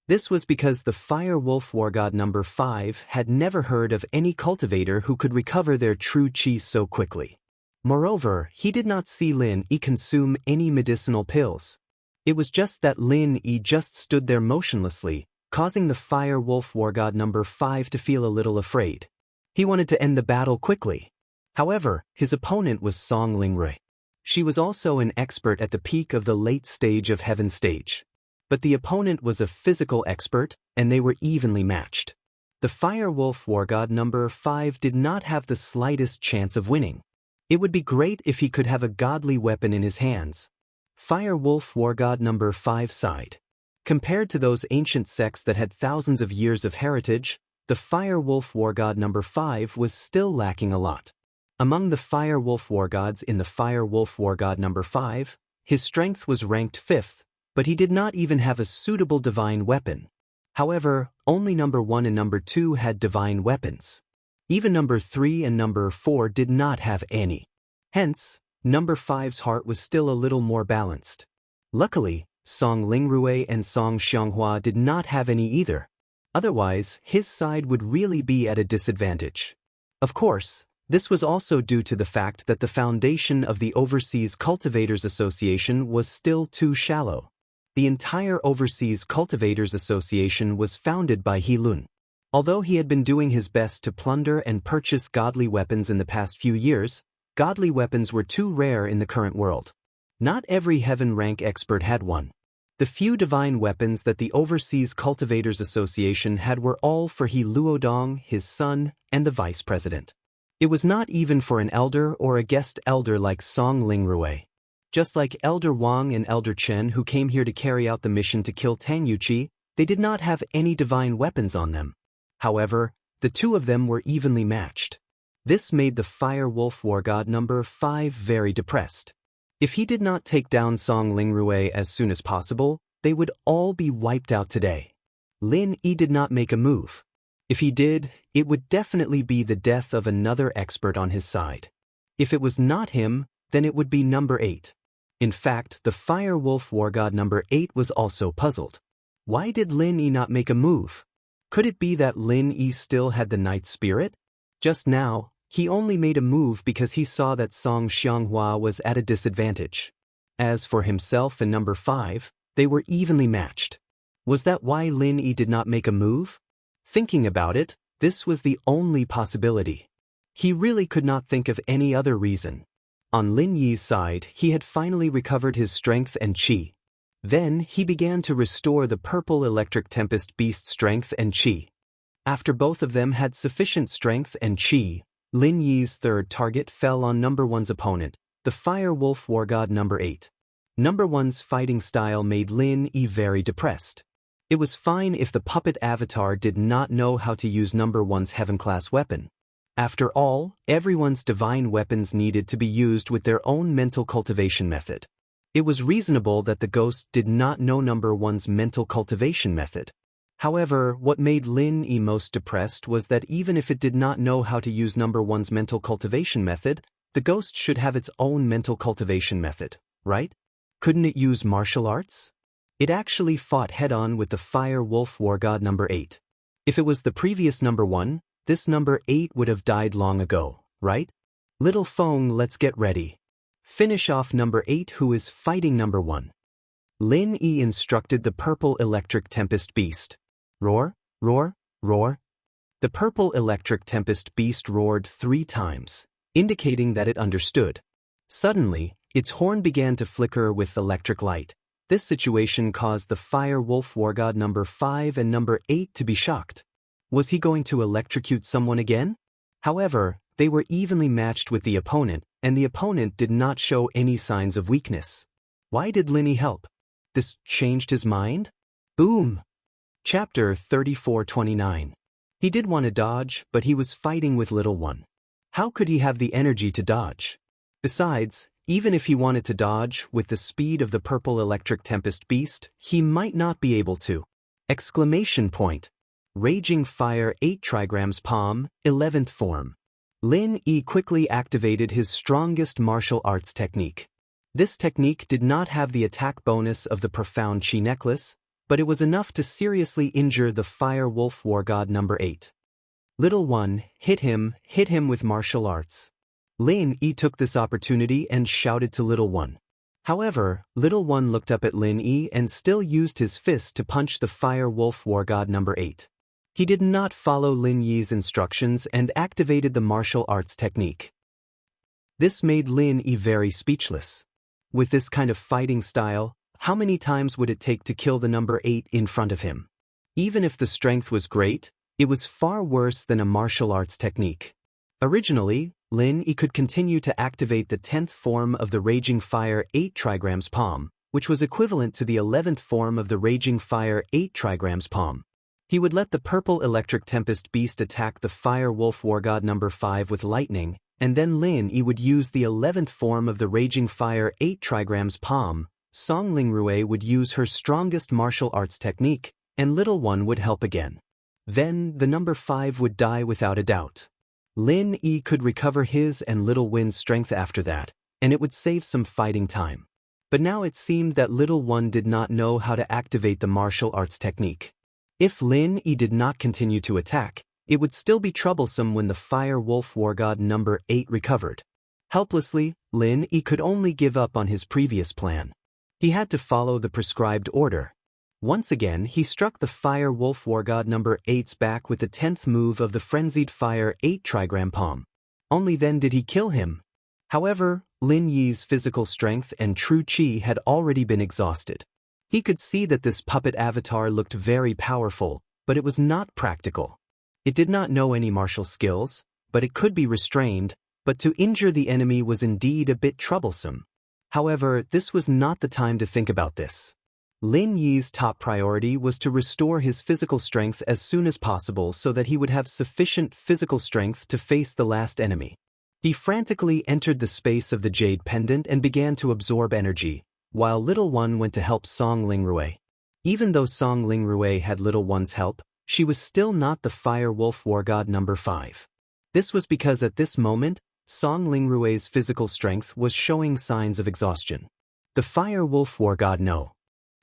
This was because the Fire Wolf War God number 5 had never heard of any cultivator who could recover their true chi so quickly. Moreover, he did not see Lin Yi consume any medicinal pills. It was just that Lin Yi just stood there motionlessly, causing the Fire Wolf War God number 5 to feel a little afraid. He wanted to end the battle quickly. However, his opponent was Song Lingrui. She was also an expert at the peak of the late stage of Heaven stage. But the opponent was a physical expert, and they were evenly matched. The Fire Wolf War God number 5 did not have the slightest chance of winning. It would be great if he could have a godly weapon in his hands. Fire Wolf War God number 5 sighed. Compared to those ancient sects that had thousands of years of heritage, the Fire Wolf War God number 5 was still lacking a lot. Among the Fire Wolf War Gods in the Fire Wolf War God number 5, his strength was ranked 5th, but he did not even have a suitable divine weapon. However, only number 1 and number 2 had divine weapons. Even number 3 and number 4 did not have any. Hence, number 5's heart was still a little more balanced. Luckily, Song Lingrui and Song Xianghua did not have any either. Otherwise, his side would really be at a disadvantage. Of course, this was also due to the fact that the foundation of the Overseas Cultivators Association was still too shallow. The entire Overseas Cultivators Association was founded by He Lun. Although he had been doing his best to plunder and purchase godly weapons in the past few years, godly weapons were too rare in the current world. Not every heaven rank expert had one. The few divine weapons that the Overseas Cultivators Association had were all for He Luodong, his son, and the vice president. It was not even for an elder or a guest elder like Song Lingrui. Just like Elder Wang and Elder Chen who came here to carry out the mission to kill Tang Yuqi, they did not have any divine weapons on them. However, the two of them were evenly matched. This made the Fire Wolf War God number 5 very depressed. If he did not take down Song Lingrui as soon as possible, they would all be wiped out today. Lin Yi did not make a move. If he did, it would definitely be the death of another expert on his side. If it was not him, then it would be number 8. In fact, the Fire Wolf War God number 8 was also puzzled. Why did Lin Yi not make a move? Could it be that Lin Yi still had the Night Spirit? Just now, he only made a move because he saw that Song Xianghua was at a disadvantage. As for himself and number 5, they were evenly matched. Was that why Lin Yi did not make a move? Thinking about it, this was the only possibility. He really could not think of any other reason. On Lin Yi's side, he had finally recovered his strength and chi. Then he began to restore the Purple Electric Tempest Beast strength and chi. After both of them had sufficient strength and chi, Lin Yi's third target fell on number 1's opponent, the Fire Wolf War God number 8. Number 1's fighting style made Lin Yi very depressed. It was fine if the puppet avatar did not know how to use number 1's heaven-class weapon. After all, everyone's divine weapons needed to be used with their own mental cultivation method. It was reasonable that the ghost did not know number 1's mental cultivation method. However, what made Lin Yi most depressed was that even if it did not know how to use number 1's mental cultivation method, the ghost should have its own mental cultivation method, right? Couldn't it use martial arts? It actually fought head-on with the Fire Wolf War God number 8. If it was the previous number 1, this number 8 would have died long ago, right? Little Feng, let's get ready. Finish off number 8 who is fighting number 1. Lin Yi instructed the Purple Electric Tempest Beast. Roar, roar, roar. The Purple Electric Tempest Beast roared 3 times, indicating that it understood. Suddenly, its horn began to flicker with electric light. This situation caused the Fire Wolf War God number 5 and number 8 to be shocked. Was he going to electrocute someone again? However, they were evenly matched with the opponent, and the opponent did not show any signs of weakness. Why did Lin Yi help? This changed his mind? Boom! Chapter 34:29. He did want to dodge, but he was fighting with Little One. How could he have the energy to dodge? Besides, even if he wanted to dodge with the speed of the purple electric tempest beast, he might not be able to. Exclamation point. Raging Fire 8 trigrams palm, 11th form. Lin Yi quickly activated his strongest martial arts technique. This technique did not have the attack bonus of the profound chi necklace, but it was enough to seriously injure the Fire Wolf War God number 8. Little One, hit him with martial arts. Lin Yi took this opportunity and shouted to Little One. However, Little One looked up at Lin Yi and still used his fist to punch the Fire Wolf War God number 8. He did not follow Lin Yi's instructions and activated the martial arts technique. This made Lin Yi very speechless. With this kind of fighting style, how many times would it take to kill the number 8 in front of him? Even if the strength was great, it was far worse than a martial arts technique. Originally, Lin Yi could continue to activate the 10th form of the Raging Fire 8 trigrams palm, which was equivalent to the 11th form of the Raging Fire 8 trigrams palm. He would let the purple electric tempest beast attack the Fire Wolf War God number 5 with lightning, and then Lin Yi would use the 11th form of the Raging Fire 8 trigrams palm. Song Lingrui would use her strongest martial arts technique, and Little One would help again. Then, the number 5 would die without a doubt. Lin Yi could recover his and Little Win's strength after that, and it would save some fighting time. But now it seemed that Little One did not know how to activate the martial arts technique. If Lin Yi did not continue to attack, it would still be troublesome when the Fire Wolf War God number 8 recovered. Helplessly, Lin Yi could only give up on his previous plan. He had to follow the prescribed order. Once again, he struck the Fire Wolf War God number 8's back with the 10th move of the Frenzied Fire 8 trigram palm. Only then did he kill him. However, Lin Yi's physical strength and true chi had already been exhausted. He could see that this puppet avatar looked very powerful, but it was not practical. It did not know any martial skills, but it could be restrained, but to injure the enemy was indeed a bit troublesome. However, this was not the time to think about this. Lin Yi's top priority was to restore his physical strength as soon as possible so that he would have sufficient physical strength to face the last enemy. He frantically entered the space of the jade pendant and began to absorb energy, while Little One went to help Song Lingrui. Even though Song Lingrui had Little One's help, she was still not the Fire Wolf War God number 5. This was because at this moment, Song Lingrui's physical strength was showing signs of exhaustion. The Fire Wolf War God No.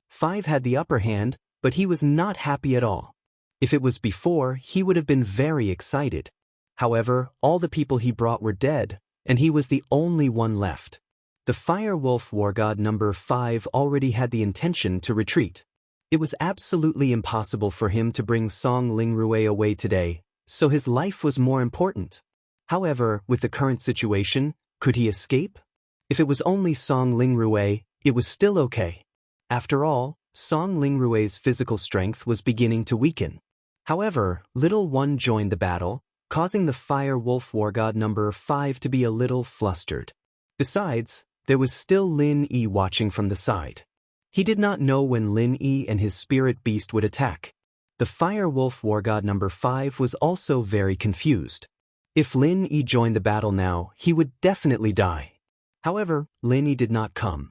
5 had the upper hand, but he was not happy at all. If it was before, he would have been very excited. However, all the people he brought were dead, and he was the only one left. The Fire Wolf War God number 5 already had the intention to retreat. It was absolutely impossible for him to bring Song Lingrui away today, so his life was more important. However, with the current situation, could he escape? If it was only Song Lingrui, it was still okay. After all, Song Lingrui's physical strength was beginning to weaken. However, Little One joined the battle, causing the Fire Wolf War God number 5 to be a little flustered. Besides, there was still Lin Yi watching from the side. He did not know when Lin Yi and his spirit beast would attack. The Fire Wolf War God number 5 was also very confused. If Lin Yi joined the battle now, he would definitely die. However, Lin Yi did not come.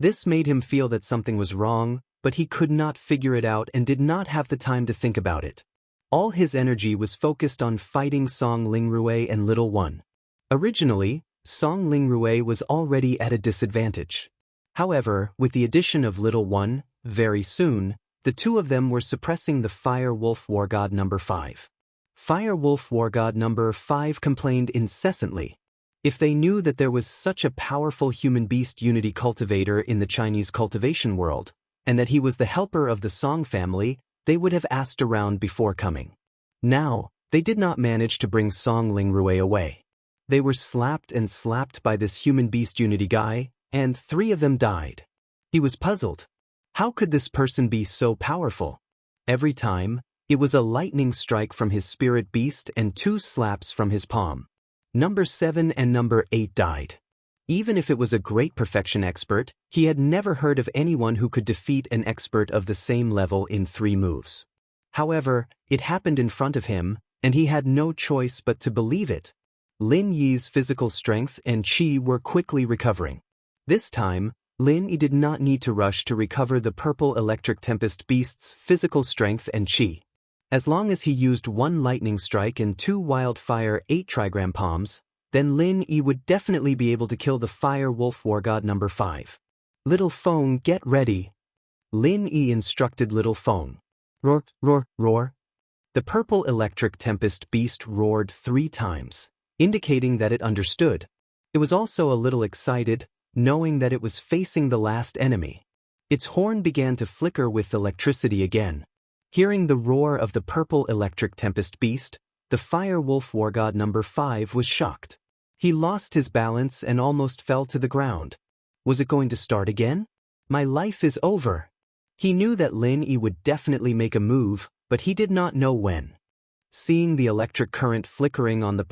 This made him feel that something was wrong, but he could not figure it out and did not have the time to think about it. All his energy was focused on fighting Song Lingrui and Little One. Originally, Song Lingrui was already at a disadvantage. However, with the addition of Little One, very soon, the two of them were suppressing the Fire Wolf War God number 5. Fire Wolf War God number 5 complained incessantly. If they knew that there was such a powerful human-beast unity cultivator in the Chinese cultivation world, and that he was the helper of the Song family, they would have asked around before coming. Now, they did not manage to bring Song Lingrui away. They were slapped and slapped by this human-beast unity guy, and 3 of them died. He was puzzled. How could this person be so powerful? Every time, it was a lightning strike from his spirit beast and 2 slaps from his palm. Number 7 and number 8 died. Even if it was a great perfection expert, he had never heard of anyone who could defeat an expert of the same level in 3 moves. However, it happened in front of him, and he had no choice but to believe it. Lin Yi's physical strength and qi were quickly recovering. This time, Lin Yi did not need to rush to recover the purple electric tempest beast's physical strength and qi. As long as he used 1 lightning strike and 2 wildfire 8 trigram palms, then Lin Yi would definitely be able to kill the fire wolf war god number 5. Little phone, get ready. Lin Yi instructed little phone. Roar, roar, roar. The purple electric tempest beast roared 3 times, indicating that it understood. It was also a little excited, knowing that it was facing the last enemy. Its horn began to flicker with electricity again. Hearing the roar of the purple electric tempest beast, the fire wolf war god number 5 was shocked. He lost his balance and almost fell to the ground. Was it going to start again? My life is over. He knew that Lin Yi would definitely make a move, but he did not know when. Seeing the electric current flickering on the